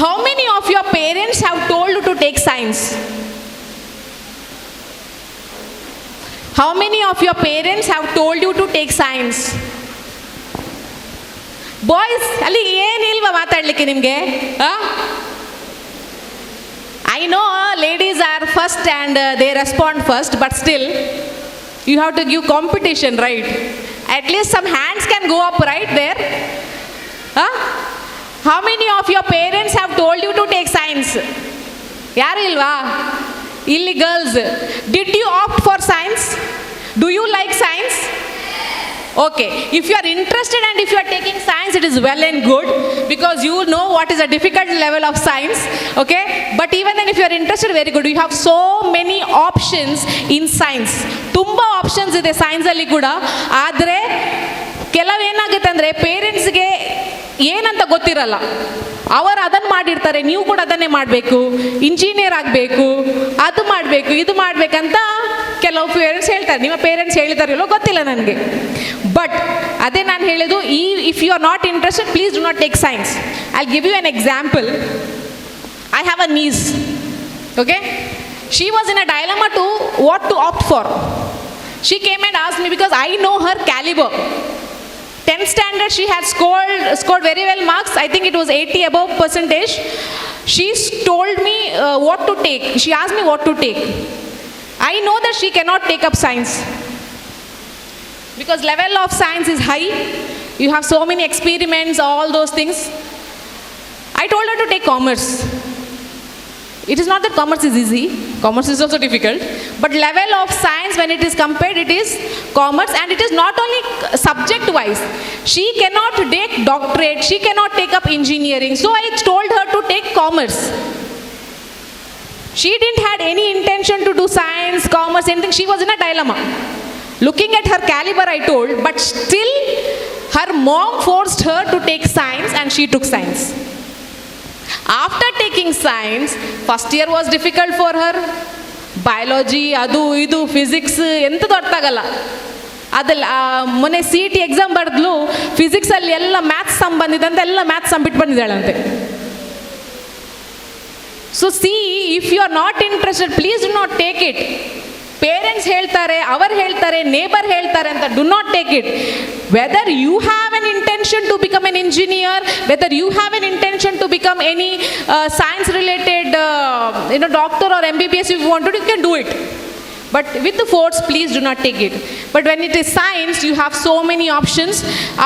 How many of your parents have told you to take science? How many of your parents have told you to take science? Boys, ಅಲ್ಲಿ ಏನಿಲ್ವಾ ಮಾತಾಡ್ಲಿಕ್ಕೆ ನಿಮಗೆ? I know ladies are first and they respond first, but still you have to give competition, right? At least some hands can go up right there. How many of your parents have told you to take science? ಯಾರು ಇಲ್ವಾ? Illi girls, did you opt for science? Do you like science? Okay, if you are interested and if you are taking science, it is well and good, because you know what is a difficult level of science. Okay, but even then if you are interested, very good. You have so many options in science. Tumba options ide science alli kuda, ಆದರೆ ಕೆಲವು ಏನಾಗುತ್ತೆ ಅಂದರೆ ಪೇರೆಂಟ್ಸ್ಗೆ ಏನಂತ ಗೊತ್ತಿರಲ್ಲ. ಅವರು ಅದನ್ನು ಮಾಡಿರ್ತಾರೆ, ನೀವು ಕೂಡ ಅದನ್ನೇ ಮಾಡಬೇಕು, ಇಂಜಿನಿಯರ್ ಆಗಬೇಕು, ಅದು ಮಾಡಬೇಕು, ಇದು ಮಾಡಬೇಕಂತ ಕೆಲವು ಪೇರೆಂಟ್ಸ್ ಹೇಳ್ತಾರೆ. ನಿಮ್ಮ ಪೇರೆಂಟ್ಸ್ ಹೇಳಿದಾರಲ್ಲೋ ಗೊತ್ತಿಲ್ಲ ನನಗೆ. ಬಟ್ ಅದೇ ನಾನು ಹೇಳೋದು, if you are not interested, please do not take science. I give you an example. I have a niece. Okay, she was in a dilemma to what to opt for. She came and asked me because I know her caliber. 10th standard she had scored very well marks. I think it was 80 above percentage. She told me what to take. She asked me what to take. I know that she cannot take up science because level of science is high. You have so many experiments, all those things. I told her to take commerce. It is not that commerce is easy, commerce is also difficult, but level of science when it is compared, it is commerce, and it is not only subject wise. She cannot take doctorate, she cannot take up engineering, so I told her to take commerce. She didn't had any intention to do science, commerce, anything. She was in a dilemma. Looking at her caliber, I told, but still her mom forced her to take science and she took science. After taking science, first year was difficult for her. Biology, adu idu, physics, ಎಂತದು ಅರ್ಥ ಆಗಲ್ಲ. ಅದಲ್ಲ ಮೊನ್ನೆ CET exam ಬರೆದ್ಲು, ಫಿಸಿಕ್ಸಲ್ಲಿ ಎಲ್ಲ maths some ಬಂದಿದ್ದಂತೆ, ಎಲ್ಲ maths sum ಬಿಟ್ಟು ಬಂದಿದ್ದಾಳಂತೆ. So if you are not interested, please do not take it. Parents ಹೇಳ್ತಾರೆ, ಅವರು ಹೇಳ್ತಾರೆ, ನೇಬರ್ ಹೇಳ್ತಾರೆ ಅಂತ do not take it. Whether you have an intention to become an engineer, whether you have an intention to become any science related doctor or MBBS, if you want to, you can do it. But with the force, please do not take it. But when it is science, you have so many options.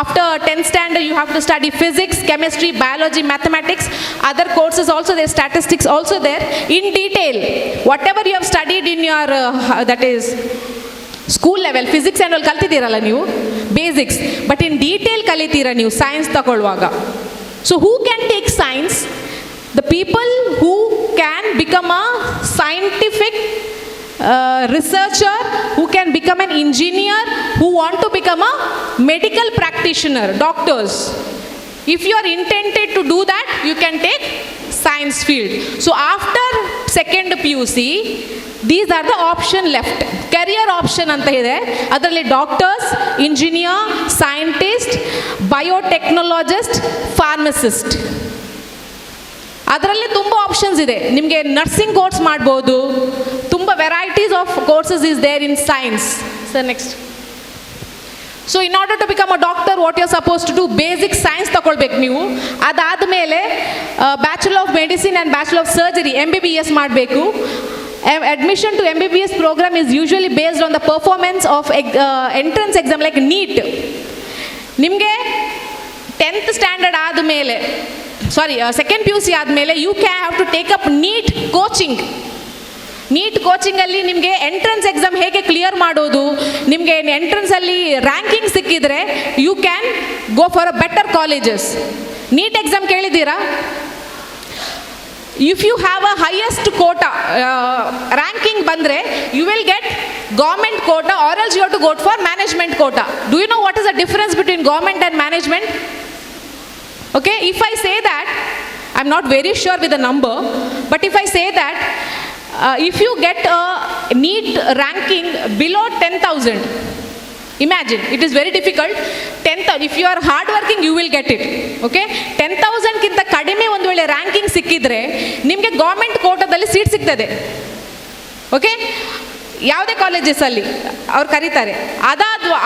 After 10th standard, you have to study physics, chemistry, biology, mathematics, other courses also there, statistics also there. In detail, whatever you have studied in your, that is school level, physics and all kaltidiralla ನೀವು, basics. But in detail kaliತೀರಾ ನೀವು science ತಗೊಳ್ಳುವಾಗ. So who can take science? The people who can become a scientific researcher, who can become an engineer, who want to become a medical practitioner, doctors. If you are intended to do that, you can take science field. So after second PUC, these are the option left. Career option anta ide, adralli doctors, engineer, scientist, biotechnologist, pharmacist. ಅದರಲ್ಲಿ ತುಂಬ options ಇದೆ. ನಿಮಗೆ nursing course ಮಾಡ್ಬೋದು, ತುಂಬ varieties of courses is there in science. Sir next. So in order to become a doctor, what you are suppose to do, basic science ತಗೊಳ್ಬೇಕು ನೀವು. ಅದಾದಮೇಲೆ bachelor of medicine and bachelor of surgery MBBS ಮಾಡಬೇಕು. Admission to MBBS program is usually based on the performance of entrance exam like NEET. ನಿಮಗೆ 10th standard ಆದಮೇಲೆ, sorry second PUC ಆದಮೇಲೆ you can have to take up NEET coaching. NEET ಕೋಚಿಂಗಲ್ಲಿ ನಿಮಗೆ entrance exam ಹೇಗೆ clear ಮಾಡೋದು, ನಿಮಗೆ ಎಂಟ್ರೆನ್ಸಲ್ಲಿ ranking ಸಿಕ್ಕಿದರೆ you can go for a better colleges. NEET exam ಕೇಳಿದ್ದೀರಾ? If you have a highest quota ranking bandre, you will get government quota, or else you have to go for management quota. Do you know what is the difference between government and management? Okay, if I say that, I'm not very sure with the number, but if I say that if you get a NEET ranking below 10,000, imagine, it is very difficult. 10,000, if you are hard working, you will get it. Okay, 10,000 ಕಿಂತ ಕಡಿಮೆ ಒಂದು ವೇಳೆ ranking ಸಿಕ್ಕಿದ್ರೆ ನಿಮಗೆ government ಕೋಟಾದಲ್ಲಿ seat ಸಿಗ್ತದೆ. Okay, ಯಾವುದೇ ಕಾಲೇಜಸಲ್ಲಿ ಅವ್ರು ಕರೀತಾರೆ.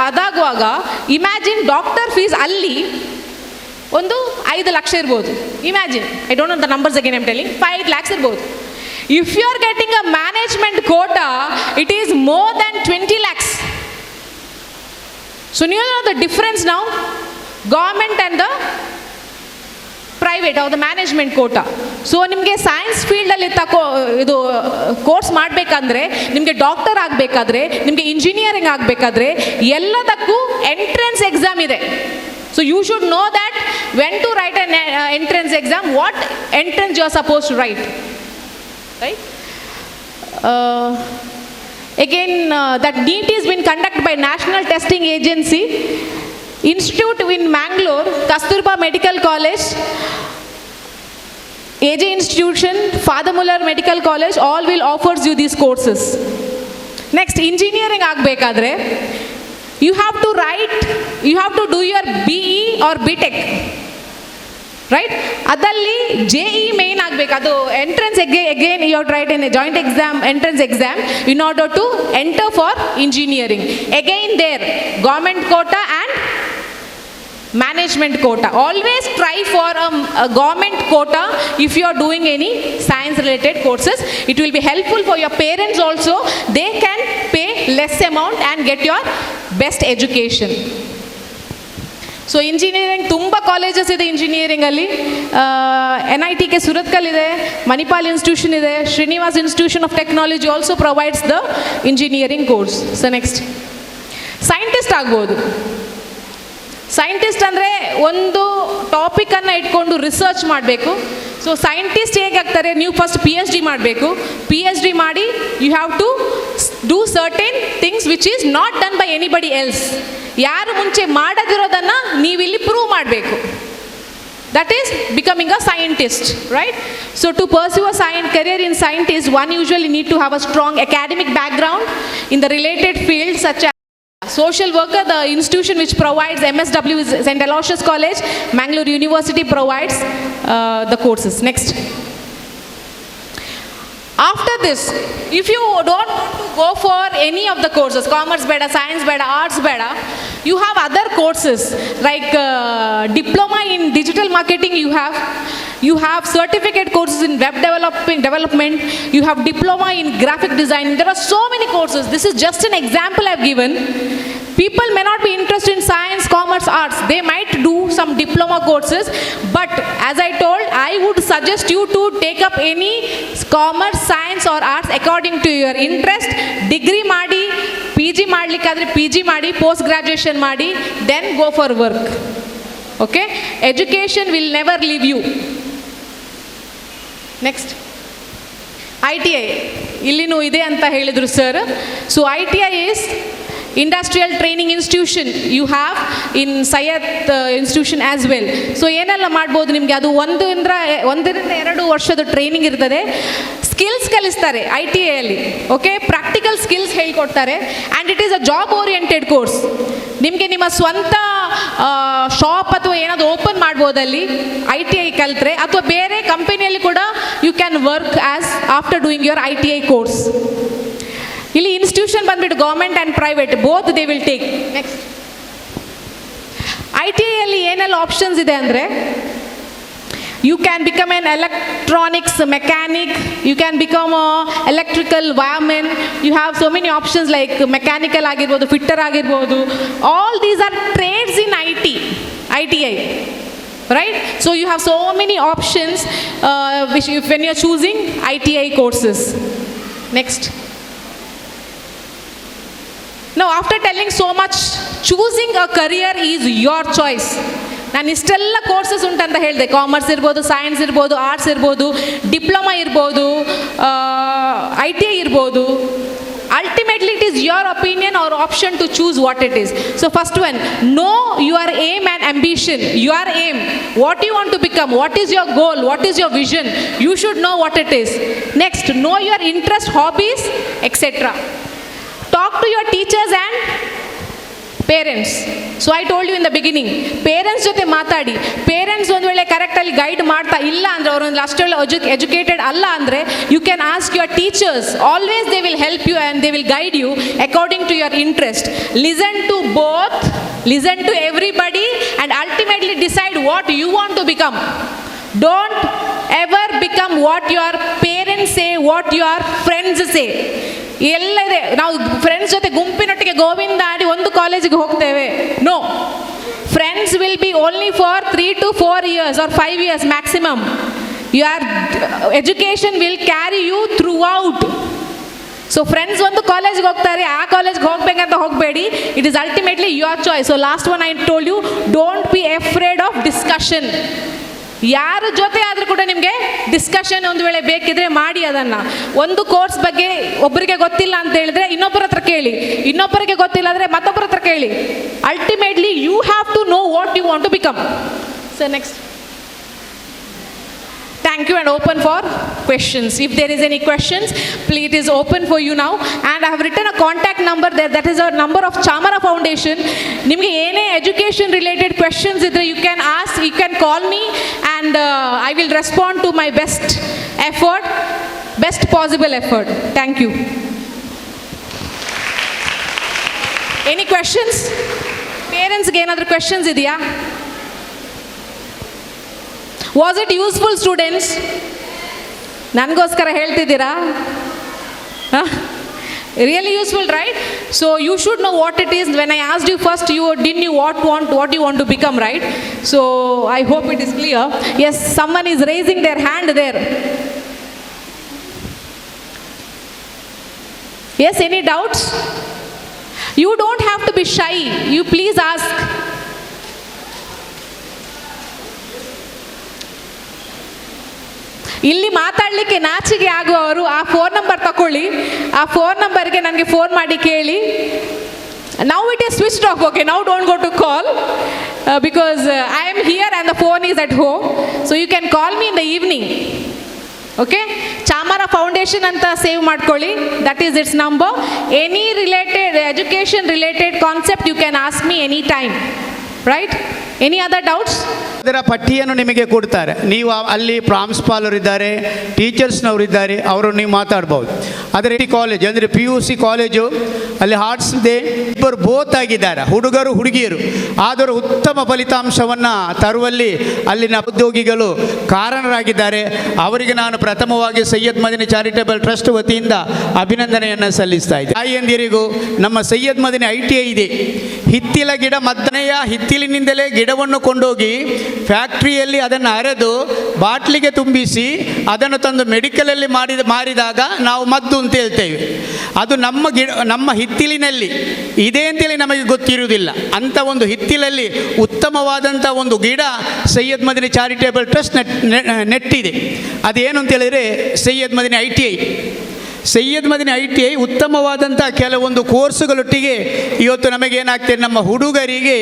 ಅದಾಗುವಾಗ ಇಮ್ಯಾಜಿನ್ ಡಾಕ್ಟರ್ ಫೀಸ್ ಅಲ್ಲಿ ಒಂದು 5 ಲಕ್ಷ ಇರ್ಬೋದು. Imagine, I don't know the numbers again, I am telling 5 lakhs ಇರ್ಬೋದು. If you are getting a management quota, it is more than 20 lakhs. So you know the difference now, government and the private or the management quota. So ನಿಮಗೆ science ಫೀಲ್ಡಲ್ಲಿ ಇದು course ಮಾಡಬೇಕಂದ್ರೆ, ನಿಮಗೆ doctor ಆಗಬೇಕಾದ್ರೆ, ನಿಮಗೆ engineering ಆಗಬೇಕಾದ್ರೆ ಎಲ್ಲದಕ್ಕೂ entrance exam ಇದೆ. So you should know that when to write an entrance exam, what entrance you are supposed to write, right? Again, that NEET is been conducted by National Testing Agency, Institute in Mangalore, Kasturba Medical College, AJ Institution, Father Muller Medical College, all will offers you these courses. Next, engineering agbekadre, you have to do your BE or BTech. Right, ಅದಲ್ಲಿ JE main ಆಗಬೇಕು. ಅದು entrance again you have write in a joint exam, entrance exam in order to enter for engineering. Again there government quota and management quota. Always try for a government quota if you are doing any science related courses. It will be helpful for your parents also. They can pay less amount and get your best education. So engineering ತುಂಬ colleges ಇದೆ ಇಂಜಿನಿಯರಿಂಗಲ್ಲಿ. NIT K Surathkal ಇದೆ, Manipal institution ಇದೆ, Srinivas institution of technology also provides the engineering course. So next, scientist ಆಗ್ಬೋದು. Scientist ಅಂದರೆ ಒಂದು ಟಾಪಿಕನ್ನು ಇಟ್ಕೊಂಡು research ಮಾಡಬೇಕು. So scientist ಹೇಗಾಗ್ತಾರೆ, ನೀವು ಫಸ್ಟ್ PhD ಮಾಡಬೇಕು. PhD ಮಾಡಿ you have to do certain things which is not done by anybody else. ಯಾರು ಮುಂಚೆ ಮಾಡದಿರೋದನ್ನು ನೀವಿಲ್ಲಿ ಪ್ರೂವ್ ಮಾಡಬೇಕು. That is becoming a scientist, right? So to pursue a career in scientist, one usually need to have a strong academic background in the related fields such as social worker. The institution which provides MSW is St. Aloysius College, Mangalore University provides the courses. Next. After this, if you don't want to go for any of the courses, commerce beda, science beda, arts beda, you have other courses like diploma in digital marketing. You have certificate courses in web development. You have diploma in graphic design. There are so many courses. This is just an example I've given. People may not be interested in science, commerce, arts. They might do some diploma courses. But as I told, I would suggest you to take up any commerce, science or arts according to your interest. Degree ಮಾಡಿ, PG ಮಾಡಲಿಕ್ಕಾದ್ರೆ PG ಮಾಡಿ, post graduation ಮಾಡಿ, then go for work. Okay? Education will never leave you. Next. ITI. ಇಲ್ಲಿನೂ ಇದೆ ಅಂತ ಹೇಳಿದರು sir. So ITI is industrial training institution you have in Syed institution as well. So ಏನೆಲ್ಲ ಮಾಡ್ಬೋದು ನಿಮಗೆ, ಅದು 1 ರಿಂದ 2 ವರ್ಷದ ಟ್ರೈನಿಂಗ್ ಇರ್ತದೆ. ಸ್ಕಿಲ್ಸ್ ಕಲಿಸ್ತಾರೆ ITIಯಲ್ಲಿ, ಓಕೆ, ಪ್ರಾಕ್ಟಿಕಲ್ ಸ್ಕಿಲ್ಸ್ ಹೇಳ್ಕೊಡ್ತಾರೆ. And it is a job oriented course. ನಿಮಗೆ ನಿಮ್ಮ ಸ್ವಂತ ಶಾಪ್ ಅಥವಾ ಏನಾದರೂ ಓಪನ್ ಮಾಡ್ಬೋದಲ್ಲಿ ITI ಕಲಿತ್ರೆ, ಅಥವಾ ಬೇರೆ ಕಂಪನಿಯಲ್ಲಿ ಕೂಡ you can work as after doing your ITI course. ಇಲ್ಲಿ ಇನ್ಸ್ಟಿಟ್ಯೂಷನ್ ಬಂದ್ಬಿಟ್ಟು government and private both they will take. Next ITIಯಲ್ಲಿ ಏನೆಲ್ಲ ಆಪ್ಷನ್ಸ್ ಇದೆ ಅಂದರೆ, you can become an electronics mechanic, you can become electrical wiremen, you have so many options like mechanical ಆಗಿರ್ಬೋದು, fitter ಆಗಿರ್ಬೋದು. All these are trades in ITI. Right? So you have so many options when you are choosing ITI courses. Next. Now, after telling so much, choosing a career is your choice. ನಾನು ಇಷ್ಟೆಲ್ಲ courses ಉಂಟಂತ ಹೇಳಿದೆ. Commerce ಇರ್ಬೋದು, science ಇರ್ಬೋದು, arts ಇರ್ಬೋದು, diploma ಇರ್ಬೋದು, ITI ಇರ್ಬೋದು. Ultimately, it is your opinion or option to choose what it is. So first one, know your aim and ambition. Your aim, what you want to become, what is your goal, what is your vision. You should know what it is. Next, know your interest, hobbies, etc. Talk to your teachers and parents. So I told you in the beginning, parents ಜೊತೆ ಮಾತಾಡಿ. Parents ಒಂದು ವೇಳೆ ಕರೆಕ್ಟಲ್ಲಿ guide ಮಾಡ್ತಾ ಇಲ್ಲ ಅಂದರೆ, ಅವರೊಂದು ಅಷ್ಟೊಳ್ಳೆ educated ಅಲ್ಲ ಅಂದರೆ, you can ask your teachers. Always they will help you and they will guide you according to your interest. Listen to both, listen to everybody and ultimately decide what you want to become. Don't ever become what your parents say, what your friends say. ಎಲ್ಲ ಇದೆ, ನಾವು friends ಜೊತೆ ಗುಂಪಿನೊಟ್ಟಿಗೆ ಗೋವಿಂದ ಆಡಿ ಒಂದು ಕಾಲೇಜಿಗೆ ಹೋಗ್ತೇವೆ. No, friends will be only for 3 to 4 years or 5 years maximum. Your education will carry you throughout. So friends ಒಂದು ಕಾಲೇಜ್ಗೆ ಹೋಗ್ತಾರೆ, ಆ ಕಾಲೇಜ್ಗೆ ಹೋಗ್ಬೇಕಂತ ಹೋಗಬೇಡಿ. It is ultimately your choice. So last one I told you, don't be afraid of discussion. ಯಾರ ಜೊತೆ ಆದರೂ ಕೂಡ ನಿಮಗೆ ಡಿಸ್ಕಷನ್ ಒಂದು ವೇಳೆ ಬೇಕಿದ್ರೆ ಮಾಡಿ. ಅದನ್ನು ಒಂದು ಕೋರ್ಸ್ ಬಗ್ಗೆ ಒಬ್ಬರಿಗೆ ಗೊತ್ತಿಲ್ಲ ಅಂತ ಹೇಳಿದ್ರೆ ಇನ್ನೊಬ್ಬರ ಹತ್ರ ಕೇಳಿ, ಇನ್ನೊಬ್ಬರಿಗೆ ಗೊತ್ತಿಲ್ಲ ಅಂದರೆ ಮತ್ತೊಬ್ಬರ ಹತ್ರ ಕೇಳಿ. Ultimately you have to know what you want to become. So next, thank you and open for questions. If there is any questions, please, it is open for you now. And I have written a contact number there, that is a number of Chamara Foundation. Nimge ene education related questions idre, you can ask, you can call me, and I will respond to my best effort, best possible effort. Thank you. Any questions? Parents ge enadru questions idiya? Was it useful, students? ನನಗೋಸ್ಕರ ಹೇಳ್ತಿದ್ದೀರಾ? Really useful, right? So you should know what it is. When I asked you first, you didn't know what you want to become, right? So I hope it is clear. Yes, someone is raising their hand there. Yes, any doubts? You don't have to be shy. You please ask. ಇಲ್ಲಿ ಮಾತಾಡಲಿಕ್ಕೆ ನಾಚಿಕೆ ಆಗುವವರು ಆ phone number ತಗೊಳ್ಳಿ, ಆ phone ನಂಬರ್ಗೆ ನನಗೆ phone ಮಾಡಿ ಕೇಳಿ. Now it is switched off, okay? Now don't go to call because I am here and the phone is at home. So you can call me in the evening. Okay? Chamara Foundation anta save ಮಾಡ್ಕೊಳ್ಳಿ. That is its number. Any related education related concept you can ask me anytime. Right? Any other doubts?
ಅದರ ಪಟ್ಟಿಯನ್ನು ನಿಮಗೆ ಕೊಡ್ತಾರೆ. ನೀವು ಅಲ್ಲಿ ಪ್ರಾಂಶುಪಾಲರಿದ್ದಾರೆ, ಟೀಚರ್ಸ್ನವರಿದ್ದಾರೆ, ಅವರು ನೀವು ಮಾತಾಡ್ಬೋದು. ಆದರೆ ಕಾಲೇಜ್ ಅಂದರೆ PUC ಕಾಲೇಜು, ಅಲ್ಲಿ ಆರ್ಟ್ಸ್ ಇದೆ, ಇಬ್ಬರು ಬೋತ್ ಆಗಿದ್ದಾರೆ, ಹುಡುಗರು ಹುಡುಗಿಯರು. ಆದರೂ ಉತ್ತಮ ಫಲಿತಾಂಶವನ್ನು ತರುವಲ್ಲಿ ಅಲ್ಲಿನ ಉದ್ಯೋಗಿಗಳು ಕಾರಣರಾಗಿದ್ದಾರೆ. ಅವರಿಗೆ ನಾನು ಪ್ರಥಮವಾಗಿ ಸೈಯದ್ ಮದನಿ ಚಾರಿಟೇಬಲ್ ಟ್ರಸ್ಟ್ ವತಿಯಿಂದ ಅಭಿನಂದನೆಯನ್ನು ಸಲ್ಲಿಸ್ತಾ ಇದ್ದೆ. ತಾಯಿಯಂದಿರಿಗೂ ನಮ್ಮ ಸೈಯದ್ ಮದನಿ ITI ಇದೆ. ಹಿತ್ತಿಲ ಗಿಡ ಮದ್ದನೆಯ ಹಿತ್ತಿಲಿನಿಂದಲೇ ಗಿಡವನ್ನು ಕೊಂಡೋಗಿ ಫ್ಯಾಕ್ಟ್ರಿಯಲ್ಲಿ ಅದನ್ನು ಅರೆದು ಬಾಟ್ಲಿಗೆ ತುಂಬಿಸಿ ಅದನ್ನು ತಂದು ಮೆಡಿಕಲಲ್ಲಿ ಮಾರಿದಾಗ ನಾವು ಮದ್ದು ಅಂತ ಹೇಳ್ತೇವೆ. ಅದು ನಮ್ಮ ಹಿತ್ತಿಲಿನಲ್ಲಿ ಇದೆ ಅಂತೇಳಿ ನಮಗೆ ಗೊತ್ತಿರುವುದಿಲ್ಲ. ಅಂಥ ಒಂದು ಹಿತ್ತಿಲಲ್ಲಿ ಉತ್ತಮವಾದಂಥ ಒಂದು ಗಿಡ ಸೈಯದ್ ಮದನಿ ಚಾರಿಟೇಬಲ್ ಟ್ರಸ್ಟ್ ನೆಟ್ಟಿದೆ. ಅದೇನು ಅಂತೇಳಿದರೆ ಸೈಯದ್ ಮದನಿ ITI. ಸೈಯದ್ ಮದನಿ ITI ಉತ್ತಮವಾದಂಥ ಕೆಲವೊಂದು ಕೋರ್ಸುಗಳೊಟ್ಟಿಗೆ ಇವತ್ತು ನಮಗೇನಾಗ್ತದೆ, ನಮ್ಮ ಹುಡುಗರಿಗೆ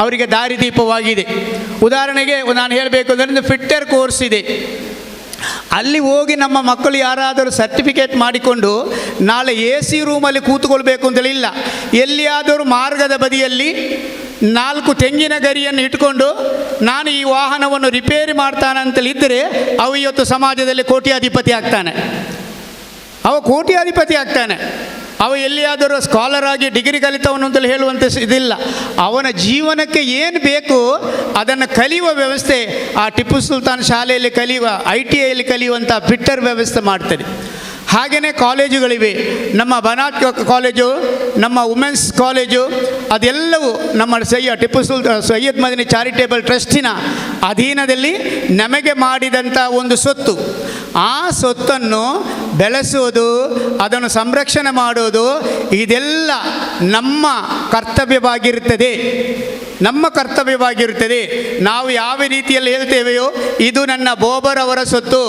ಅವರಿಗೆ ದಾರಿದೀಪವಾಗಿದೆ. ಉದಾಹರಣೆಗೆ ನಾನು ಹೇಳಬೇಕು ಅಂದರೆ ಒಂದು ಫಿಟ್ಟರ್ ಕೋರ್ಸ್ ಇದೆ. ಅಲ್ಲಿ ಹೋಗಿ ನಮ್ಮ ಮಕ್ಕಳು ಯಾರಾದರೂ ಸರ್ಟಿಫಿಕೇಟ್ ಮಾಡಿಕೊಂಡು ನಾಳೆ AC ರೂಮಲ್ಲಿ ಕೂತ್ಕೊಳ್ಬೇಕು ಅಂತೇಳಿ ಇಲ್ಲ. ಎಲ್ಲಿಯಾದರೂ ಮಾರ್ಗದ ಬದಿಯಲ್ಲಿ 4 ತೆಂಗಿನ ಗರಿಯನ್ನು ಇಟ್ಕೊಂಡು ನಾನು ಈ ವಾಹನವನ್ನು ರಿಪೇರಿ ಮಾಡ್ತಾನಂತಲಿದ್ದರೆ ಅವ ಇವತ್ತು ಸಮಾಜದಲ್ಲಿ ಕೋಟ್ಯಾಧಿಪತಿ ಆಗ್ತಾನೆ. ಅವ ಎಲ್ಲಿಯಾದರೂ ಸ್ಕಾಲರ್ ಆಗಿ ಡಿಗ್ರಿ ಕಲಿತವನು ಅಂತೇಳಿ ಹೇಳುವಂಥ ಇದಿಲ್ಲ. ಅವನ ಜೀವನಕ್ಕೆ ಏನು ಬೇಕು ಅದನ್ನು ಕಲಿಯುವ ವ್ಯವಸ್ಥೆ ಆ ಟಿಪ್ಪು ಸುಲ್ತಾನ್ ಶಾಲೆಯಲ್ಲಿ ಕಲಿಯುವ ITIಯಲ್ಲಿ ಕಲಿಯುವಂಥ ಫಿಟ್ಟರ್ ವ್ಯವಸ್ಥೆ ಮಾಡ್ತದೆ. ಹಾಗೆಯೇ ಕಾಲೇಜುಗಳಿವೆ. ನಮ್ಮ ಬನಾತ್ ಕಾಲೇಜು, ನಮ್ಮ ವುಮೆನ್ಸ್ ಕಾಲೇಜು, ಅದೆಲ್ಲವೂ ನಮ್ಮ ಟಿಪ್ಪು ಸುಲ್ತಾನ್ ಸೈಯದ್ ಮದನಿ ಚಾರಿಟೇಬಲ್ ಟ್ರಸ್ಟಿನ ಅಧೀನದಲ್ಲಿ ನಮಗೆ ಮಾಡಿದಂಥ ಒಂದು ಸ್ವತ್ತು. ಆ ಸ್ವತ್ತನ್ನು ಬೆಳೆಸುವುದು, ಅದನ್ನು ಸಂರಕ್ಷಣೆ ಮಾಡುವುದು, ಇದೆಲ್ಲ ನಮ್ಮ ಕರ್ತವ್ಯವಾಗಿರುತ್ತದೆ. ನಾವು ಯಾವ ರೀತಿಯಲ್ಲಿ ಹೇಳ್ತೇವೆಯೋ ಇದು ನನ್ನ ಬೋಬರ್ ಅವರ ಸೊತ್ತು,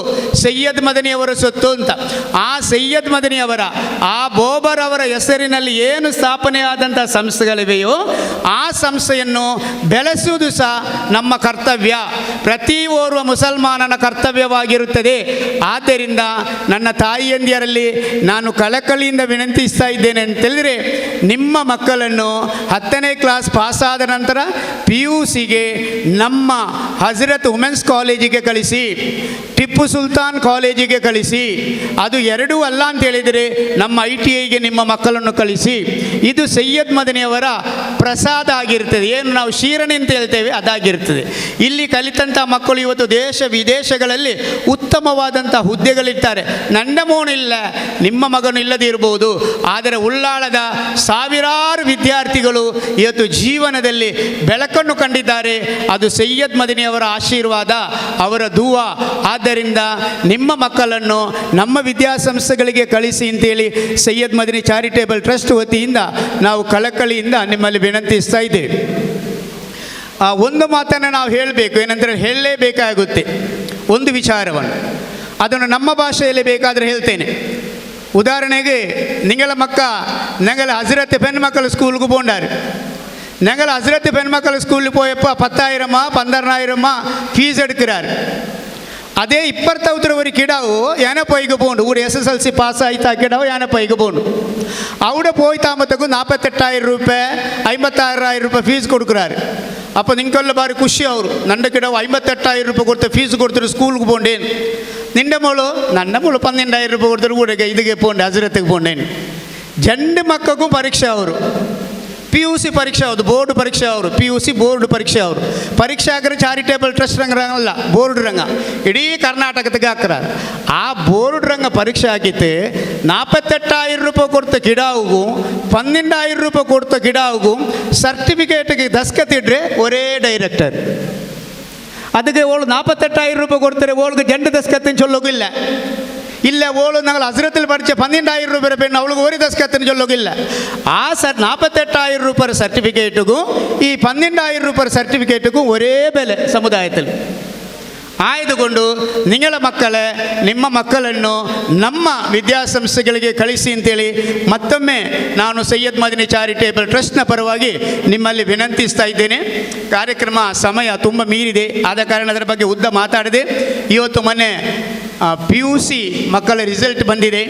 ಸೈಯದ್ ಮದನಿಯವರ ಸೊತ್ತು ಅಂತ. ಆ ಸೈಯದ್ ಮದನಿಯವರ, ಆ ಬೋಬರ್ ಅವರ ಹೆಸರಿನಲ್ಲಿ ಏನು ಸ್ಥಾಪನೆಯಾದಂಥ ಸಂಸ್ಥೆಗಳಿವೆಯೋ ಆ ಸಂಸ್ಥೆಯನ್ನು ಬೆಳೆಸುವುದು ಸಹ ನಮ್ಮ ಕರ್ತವ್ಯ, ಪ್ರತಿ ಓರ್ವ ಮುಸಲ್ಮಾನನ ಕರ್ತವ್ಯವಾಗಿರುತ್ತದೆ. ಆದ್ದರಿಂದ ನನ್ನ ತಾಯಿಯಂದಿಯರಲ್ಲಿ ನಾನು ಕಳಕಳಿಯಿಂದ ವಿನಂತಿಸ್ತಾ ಇದ್ದೇನೆ ಅಂತೇಳಿದರೆ, ನಿಮ್ಮ ಮಕ್ಕಳನ್ನು 10ನೇ ಕ್ಲಾಸ್ ಪಾಸಾದ ನಂತರ PUCಗೆ ನಮ್ಮ ಹಜರತ್ ವುಮೆನ್ಸ್ ಕಾಲೇಜಿಗೆ ಕಳಿಸಿ, ಟಿಪ್ಪು ಸುಲ್ತಾನ್ ಕಾಲೇಜಿಗೆ ಕಳಿಸಿ. ಅದು ಎರಡೂ ಅಲ್ಲ ಅಂತ ಹೇಳಿದರೆ ನಮ್ಮ ITIಗೆ ನಿಮ್ಮ ಮಕ್ಕಳನ್ನು ಕಳಿಸಿ. ಇದು ಸೈಯದ್ ಮದನಿಯವರ ಪ್ರಸಾದ ಆಗಿರ್ತದೆ. ಏನು ನಾವು ಶೀರಣಿ ಅಂತ ಹೇಳ್ತೇವೆ ಅದಾಗಿರ್ತದೆ. ಇಲ್ಲಿ ಕಲಿತಂಥ ಮಕ್ಕಳು ಇವತ್ತು ದೇಶ ವಿದೇಶಗಳಲ್ಲಿ ಉತ್ತಮವಾದಂಥ ಹುದ್ದೆಗಳಿರ್ತಾರೆ. ನನ್ನ ಮೋನಿಲ್ಲ, ನಿಮ್ಮ ಮಗನು ಇಲ್ಲದೇ ಇರಬಹುದು, ಆದರೆ ಉಳ್ಳಾಳದ ಸಾವಿರಾರು ವಿದ್ಯಾರ್ಥಿಗಳು ಇವತ್ತು ಜೀವನದಲ್ಲಿ ಬೆಳಕನ್ನು ಕಂಡಿದ್ದಾರೆ. ಅದು ಸೈಯದ್ ಮದನಿಯವರ ಆಶೀರ್ವಾದ, ಅವರ ದುವಾ. ಆದ್ದರಿಂದ ನಿಮ್ಮ ಮಕ್ಕಳನ್ನು ನಮ್ಮ ವಿದ್ಯಾಸಂಸ್ಥೆಗಳಿಗೆ ಕಳಿಸಿ ಅಂತೇಳಿ ಸೈಯದ್ ಮದನಿ ಚಾರಿಟೇಬಲ್ ಟ್ರಸ್ಟ್ ವತಿಯಿಂದ ನಾವು ಕಳಕಳಿಯಿಂದ ನಿಮ್ಮಲ್ಲಿ ವಿನಂತಿಸ್ತಾ ಇದ್ದೇವೆ. ಒಂದು ಮಾತನ್ನು ನಾವು ಹೇಳಬೇಕು, ಏನಂದರೆ ಹೇಳಲೇಬೇಕಾಗುತ್ತೆ ಒಂದು ವಿಚಾರವನ್ನು. ಅದನ್ನು ನಮ್ಮ ಭಾಷೆಯಲ್ಲಿ ಬೇಕಾದರೆ ಹೇಳ್ತೇನೆ. ಉದಾಹರಣೆಗೆ ನಿಂಗಳ ಮಕ್ಕ ഞങ്ങൾ ഹസ്രത്ത് പെൺമക്കൾ സ്കൂളിൽ പോണ്ടാറ്. ഞങ്ങൾ ഹസ്രത്ത് പെൺമക്കൾ സ്കൂളിൽ പോയപ്പോൾ 10,000 12,000 ഫീസ് എടുക്കാറ്. ಅದೇ ಇಪ್ಪತ್ತವತ್ತರ ഒരു കിടാവോ ಯಾನಪ್ಪೈಗೆ പോകണ്ടു കൂടി SSLC പാസ്സായിട്ട് ആ കിടാവ് ಯಾನಪ್ಪೈಗೆ പോകണ്ടു. അവിടെ പോയി താമത്തേക്കും 48,000 ರೂಪಾಯಿ 56,000 ರೂಪಾಯಿ ಫೀಸ್ ಕೊಡ್ಕರಾರು. അപ്പോൾ നിങ്ങൾക്കെല്ലാം ಬಾರಿ ಖುಷಿ ಅವರು, ನನ್ನ കിടാവ് 58,000 ರೂಪಾಯಿ ಕೊಡ್ತ ಫೀಸ್ ಕೊಡ್ತಾರೆ ಸ್ಕೂಲ್ಗೆ പോണ്ടേನು. ನಿಂಡೆ ಮೋಳು ನನ್ನ ಮೋಳು 12,000 ರೂಪಾಯಿ ಕೊಡ್ತಾರೆ ಕೂಡ ಇದಕ್ಕೆ പോണ്ടേ ಹಜರತ್ಗೆ പോണ്ടೇನು. ಜಂಡು ಮಕ್ಕಗೂ ಪರೀಕ್ಷೆ ಅವರು, PUC ಪರೀಕ್ಷೆ ಹೌದು, ಬೋರ್ಡ್ ಪರೀಕ್ಷೆ ಅವರು, PUC ಬೋರ್ಡ್ ಪರೀಕ್ಷೆ ಅವರು. ಪರೀಕ್ಷೆ ಹಾಕಿದ್ರೆ ಚಾರಿಟೇಬಲ್ ಟ್ರಸ್ಟ್ ರಂಗ ಅಲ್ಲ, ಬೋರ್ಡ್ ರಂಗ ಇಡೀ ಕರ್ನಾಟಕದಾಗ ಹಾಕ್ರ. ಆ ಬೋರ್ಡ್ ರಂಗ ಪರೀಕ್ಷೆ ಹಾಕಿತ್ತೆ 48,000 ರೂಪಾಯಿ ಕೊಡ್ತ ಗಿಡಾವುಗೂ 12,000 ರೂಪಾಯಿ ಕೊಡ್ತ ಗಿಡಾವುಗೂ ಸರ್ಟಿಫಿಕೇಟ್ಗೆ ದಸ್ಕತ್ತಿಡ್ರೆ ಒರೇ ಡೈರೆಕ್ಟರ್. ಅದಕ್ಕೆ ಓಳು 48,000 ರೂಪಾಯಿ ಕೊಡ್ತಾರೆ, ಓಳ್ಗೆ ಜಂಡು ದಸ್ಕತ್ತಿನ ಚೊಲ್ಲೋಗಿಲ್ಲ. ಇಲ್ಲ ಓಳು ഞങ്ങൾ ಹಜರത്തിൽ പഠിച്ച 12,000 ರೂಪಾಯಿ പെണ്ണ് ಅವಳಿಗೆ ഒരു ദസ്കത്തിന് ചൊല്ലുകില്ല. ആ 48,000 ರೂಪಾಯಿ സർട്ടിഫിക്കറ്റുക്കും ഈ 12,000 ರೂಪಾಯಿ സർട്ടിഫിക്കറ്റുക്കും ഒരേ ಬೆಲೆ ಸಮುದಾಯത്തിൽ. ಆಯ್ದುಕೊಂಡು ನಿಂಗಳ ಮಕ್ಕಳೇ ನಿಮ್ಮ ಮಕ್ಕಳನ್ನು ನಮ್ಮ ವಿದ್ಯಾಸಂಸ್ಥೆಗಳಿಗೆ ಕಳಿಸಿ ಅಂತೇಳಿ ಮತ್ತೊಮ್ಮೆ ನಾನು ಸೈಯದ್ ಮದನಿ ಚಾರಿಟೇಬಲ್ ಟ್ರಸ್ಟ್ನ ಪರವಾಗಿ ನಿಮ್ಮಲ್ಲಿ ವಿನಂತಿಸ್ತಾ ಇದ್ದೇನೆ. ಕಾರ್ಯಕ್ರಮ ಸಮಯ ತುಂಬ ಮೀರಿದೆ, ಆದ ಕಾರಣ ಅದರ ಬಗ್ಗೆ ಉದ್ದ ಮಾತಾಡಿದೆ. ಇವತ್ತು ಮೊನ್ನೆ PUC ಮಕ್ಕಳ ರಿಸಲ್ಟ್ ಬಂದಿದೆ.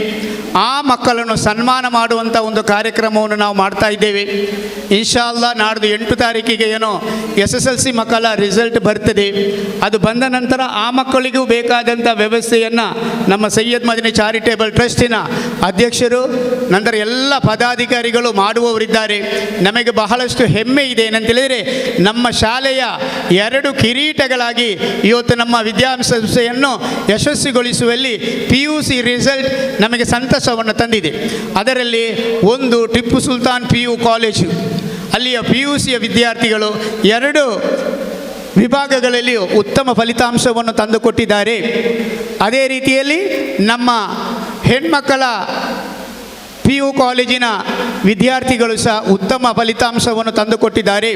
ಆ ಮಕ್ಕಳನ್ನು ಸನ್ಮಾನ ಮಾಡುವಂಥ ಒಂದು ಕಾರ್ಯಕ್ರಮವನ್ನು ನಾವು ಮಾಡ್ತಾ ಇದ್ದೇವೆ. ಇನ್ಶಾಅಲ್ಲಾ ನಾಡ್ದು 8 ತಾರೀಕಿಗೆ ಏನೋ SSLC ಮಕ್ಕಳ ರಿಸಲ್ಟ್ ಬರ್ತದೆ. ಅದು ಬಂದ ನಂತರ ಆ ಮಕ್ಕಳಿಗೂ ಬೇಕಾದಂಥ ವ್ಯವಸ್ಥೆಯನ್ನು ನಮ್ಮ ಸೈಯದ್ ಮದನಿ ಚಾರಿಟೇಬಲ್ ಟ್ರಸ್ಟಿನ ಅಧ್ಯಕ್ಷರು ನಂತರ ಎಲ್ಲ ಪದಾಧಿಕಾರಿಗಳು ಮಾಡುವವರಿದ್ದಾರೆ. ನಮಗೆ ಬಹಳಷ್ಟು ಹೆಮ್ಮೆ ಇದೆ. ಏನಂತೇಳಿದರೆ ನಮ್ಮ ಶಾಲೆಯ 2 ಕಿರೀಟಗಳಾಗಿ ಇವತ್ತು ನಮ್ಮ ವಿದ್ಯಾಸಂಸ್ಥೆಯನ್ನು ಯಶಸ್ವಿಗೊಳಿಸುವಲ್ಲಿ PUC ರಿಸಲ್ಟ್ ನಮಗೆ ಸಂತಸವನ್ನು ತಂದಿದೆ. ಅದರಲ್ಲಿ ಒಂದು ಟಿಪ್ಪು ಸುಲ್ತಾನ್ PU ಕಾಲೇಜು, ಅಲ್ಲಿಯ PUCಯ ವಿದ್ಯಾರ್ಥಿಗಳು 2 ವಿಭಾಗಗಳಲ್ಲಿಯೂ ಉತ್ತಮ ಫಲಿತಾಂಶವನ್ನು ತಂದುಕೊಟ್ಟಿದ್ದಾರೆ. ಅದೇ ರೀತಿಯಲ್ಲಿ ನಮ್ಮ ಹೆಣ್ಮಕ್ಕಳ PU ಕಾಲೇಜಿನ ವಿದ್ಯಾರ್ಥಿಗಳು ಸಹ ಉತ್ತಮ ಫಲಿತಾಂಶವನ್ನು ತಂದುಕೊಟ್ಟಿದ್ದಾರೆ.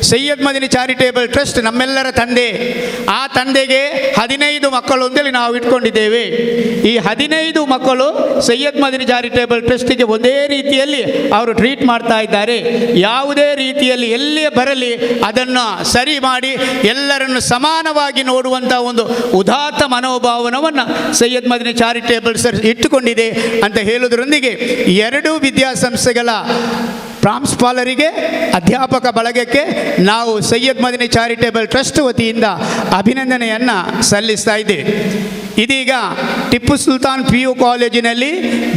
ಸೈಯದ್ ಮದನಿ ಚಾರಿಟೇಬಲ್ ಟ್ರಸ್ಟ್ ನಮ್ಮೆಲ್ಲರ ತಂದೆ. ಆ ತಂದೆಗೆ 15 ಮಕ್ಕಳು ಅಂತೇಳಿ ನಾವು ಇಟ್ಕೊಂಡಿದ್ದೇವೆ. ಈ 15 ಮಕ್ಕಳು ಸೈಯದ್ ಮದನಿ ಚಾರಿಟೇಬಲ್ ಟ್ರಸ್ಟಿಗೆ ಒಂದೇ ರೀತಿಯಲ್ಲಿ ಅವರು ಟ್ರೀಟ್ ಮಾಡ್ತಾ ಇದ್ದಾರೆ. ಯಾವುದೇ ರೀತಿಯಲ್ಲಿ ಎಲ್ಲಿಯೇ ಬರಲಿ ಅದನ್ನು ಸರಿ ಮಾಡಿ ಎಲ್ಲರನ್ನು ಸಮಾನವಾಗಿ ನೋಡುವಂಥ ಒಂದು ಉದಾತ್ತ ಮನೋಭಾವನವನ್ನು ಸೈಯದ್ ಮದನಿ ಚಾರಿಟೇಬಲ್ ಇಟ್ಟುಕೊಂಡಿದೆ ಅಂತ ಹೇಳುವುದರೊಂದಿಗೆ 2 ವಿದ್ಯಾಸಂಸ್ಥೆಗಳ ಪ್ರಾಂಶುಪಾಲರಿಗೆ, ಅಧ್ಯಾಪಕ ಬಳಗಕ್ಕೆ ನಾವು ಸೈಯದ್ ಮದನಿ ಚಾರಿಟೇಬಲ್ ಟ್ರಸ್ಟ್ ವತಿಯಿಂದ ಅಭಿನಂದನೆಯನ್ನು ಸಲ್ಲಿಸ್ತಾ ಇದ್ದೇವೆ. ಇದೀಗ ಟಿಪ್ಪು ಸುಲ್ತಾನ್ PU ಕಾಲೇಜಿನಲ್ಲಿ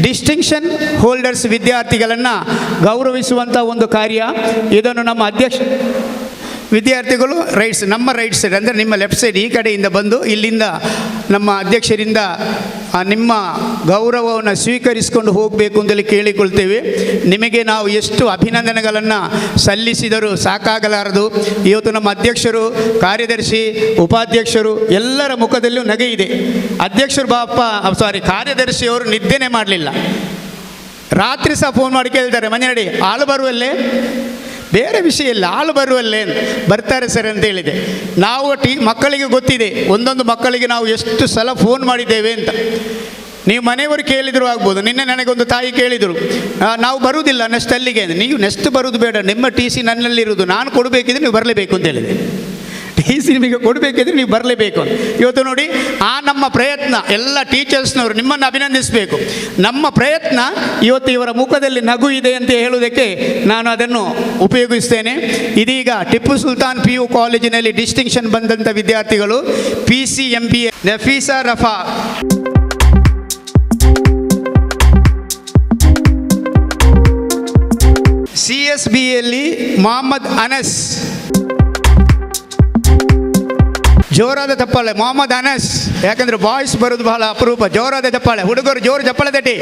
ಡಿಸ್ಟಿಂಕ್ಷನ್ ಹೋಲ್ಡರ್ಸ್ ವಿದ್ಯಾರ್ಥಿಗಳನ್ನು ಗೌರವಿಸುವಂಥ ಒಂದು ಕಾರ್ಯ. ಇದನ್ನು ನಮ್ಮ ವಿದ್ಯಾರ್ಥಿಗಳು ನಮ್ಮ ರೈಟ್ ಸೈಡ್ ಅಂದರೆ ನಿಮ್ಮ ಲೆಫ್ಟ್ ಸೈಡ್ ಈ ಕಡೆಯಿಂದ ಬಂದು ಇಲ್ಲಿಂದ ನಮ್ಮ ಅಧ್ಯಕ್ಷರಿಂದ ನಿಮ್ಮ ಗೌರವವನ್ನು ಸ್ವೀಕರಿಸಿಕೊಂಡು ಹೋಗಬೇಕು ಅಂತೇಳಿ ಕೇಳಿಕೊಳ್ತೇವೆ. ನಿಮಗೆ ನಾವು ಎಷ್ಟು ಅಭಿನಂದನೆಗಳನ್ನು ಸಲ್ಲಿಸಿದರೂ ಸಾಕಾಗಲಾರದು. ಇವತ್ತು ನಮ್ಮ ಅಧ್ಯಕ್ಷರು, ಕಾರ್ಯದರ್ಶಿ, ಉಪಾಧ್ಯಕ್ಷರು ಎಲ್ಲರ ಮುಖದಲ್ಲೂ ನಗೆ ಇದೆ. ಅಧ್ಯಕ್ಷರು ಕಾರ್ಯದರ್ಶಿಯವರು ನಿದ್ದೆನೇ ಮಾಡಲಿಲ್ಲ. ರಾತ್ರಿ ಸಹ ಫೋನ್ ಮಾಡಿ ಕೇಳ್ತಾರೆ, ಮನೆ ನಡಿ, ಆಳು ಬರುವಲ್ಲೇ, ಬೇರೆ ವಿಷಯ ಇಲ್ಲ, ಆಳು ಬರುವಲ್ಲೇ, ಬರ್ತಾರೆ ಸರ್ ಅಂತ ಹೇಳಿದೆ. ನಾವು ಮಕ್ಕಳಿಗೆ ಗೊತ್ತಿದೆ, ಒಂದೊಂದು ಮಕ್ಕಳಿಗೆ ನಾವು ಎಷ್ಟು ಸಲ ಫೋನ್ ಮಾಡಿದ್ದೇವೆ ಅಂತ. ನೀವು ಮನೆಯವರು ಕೇಳಿದರೂ ಆಗ್ಬೋದು. ನಿನ್ನೆ ನನಗೊಂದು ತಾಯಿ ಕೇಳಿದರು, ನಾವು ಬರುವುದಿಲ್ಲ ನೆಕ್ಸ್ಟ್ ಅಲ್ಲಿಗೆ. ನೀವು ನೆಕ್ಸ್ಟ್ ಬರೋದು ಬೇಡ, ನಿಮ್ಮ TC ನನ್ನಲ್ಲಿರುವುದು, ನಾನು ಕೊಡಬೇಕಿದ್ರೆ ನೀವು ಬರಲೇಬೇಕು ಅಂತ ಹೇಳಿದೆ. TC ನಿಮಗೆ ಕೊಡಬೇಕಿದ್ರೆ ನೀವು ಬರಲೇಬೇಕು ಅಂತ. ಇವತ್ತು ನೋಡಿ, ನಮ್ಮ ಪ್ರಯತ್ನ ಎಲ್ಲ ಟೀಚರ್ಸ್ನವರು ನಿಮ್ಮನ್ನು ಅಭಿನಂದಿಸಬೇಕು. ನಮ್ಮ ಪ್ರಯತ್ನ ಇವತ್ತು ಇವರ ಮುಖದಲ್ಲಿ ನಗು ಇದೆ ಅಂತ ಹೇಳುವುದಕ್ಕೆ ನಾನು ಅದನ್ನು ಉಪಯೋಗಿಸ್ತೇನೆ. ಇದೀಗ ಟಿಪ್ಪು ಸುಲ್ತಾನ್ PU ಕಾಲೇಜಿನಲ್ಲಿ ಡಿಸ್ಟಿಂಕ್ಷನ್ ಬಂದಂಥ ವಿದ್ಯಾರ್ಥಿಗಳು PCMBA ನಫೀಸಾ ರಫಾ, CSBಯಲ್ಲಿ ಮೊಹಮ್ಮದ್ ಅನಸ್, ಜೋರಾದ ಚಪ್ಪಾಳೆ ಮೊಹಮ್ಮದ್ ಅನಸ್, ಯಾಕಂದರೆ ಬಾಯ್ಸ್ ಬರೋದು ಬಹಳ ಅಪರೂಪ. ಜೋರಾದ ಚಪ್ಪಾಳೆ, ಹುಡುಗರು ಜೋರು ಚಪ್ಪಾಳೆ ತಟ್ಟಿ.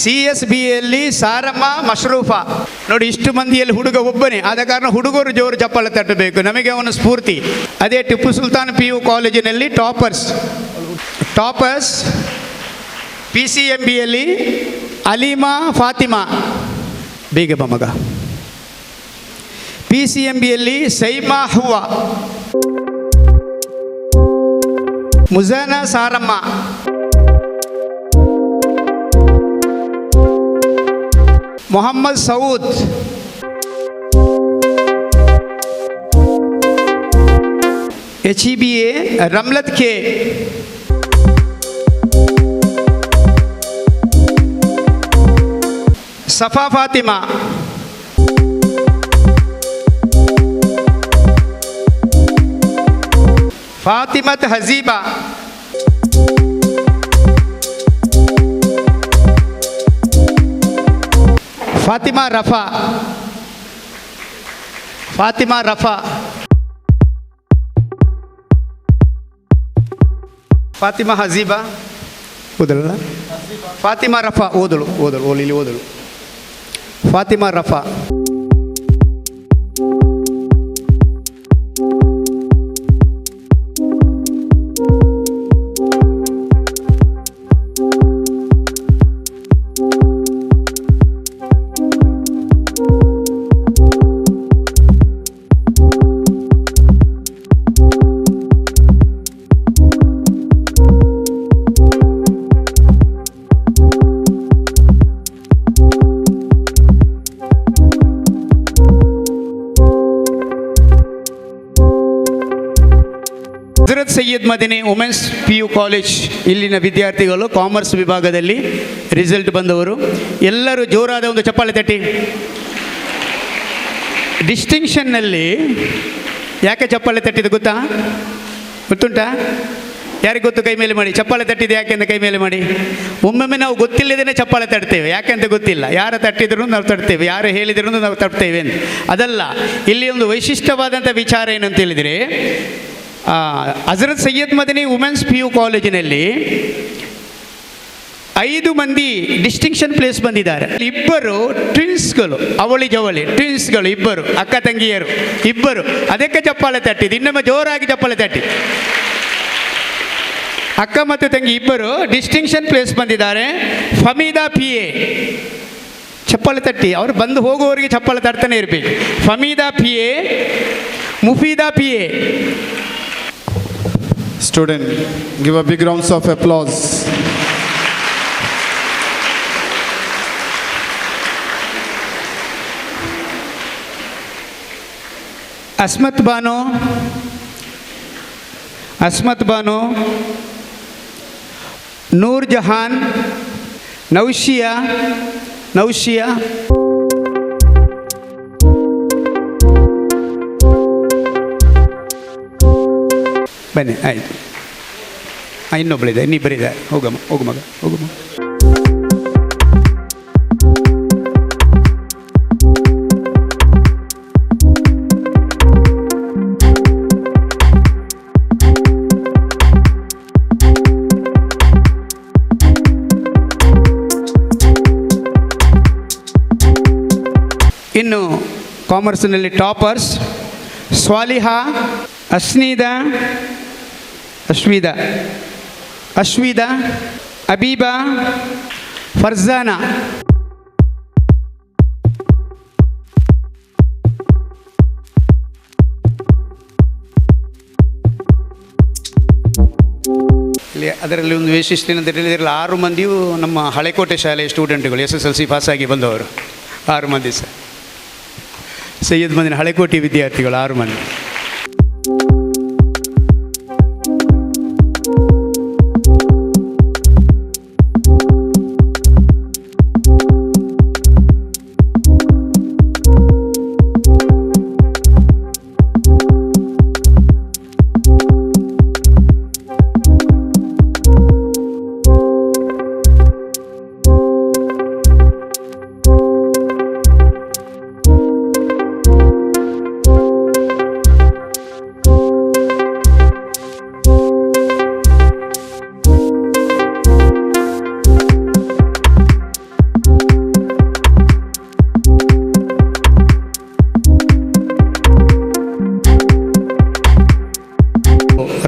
CSBಯಲ್ಲಿ ಸಾರಮ್ಮ ಮಶ್ರೂಫಾ. ನೋಡಿ, ಇಷ್ಟು ಮಂದಿಯಲ್ಲಿ ಹುಡುಗ ಒಬ್ಬನೇ, ಆದ ಕಾರಣ ಹುಡುಗರು ಜೋರು ಚಪ್ಪಾಳೆ ತಟ್ಟಬೇಕು, ನಮಗೆ ಅವನ ಸ್ಫೂರ್ತಿ. ಅದೇ ಟಿಪ್ಪು ಸುಲ್ತಾನ್ PU ಕಾಲೇಜಿನಲ್ಲಿ ಟಾಪರ್ಸ್ PCMBಯಲ್ಲಿ ಅಲೀಮಾ ಫಾತಿಮಾ, ಬೇಗ ಬಾ ಮಗ. PCMBಯಲ್ಲಿ ಸೈಮಾ ಹುವಾ, ಮುಜಾನ ಸಾರಮ್ಮ, ಮೊಹಮ್ಮದ್ ಸೌದ್, HEBA ರಮ್ಲತ್ ಕೆ, ಸಫಾ ಫಾತಿಮಾ, ಫಾತಿಮತ್ ಹಜೀಬಾ, ಫಾತಿಮಾ ರಫಾ, ಫಾತಿಮಾ ಹಜೀಬಾ ಓದಲ್ಲ, ಫಾತಿಮಾ ರಫಾ ಓದಳು ಇಲ್ಲಿ ಓದಳು, Fatima Rafa. Hazrat Syed Madani women's PU college ಇಲ್ಲಿನ ವಿದ್ಯಾರ್ಥಿಗಳು ಕಾಮರ್ಸ್ ವಿಭಾಗದಲ್ಲಿ ರಿಸಲ್ಟ್ ಬಂದವರು. ಎಲ್ಲರೂ ಜೋರಾದ ಒಂದು ಚಪ್ಪಾಳೆ ತಟ್ಟಿ. ಡಿಸ್ಟಿಂಕ್ಷನ್ನಲ್ಲಿ ಯಾಕೆ ಚಪ್ಪಾಳೆ ತಟ್ಟಿದ್ದು ಗೊತ್ತುಂಟಾ? ಯಾರಿಗೆ ಗೊತ್ತು? ಕೈ ಮೇಲೆ ಮಾಡಿ. ಚಪ್ಪಾಳೆ ತಟ್ಟಿದ್ದು ಯಾಕೆ ಅಂತ ಕೈ ಮೇಲೆ ಮಾಡಿ. ಒಮ್ಮೊಮ್ಮೆ ನಾವು ಗೊತ್ತಿಲ್ಲದೇ ಚಪ್ಪಾಳೆ ತಟ್ತೇವೆ, ಯಾಕೆಂತ ಗೊತ್ತಿಲ್ಲ. ಯಾರು ತಟ್ಟಿದ್ರು ನಾವು ತಟ್ತೇವೆ, ಯಾರು ಹೇಳಿದ್ರು ನಾವು ತಟ್ತೇವೆ ಅಂತ. ಅದಲ್ಲ, ಇಲ್ಲಿ ಒಂದು ವೈಶಿಷ್ಟ್ಯವಾದಂಥ ವಿಚಾರ ಏನಂತ ಹೇಳಿದರೆ, ಹಜರತ್ ಸೈಯದ್ ಮದನಿ ವುಮೆನ್ಸ್ PU ಕಾಲೇಜಿನಲ್ಲಿ 5 ಮಂದಿ ಡಿಸ್ಟಿಂಕ್ಷನ್ ಪ್ಲೇಸ್ ಬಂದಿದ್ದಾರೆ. 2 ಟ್ವಿನ್ಸ್ಗಳು, ಅವಳಿ ಜವಳಿ ಟ್ವಿನ್ಸ್ಗಳು, 2 ಅಕ್ಕ ತಂಗಿಯರು 2. ಅದಕ್ಕೆ ಚಪ್ಪಾಳೆ ತಟ್ಟಿದ್ದು. ಇನ್ನೊಮ್ಮೆ ಜೋರಾಗಿ ಚಪ್ಪಾಳೆ ತಟ್ಟಿ. ಅಕ್ಕ ಮತ್ತು ತಂಗಿ ಇಬ್ಬರು ಡಿಸ್ಟಿಂಕ್ಷನ್ ಪ್ಲೇಸ್ ಬಂದಿದ್ದಾರೆ. ಫಮೀದಾ PA, ಚಪ್ಪಳೆ ತಟ್ಟಿ, ಅವರು ಬಂದು ಹೋಗುವವರಿಗೆ ಚಪ್ಪಳೆ ತಟ್ತಾನೆ ಇರಬೇಕು. ಫಮೀದಾ PA, Mufeeda PA.
Student, give a big round of applause.
ಅಸ್ಮತ್ Banu, Nur Jahan, ನೌಶಿಯಾ. ಬನ್ನಿ, ಆಯಿತು. ಇನ್ನೊಬ್ಬಳಿದೆ, ಇನ್ನಿಬ್ಬರಿದೆ. ಹೋಗಮ್ಮ, ಹೋಗು ಮಗ. ಇನ್ನು ಕಾಮರ್ಸ್ನಲ್ಲಿ ಟಾಪರ್ಸ್ ಸ್ವಾಲಿಹಾ, ಅಶ್ವಿದಾ, ಅಬೀಬಾ, ಫರ್ಜಾನಾ. ಅದರಲ್ಲಿ ಒಂದು ವೈಶಿಷ್ಟ್ಯ ಏನಂತ ಹೇಳಿದರೆ 6 ಮಂದಿಯೂ ನಮ್ಮ ಹಳೆಕೋಟೆ ಶಾಲೆಯ ಸ್ಟೂಡೆಂಟ್ಗಳು, SSLC ಪಾಸಾಗಿ ಬಂದವರು 6 ಮಂದಿ ಸರ್. ಸೈಯದ್ ಮದಿನ ಹಳೆಕೋಟೆ ವಿದ್ಯಾರ್ಥಿಗಳು 6 ಮಂದಿ.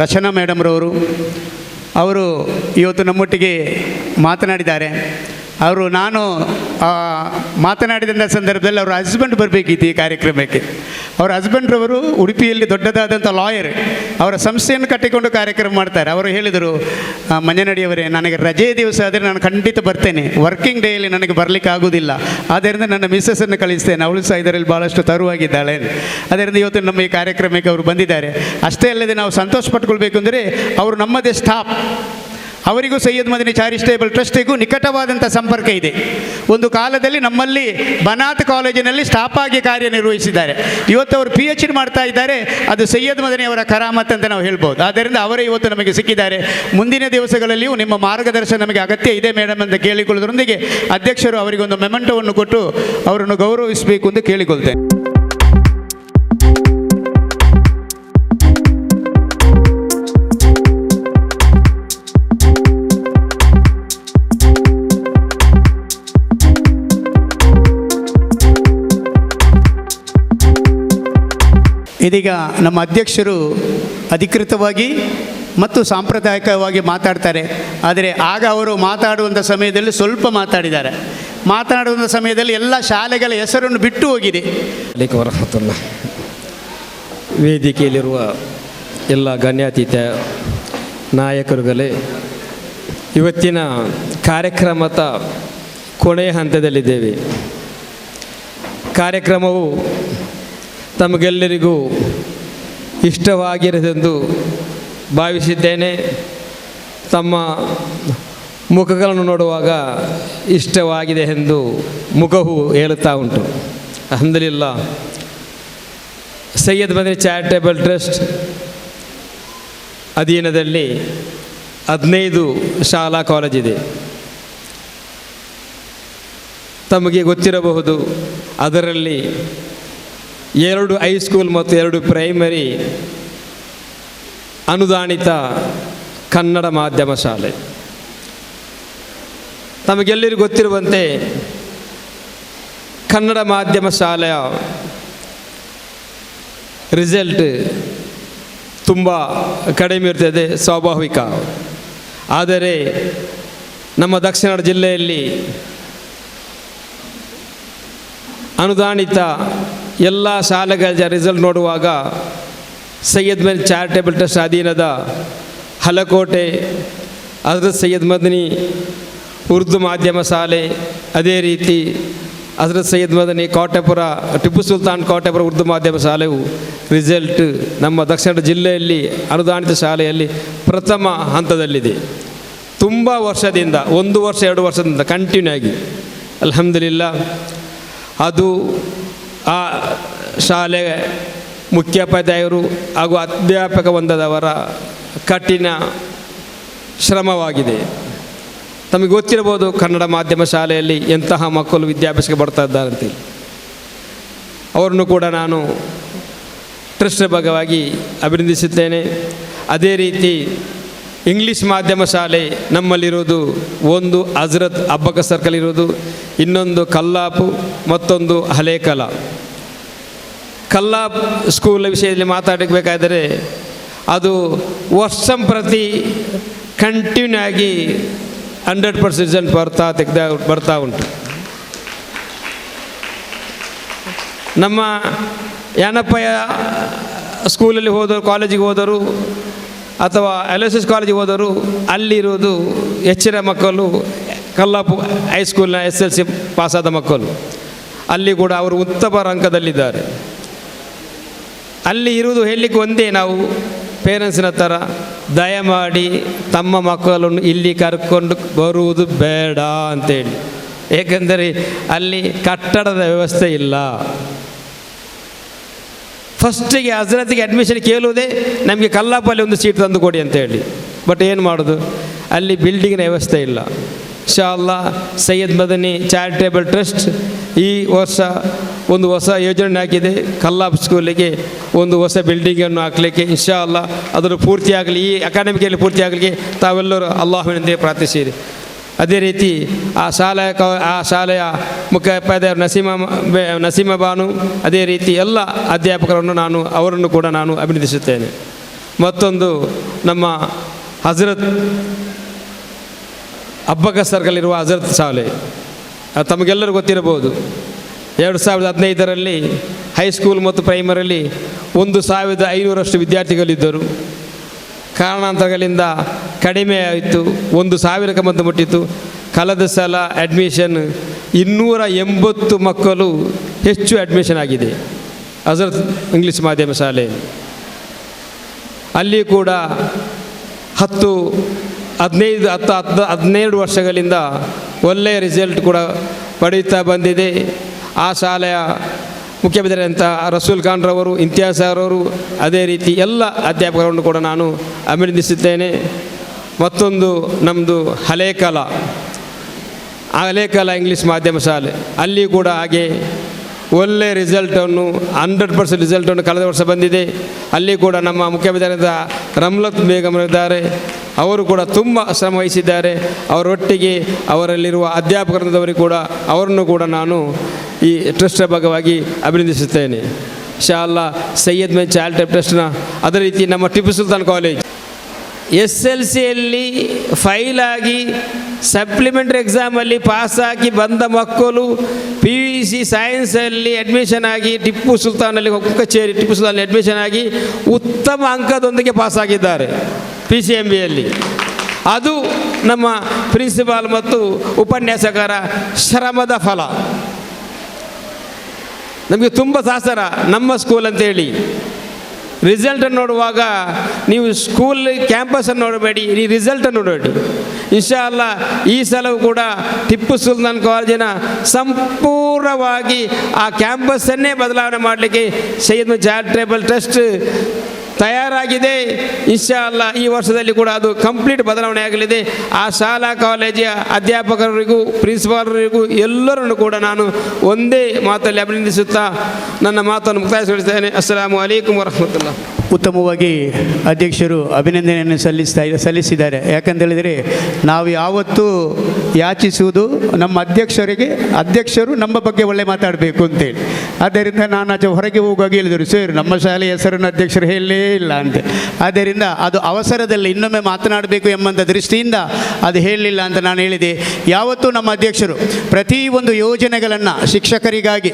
ರಚನಾ ಮೇಡಮ್ರವರು ಅವರು ಇವತ್ತು ನಮ್ಮೊಟ್ಟಿಗೆ ಮಾತನಾಡಿದ್ದಾರೆ. ಅವರು ನಾನು ಮಾತನಾಡಿದಂಥ ಸಂದರ್ಭದಲ್ಲಿ ಅವರ ಹಸ್ಬೆಂಡ್ ಬರಬೇಕಿತ್ತು ಈ ಕಾರ್ಯಕ್ರಮಕ್ಕೆ. ಅವರ ಹಸ್ಬೆಂಡ್ರವರು ಉಡುಪಿಯಲ್ಲಿ ದೊಡ್ಡದಾದಂಥ ಲಾಯರ್, ಅವರ ಸಂಸ್ಥೆಯನ್ನು ಕಟ್ಟಿಕೊಂಡು ಕಾರ್ಯಕ್ರಮ ಮಾಡ್ತಾರೆ. ಅವರು ಹೇಳಿದರು, ಮಂಜನಡಿಯವರೇ, ನನಗೆ ರಜೆ ದಿವಸ ಆದರೆ ನಾನು ಖಂಡಿತ ಬರ್ತೇನೆ, ವರ್ಕಿಂಗ್ ಡೇಯಲ್ಲಿ ನನಗೆ ಬರಲಿಕ್ಕೆ ಆಗೋದಿಲ್ಲ, ಆದ್ದರಿಂದ ನನ್ನ ಮಿಸ್ಸಸ್ಸನ್ನು ಕಳಿಸ್ತೇನೆ, ಅವಳು ಸಹ ಇದರಲ್ಲಿ ಭಾಳಷ್ಟು ತರುವಾಗಿದ್ದಾಳೆ. ಅದರಿಂದ ಇವತ್ತು ನಮ್ಮ ಈ ಕಾರ್ಯಕ್ರಮಕ್ಕೆ ಅವರು ಬಂದಿದ್ದಾರೆ. ಅಷ್ಟೇ ಅಲ್ಲದೆ ನಾವು ಸಂತೋಷ ಪಟ್ಕೊಳ್ಬೇಕು ಅಂದರೆ ಅವರು ನಮ್ಮದೇ ಸ್ಟಾಫ್. ಅವರಿಗೂ ಸೈಯದ್ ಮದನಿ ಚಾರಿಟೇಬಲ್ ಟ್ರಸ್ಟಿಗೂ ನಿಕಟವಾದಂಥ ಸಂಪರ್ಕ ಇದೆ. ಒಂದು ಕಾಲದಲ್ಲಿ ನಮ್ಮಲ್ಲಿ ಬನಾತ್ ಕಾಲೇಜಿನಲ್ಲಿ ಸ್ಟಾಫ್ ಆಗಿ ಕಾರ್ಯನಿರ್ವಹಿಸಿದ್ದಾರೆ. ಇವತ್ತು ಅವರು PhD ಮಾಡ್ತಾ ಇದ್ದಾರೆ. ಅದು ಸೈಯದ್ ಮದನಿ ಅವರ ಕರಾಮತ್ ಅಂತ ನಾವು ಹೇಳ್ಬೋದು. ಆದ್ದರಿಂದ ಅವರೇ ಇವತ್ತು ನಮಗೆ ಸಿಕ್ಕಿದ್ದಾರೆ. ಮುಂದಿನ ದಿವಸಗಳಲ್ಲಿಯೂ ನಿಮ್ಮ ಮಾರ್ಗದರ್ಶನ ನಮಗೆ ಅಗತ್ಯ ಇದೆ ಮೇಡಮ್ ಅಂತ ಕೇಳಿಕೊಳ್ಳೋದ್ರೊಂದಿಗೆ ಅಧ್ಯಕ್ಷರು ಅವರಿಗೊಂದು ಮೆಮೆಂಟೋವನ್ನು ಕೊಟ್ಟು ಅವರನ್ನು ಗೌರವಿಸಬೇಕು ಎಂದು ಕೇಳಿಕೊಳ್ತೇನೆ. ಇದೀಗ ನಮ್ಮ ಅಧ್ಯಕ್ಷರು ಅಧಿಕೃತವಾಗಿ ಮತ್ತು ಸಾಂಪ್ರದಾಯಿಕವಾಗಿ ಮಾತಾಡ್ತಾರೆ. ಆದರೆ ಆಗ ಅವರು ಮಾತಾಡುವಂಥ ಸಮಯದಲ್ಲಿ ಸ್ವಲ್ಪ ಮಾತಾಡುವಂಥ ಸಮಯದಲ್ಲಿ ಎಲ್ಲ ಶಾಲೆಗಳ ಹೆಸರನ್ನು ಬಿಟ್ಟು ಹೋಗಿದೆ.
ವೇದಿಕೆಯಲ್ಲಿರುವ ಎಲ್ಲ ಗಣ್ಯಾತೀತ ನಾಯಕರುಗಳೇ, ಇವತ್ತಿನ ಕಾರ್ಯಕ್ರಮದ ಕೊನೆಯ ಹಂತದಲ್ಲಿದ್ದೇವೆ. ಕಾರ್ಯಕ್ರಮವು ತಮಗೆಲ್ಲರಿಗೂ ಇಷ್ಟವಾಗಿರದೆಂದು ಭಾವಿಸಿದ್ದೇನೆ. ತಮ್ಮ ಮುಖಗಳನ್ನು ನೋಡುವಾಗ ಇಷ್ಟವಾಗಿದೆ ಎಂದು ಮುಖವು ಹೇಳುತ್ತಾ ಉಂಟು. ಅಲ್ಹಮ್ದುಲಿಲ್ಲಾಹ್, ಸೈಯದ್ ಮದನಿ ಚಾರಿಟೇಬಲ್ ಟ್ರಸ್ಟ್ ಅಧೀನದಲ್ಲಿ 15 ಶಾಲಾ ಕಾಲೇಜಿದೆ. ತಮಗೆ ಗೊತ್ತಿರಬಹುದು, ಅದರಲ್ಲಿ 2 ಹೈಸ್ಕೂಲ್ ಮತ್ತು 2 ಪ್ರೈಮರಿ ಅನುದಾನಿತ ಕನ್ನಡ ಮಾಧ್ಯಮ ಶಾಲೆ. ತಮಗೆಲ್ಲರಿಗೂ ಗೊತ್ತಿರುವಂತೆ ಕನ್ನಡ ಮಾಧ್ಯಮ ಶಾಲೆಯ ರಿಸಲ್ಟ್ ತುಂಬ ಕಡಿಮೆ ಇರ್ತದೆ, ಸ್ವಾಭಾವಿಕ. ಆದರೆ ನಮ್ಮ ದಕ್ಷಿಣ ಕನ್ನಡ ಜಿಲ್ಲೆಯಲ್ಲಿ ಅನುದಾನಿತ ಎಲ್ಲ ಶಾಲೆಗಳ ರಿಸಲ್ಟ್ ನೋಡುವಾಗ ಸೈಯದ್ ಮದನಿ ಚಾರಿಟೇಬಲ್ ಟ್ರಸ್ಟ್ ಅಧೀನದ ಹಲಕೋಟೆ ಹಜರತ್ ಸೈಯದ್ ಮದನಿ ಉರ್ದು ಮಾಧ್ಯಮ ಶಾಲೆ, ಅದೇ ರೀತಿ ಹಜರತ್ ಸೈಯದ್ ಮದನಿ ಕೋಟೆಪುರ ಟಿಪ್ಪು ಸುಲ್ತಾನ್ ಕೋಟೆಪುರ ಉರ್ದು ಮಾಧ್ಯಮ ಶಾಲೆಯು ರಿಸಲ್ಟ್ ನಮ್ಮ ದಕ್ಷಿಣ ಜಿಲ್ಲೆಯಲ್ಲಿ ಅನುದಾನಿತ ಶಾಲೆಯಲ್ಲಿ ಪ್ರಥಮ ಹಂತದಲ್ಲಿದೆ. ತುಂಬ ವರ್ಷದಿಂದ 1 ವರ್ಷ 2 ವರ್ಷದಿಂದ ಕಂಟಿನ್ಯೂ ಆಗಿ ಅಲ್ಹಮ್ದುಲಿಲ್ಲಾ. ಅದು ಆ ಶಾಲೆ ಮುಖ್ಯೋಪಾಧ್ಯಾಯರು ಹಾಗೂ ಅಧ್ಯಾಪಕ ವೃಂದದವರ ಕಠಿಣ ಶ್ರಮವಾಗಿದೆ. ತಮಗೆ ಗೊತ್ತಿರಬಹುದು ಕನ್ನಡ ಮಾಧ್ಯಮ ಶಾಲೆಯಲ್ಲಿ ಎಂತಹ ಮಕ್ಕಳು ವಿದ್ಯಾಭ್ಯಾಸಕ್ಕೆ ಬರ್ತಾ ಇದ್ದಾರಂತೇಳಿ. ಅವರನ್ನು ಕೂಡ ನಾನು ಟ್ರಸ್ಟ್ ಭಾಗವಾಗಿ ಅಭಿನಂದಿಸುತ್ತೇನೆ. ಅದೇ ರೀತಿ ಇಂಗ್ಲೀಷ್ ಮಾಧ್ಯಮ ಶಾಲೆ ನಮ್ಮಲ್ಲಿರೋದು ಒಂದು ಹಜರತ್ ಅಬ್ಬಕ್ಕ ಸರ್ಕಲ್ ಇರೋದು, ಇನ್ನೊಂದು ಕಲ್ಲಾಪು, ಮತ್ತೊಂದು ಹಲೇಕಲ. ಕಲ್ಲಾಪ್ ಸ್ಕೂಲ್ ವಿಷಯದಲ್ಲಿ ಮಾತಾಡಬೇಕಾದರೆ ಅದು ವರ್ಷಂಪ್ರತಿ ಕಂಟಿನ್ಯೂ ಆಗಿ 100% ರಿಸಲ್ಟ್ ಬರ್ತಾ ಉಂಟು. ನಮ್ಮ ಯಾನಪ್ಪಯ್ಯ ಸ್ಕೂಲಲ್ಲಿ ಹೋದವರು, ಕಾಲೇಜಿಗೆ ಹೋದರು ಅಥವಾ LSS ಕಾಲೇಜಿಗೆ ಹೋದರು, ಅಲ್ಲಿರೋದು ಹೆಚ್ಚಿನ ಮಕ್ಕಳು ಕಲ್ಲಾಪು ಹೈಸ್ಕೂಲ್ನ SLC ಪಾಸಾದ ಮಕ್ಕಳು. ಅಲ್ಲಿ ಕೂಡ ಅವರು ಉತ್ತಮ ಅಂಕದಲ್ಲಿದ್ದಾರೆ. ಅಲ್ಲಿ ಇರುವುದು ಹೇಳಲಿಕ್ಕೆ ಒಂದೇ, ನಾವು ಪೇರೆಂಟ್ಸಿನ ಥರ ದಯಮಾಡಿ ತಮ್ಮ ಮಕ್ಕಳನ್ನು ಇಲ್ಲಿ ಕರ್ಕೊಂಡು ಬರುವುದು ಬೇಡ ಅಂತೇಳಿ. ಏಕೆಂದರೆ ಅಲ್ಲಿ ಕಟ್ಟಡದ ವ್ಯವಸ್ಥೆ ಇಲ್ಲ. ಫಸ್ಟಿಗೆ ಹಜರತಿಗೆ ಅಡ್ಮಿಷನ್ ಕೇಳುವುದೇ ನಮಗೆ ಕಲ್ಲಾಪಲ್ಲಿ ಒಂದು ಸೀಟ್ ತಂದು ಕೊಡಿ ಅಂತೇಳಿ. ಬಟ್ ಏನು ಮಾಡೋದು, ಅಲ್ಲಿ ಬಿಲ್ಡಿಂಗಿನ ವ್ಯವಸ್ಥೆ ಇಲ್ಲ. ಇನ್ಶಾ ಅಲ್ಲಾ ಸೈಯದ್ ಮದನಿ ಚಾರಿಟೇಬಲ್ ಟ್ರಸ್ಟ್ ಈ ವರ್ಷ ಒಂದು ಹೊಸ ಯೋಜನೆ ಹಾಕಿದೆ. ಕಲ್ಲಾಪ್ ಸ್ಕೂಲಿಗೆ ಒಂದು ಹೊಸ ಬಿಲ್ಡಿಂಗನ್ನು ಹಾಕಲಿಕ್ಕೆ ಇನ್ಶಾ ಅಲ್ಲಾ ಅದನ್ನು ಪೂರ್ತಿಯಾಗಲಿ, ಈ ಅಕಾಡೆಮಿಕಲ್ಲಿ ಪೂರ್ತಿಯಾಗಲಿಕ್ಕೆ ತಾವೆಲ್ಲರೂ ಅಲ್ಲಾಹುವಿನಂತೆ ಪ್ರಾರ್ಥಿಸಿರಿ. ಅದೇ ರೀತಿ ಆ ಶಾಲೆಯ ಮುಖ್ಯೋಪಾಧ್ಯಾಯರು ನಸೀಮ ಬಾನು, ಅದೇ ರೀತಿ ಎಲ್ಲ ಅಧ್ಯಾಪಕರನ್ನು ಅವರನ್ನು ಕೂಡ ನಾನು ಅಭಿನಂದಿಸುತ್ತೇನೆ. ಮತ್ತೊಂದು ನಮ್ಮ ಹಜರತ್ ಅಬ್ಬಕ್ಕ ಸರ್ಕಲ್ಲಿರುವ ಹಜರತ್ ಶಾಲೆ ತಮಗೆಲ್ಲರೂ ಗೊತ್ತಿರಬಹುದು. 2015ರಲ್ಲಿ ಹೈಸ್ಕೂಲ್ ಮತ್ತು ಪ್ರೈಮರಿಯಲ್ಲಿ 1500 ವಿದ್ಯಾರ್ಥಿಗಳಿದ್ದರು. ಕಾರಣಾಂತರಗಳಿಂದ ಕಡಿಮೆ ಆಯಿತು, 1000ಕ್ಕೆ ಬಂದು ಮುಟ್ಟಿತು. ಕಳೆದ ಸಲ ಅಡ್ಮಿಷನ್ 280 ಮಕ್ಕಳು ಹೆಚ್ಚು ಅಡ್ಮಿಷನ್ ಆಗಿದೆ ಹಜರತ್ ಇಂಗ್ಲೀಷ್ ಮಾಧ್ಯಮ ಶಾಲೆ. ಅಲ್ಲಿ ಕೂಡ 12 ವರ್ಷಗಳಿಂದ ಒಳ್ಳೆಯ ರಿಸಲ್ಟ್ ಕೂಡ ಪಡೆಯುತ್ತಾ ಬಂದಿದೆ. ಆ ಶಾಲೆಯ ಮುಖ್ಯೋಪಾಧ್ಯಾಯರಂಥ ರಸೂಲ್ ಖಾನ್ರವರು, ಇಂತಿಯಾಜ್ ಸಾರವರು, ಅದೇ ರೀತಿ ಎಲ್ಲ ಅಧ್ಯಾಪಕರನ್ನು ಕೂಡ ನಾನು ಅಭಿನಂದಿಸುತ್ತೇನೆ. ಮತ್ತೊಂದು ನಮ್ಮದು ಹಲೇಕಲ ಇಂಗ್ಲೀಷ್ ಮಾಧ್ಯಮ ಶಾಲೆ, ಅಲ್ಲಿ ಕೂಡ ಹಾಗೆ ಒಳ್ಳೆಯ ರಿಸಲ್ಟನ್ನು 100% ರಿಸಲ್ಟನ್ನು ಕಳೆದ ವರ್ಷ ಬಂದಿದೆ. ಅಲ್ಲಿ ಕೂಡ ನಮ್ಮ ಮುಖ್ಯೋಪಾಧ್ಯಾಯರಾದ ರಮ್ಲತ್ ಬೇಗಮ್ ಇದ್ದಾರೆ, ಅವರು ಕೂಡ ತುಂಬ ಶ್ರಮ ವಹಿಸಿದ್ದಾರೆ. ಅವರೊಟ್ಟಿಗೆ ಅವರಲ್ಲಿರುವ ಅಧ್ಯಾಪಕರದವರಿಗೆ ಕೂಡ ಅವರನ್ನು ಕೂಡ ನಾನು ಈ ಟ್ರಸ್ಟ್ನ ಭಾಗವಾಗಿ ಅಭಿನಂದಿಸುತ್ತೇನೆ. ಇನ್ಶಾ ಅಲ್ಲಾ ಸೈಯದ್ ಮದನಿ ಚಾರಿಟೇಬಲ್ ಟ್ರಸ್ಟ್ನ, ಅದೇ ರೀತಿ ನಮ್ಮ ಟಿಪ್ಪು ಸುಲ್ತಾನ್ ಕಾಲೇಜ್ SLCಯಲ್ಲಿ ಫೈಲಾಗಿ ಸಪ್ಲಿಮೆಂಟ್ರಿ ಎಕ್ಸಾಮಲ್ಲಿ ಪಾಸಾಗಿ ಬಂದ ಮಕ್ಕಳು PUC ಸೈನ್ಸಲ್ಲಿ ಅಡ್ಮಿಷನ್ ಆಗಿ ಟಿಪ್ಪು ಸುಲ್ತಾನಲ್ಲಿ ಟಿಪ್ಪು ಸುಲ್ತಾನಲ್ಲಿ ಅಡ್ಮಿಷನ್ ಆಗಿ ಉತ್ತಮ ಅಂಕದೊಂದಿಗೆ ಪಾಸಾಗಿದ್ದಾರೆ PCMBಯಲ್ಲಿ. ಅದು ನಮ್ಮ ಪ್ರಿನ್ಸಿಪಾಲ್ ಮತ್ತು ಉಪನ್ಯಾಸಕರ ಶ್ರಮದ ಫಲ. ನಮಗೆ ತುಂಬ ಸಾಸರ ನಮ್ಮ ಸ್ಕೂಲ್ ಅಂತೇಳಿ. ರಿಸಲ್ಟನ್ನು ನೋಡುವಾಗ ನೀವು ಸ್ಕೂಲ್ ಕ್ಯಾಂಪಸನ್ನು ನೋಡಬೇಡಿ, ಈ ರಿಸಲ್ಟನ್ನು ನೋಡಬೇಡಿ. ಇನ್ಶಾ ಅಲ್ಲಾ ಈ ಸಲವೂ ಕೂಡ ಟಿಪ್ಪು ಸುಲ್ತಾನ್ ಕಾಲೇಜಿನ ಸಂಪೂರ್ಣವಾಗಿ ಆ ಕ್ಯಾಂಪಸ್ಸನ್ನೇ ಬದಲಾವಣೆ ಮಾಡಲಿಕ್ಕೆ ಸೈಯದ್ ಮದನಿ ಚಾರಿಟೇಬಲ್ ಟ್ರಸ್ಟ್ ತಯಾರಾಗಿದೆ. ಇನ್ಶಾ ಅಲ್ಲಾ ಈ ವರ್ಷದಲ್ಲಿ ಕೂಡ ಅದು ಕಂಪ್ಲೀಟ್ ಬದಲಾವಣೆ ಆಗಲಿದೆ. ಆ ಶಾಲಾ ಕಾಲೇಜಿನ ಅಧ್ಯಾಪಕರಿಗೂ ಪ್ರಿನ್ಸಿಪಾಲರಿಗೂ ಎಲ್ಲರನ್ನು ಕೂಡ ನಾನು ಒಂದೇ ಮಾತಲ್ಲಿ ಅಭಿನಂದಿಸುತ್ತಾ ನನ್ನ ಮಾತನ್ನು ಮುಕ್ತಾಯಗೊಳಿಸುತ್ತೇನೆ. ಅಸ್ಸಲಾಮು ಅಲೈಕುಂ ವರಹಮತುಲ್ಲಾಹ್.
ಉತ್ತಮವಾಗಿ ಅಧ್ಯಕ್ಷರು ಅಭಿನಂದನೆಯನ್ನು ಸಲ್ಲಿಸಿದ್ದಾರೆ. ಯಾಕಂತೇಳಿದರೆ ನಾವು ಯಾವತ್ತೂ ಯಾಚಿಸುವುದು ನಮ್ಮ ಅಧ್ಯಕ್ಷರು ನಮ್ಮ ಬಗ್ಗೆ ಒಳ್ಳೆ ಮಾತಾಡಬೇಕು ಅಂತೇಳಿ. ಆದ್ದರಿಂದ ನಾನು ಆಚೆ ಹೊರಗೆ ಹೋಗುವಾಗ ಹೇಳಿದರು, ಸರ್ ನಮ್ಮ ಶಾಲೆಯ ಹೆಸರನ್ನು ಅಧ್ಯಕ್ಷರು ಹೇಳಲೇ ಇಲ್ಲ ಅಂತೆ. ಆದ್ದರಿಂದ ಅದು ಅವಸರದಲ್ಲಿ ಇನ್ನೊಮ್ಮೆ ಮಾತನಾಡಬೇಕು ಎಂಬಂಥ ದೃಷ್ಟಿಯಿಂದ ಅದು ಹೇಳಲಿಲ್ಲ ಅಂತ ನಾನು ಹೇಳಿದೆ. ಯಾವತ್ತೂ ನಮ್ಮ ಅಧ್ಯಕ್ಷರು ಪ್ರತಿಯೊಂದು ಯೋಜನೆಗಳನ್ನು ಶಿಕ್ಷಕರಿಗಾಗಿ,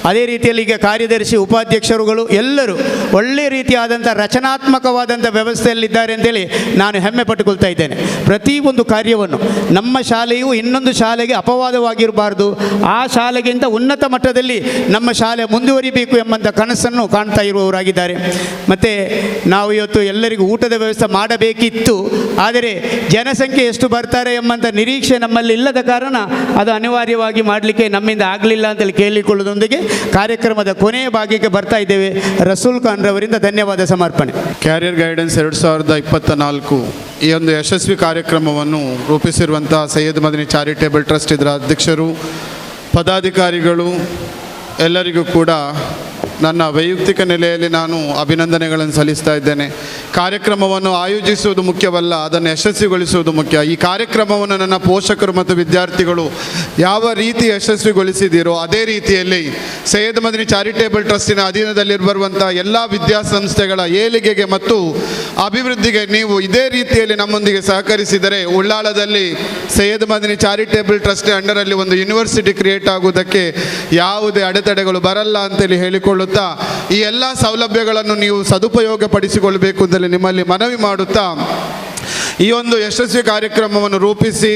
ಅದೇ ರೀತಿಯಲ್ಲಿ ಈಗ ಕಾರ್ಯದರ್ಶಿ ಉಪಾಧ್ಯಕ್ಷರುಗಳು ಎಲ್ಲರೂ ಒಳ್ಳೆಯ ರೀತಿಯಾದಂಥ ರಚನಾತ್ಮಕವಾದಂಥ ವ್ಯವಸ್ಥೆಯಲ್ಲಿದ್ದಾರೆ ಅಂತೇಳಿ ನಾನು ಹೆಮ್ಮೆ ಪಟ್ಟುಕೊಳ್ತಾ ಇದ್ದೇನೆ. ಪ್ರತಿಯೊಂದು ಕಾರ್ಯವನ್ನು ನಮ್ಮ ಶಾಲೆಯು ಇನ್ನೊಂದು ಶಾಲೆಗೆ ಅಪವಾದವಾಗಿರಬಾರ್ದು, ಆ ಶಾಲೆಗಿಂತ ಉನ್ನತ ಮಟ್ಟದಲ್ಲಿ ನಮ್ಮ ಶಾಲೆ ಮುಂದುವರಿಬೇಕು ಎಂಬಂಥ ಕನಸನ್ನು ಕಾಣ್ತಾ ಇರುವವರಾಗಿದ್ದಾರೆ. ಮತ್ತು ನಾವು ಇವತ್ತು ಎಲ್ಲರಿಗೂ ಊಟದ ವ್ಯವಸ್ಥೆ ಮಾಡಬೇಕಿತ್ತು, ಆದರೆ ಜನಸಂಖ್ಯೆ ಎಷ್ಟು ಬರ್ತಾರೆ ಎಂಬಂಥ ನಿರೀಕ್ಷೆ ನಮ್ಮಲ್ಲಿ ಇಲ್ಲದ ಕಾರಣ ಅದು ಅನಿವಾರ್ಯವಾಗಿ ಮಾಡಲಿಕ್ಕೆ ನಮ್ಮಿಂದ ಆಗಲಿಲ್ಲ ಅಂತೇಳಿ ಕೇಳಿಕೊಳ್ಳುವುದರೊಂದಿಗೆ ಕಾರ್ಯಕ್ರಮದ ಕೊನೆಯ ಭಾಗಕ್ಕೆ ಬರ್ತಾ ಇದ್ದೇವೆ. ರಸೂಲ್ ಖಾನ್ ರವರಿಂದ ಧನ್ಯವಾದ ಸಮರ್ಪಣೆ.
ಕ್ಯಾರಿಯರ್ ಗೈಡೆನ್ಸ್ 2024 ಈ ಒಂದು ಯಶಸ್ವಿ ಕಾರ್ಯಕ್ರಮವನ್ನು ರೂಪಿಸಿರುವಂಥ ಸೈಯದ್ ಮದನಿ ಚಾರಿಟೇಬಲ್ ಟ್ರಸ್ಟ್ ಇದರ ಅಧ್ಯಕ್ಷರು, ಪದಾಧಿಕಾರಿಗಳು ಎಲ್ಲರಿಗೂ ಕೂಡ ನನ್ನ ವೈಯಕ್ತಿಕ ನೆಲೆಯಲ್ಲಿ ನಾನು ಅಭಿನಂದನೆಗಳನ್ನು ಸಲ್ಲಿಸ್ತಾ ಇದ್ದೇನೆ. ಕಾರ್ಯಕ್ರಮವನ್ನು ಆಯೋಜಿಸುವುದು ಮುಖ್ಯವಲ್ಲ, ಅದನ್ನು ಯಶಸ್ವಿಗೊಳಿಸುವುದು ಮುಖ್ಯ. ಈ ಕಾರ್ಯಕ್ರಮವನ್ನು ನನ್ನ ಪೋಷಕರು ಮತ್ತು ವಿದ್ಯಾರ್ಥಿಗಳು ಯಾವ ರೀತಿ ಯಶಸ್ವಿಗೊಳಿಸಿದ್ದೀರೋ ಅದೇ ರೀತಿಯಲ್ಲಿ ಸೈಯದ್ ಮದನಿ ಚಾರಿಟೇಬಲ್ ಟ್ರಸ್ಟಿನ ಅಧೀನದಲ್ಲಿ ಬರುವಂಥ ಎಲ್ಲ ವಿದ್ಯಾಸಂಸ್ಥೆಗಳ ಏಳಿಗೆಗೆ ಮತ್ತು ಅಭಿವೃದ್ಧಿಗೆ ನೀವು ಇದೇ ರೀತಿಯಲ್ಲಿ ನಮ್ಮೊಂದಿಗೆ ಸಹಕರಿಸಿದರೆ ಉಳ್ಳಾಳದಲ್ಲಿ ಸೈಯದ್ ಮದನಿ ಚಾರಿಟೇಬಲ್ ಟ್ರಸ್ಟ್ ಅಂಡರಲ್ಲಿ ಒಂದು ಯೂನಿವರ್ಸಿಟಿ ಕ್ರಿಯೇಟ್ ಆಗುವುದಕ್ಕೆ ಯಾವುದೇ ಅಡೆತಡೆಗಳು ಬರಲ್ಲ ಅಂತೇಳಿ ಹೇಳಿಕೊಳ್ಳುತ್ತಾ ಈ ಎಲ್ಲ ಸೌಲಭ್ಯಗಳನ್ನು ನೀವು ಸದುಪಯೋಗ ಪಡಿಸಿಕೊಳ್ಳಬೇಕು ಅಂತೇಳಿ ನಿಮ್ಮಲ್ಲಿ ಮನವಿ ಮಾಡುತ್ತಾ ಈ ಒಂದು ಯಶಸ್ವಿ ಕಾರ್ಯಕ್ರಮವನ್ನು ರೂಪಿಸಿ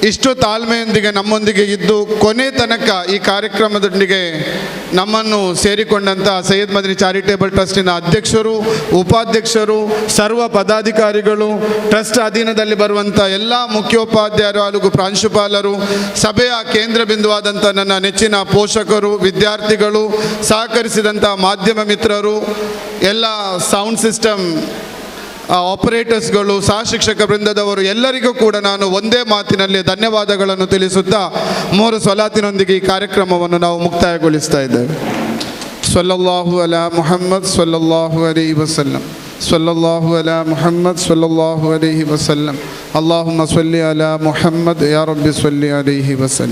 ಇಷ್ಟು ತಾಳ್ಮೆಯೊಂದಿಗೆ ನಮ್ಮೊಂದಿಗೆ ಇದ್ದು ಕೊನೆ ತನಕ ಈ ಕಾರ್ಯಕ್ರಮದೊಂದಿಗೆ ನಮ್ಮನ್ನು ಸೇರಿಕೊಂಡಂಥ ಸೈಯದ್ ಮದನಿ ಚಾರಿಟೇಬಲ್ ಟ್ರಸ್ಟಿನ ಅಧ್ಯಕ್ಷರು, ಉಪಾಧ್ಯಕ್ಷರು, ಸರ್ವ ಪದಾಧಿಕಾರಿಗಳು, ಟ್ರಸ್ಟ್ ಅಧೀನದಲ್ಲಿ ಬರುವಂಥ ಎಲ್ಲ ಮುಖ್ಯೋಪಾಧ್ಯಾಯರು ಹಾಗೂ ಪ್ರಾಂಶುಪಾಲರು, ಸಭೆಯ ಕೇಂದ್ರ ಬಿಂದುವಾದಂಥ ನನ್ನ ನೆಚ್ಚಿನ ಪೋಷಕರು, ವಿದ್ಯಾರ್ಥಿಗಳು, ಸಹಕರಿಸಿದಂಥ ಮಾಧ್ಯಮ ಮಿತ್ರರು, ಎಲ್ಲ ಸೌಂಡ್ ಸಿಸ್ಟಮ್ ಆಪರೇಟರ್ಸ್ಗಳು, ಸಹ ಶಿಕ್ಷಕ ವೃಂದದವರು ಎಲ್ಲರಿಗೂ ಕೂಡ ನಾನು ಒಂದೇ ಮಾತಿನಲ್ಲಿ ಧನ್ಯವಾದಗಳನ್ನು ತಿಳಿಸುತ್ತಾ 3 ಸ್ವಲಾತಿನೊಂದಿಗೆ ಈ ಕಾರ್ಯಕ್ರಮವನ್ನು ನಾವು ಮುಕ್ತಾಯಗೊಳಿಸ್ತಾ ಇದ್ದೇವೆ. ಸಲ್ಲಲ್ಲಾಹು ಅಲಾ ಮುಹಮ್ಮದ್ ಸಲ್ಲಲ್ಲಾಹು ಅಲೈಹಿ ವಸಲ್ಲಂ, ಸಲ್ಲಲ್ಲಾಹು ಅಲಾ ಮುಹಮ್ಮದ್ ಸಲ್ಲಲ್ಲಾಹು ಅಲೈಹಿ ವಸಲ್ಲಂ, ಅಲ್ಲಾಹುಮ್ಮ ಸಲ್ಲಿ ಅಲಾ ಮುಹಮ್ಮದ್ ಯಾ ರಬ್ಬಿ ಸಲ್ಲಿ ಅಲೈಹಿ ವಸಲ್ಲಂ.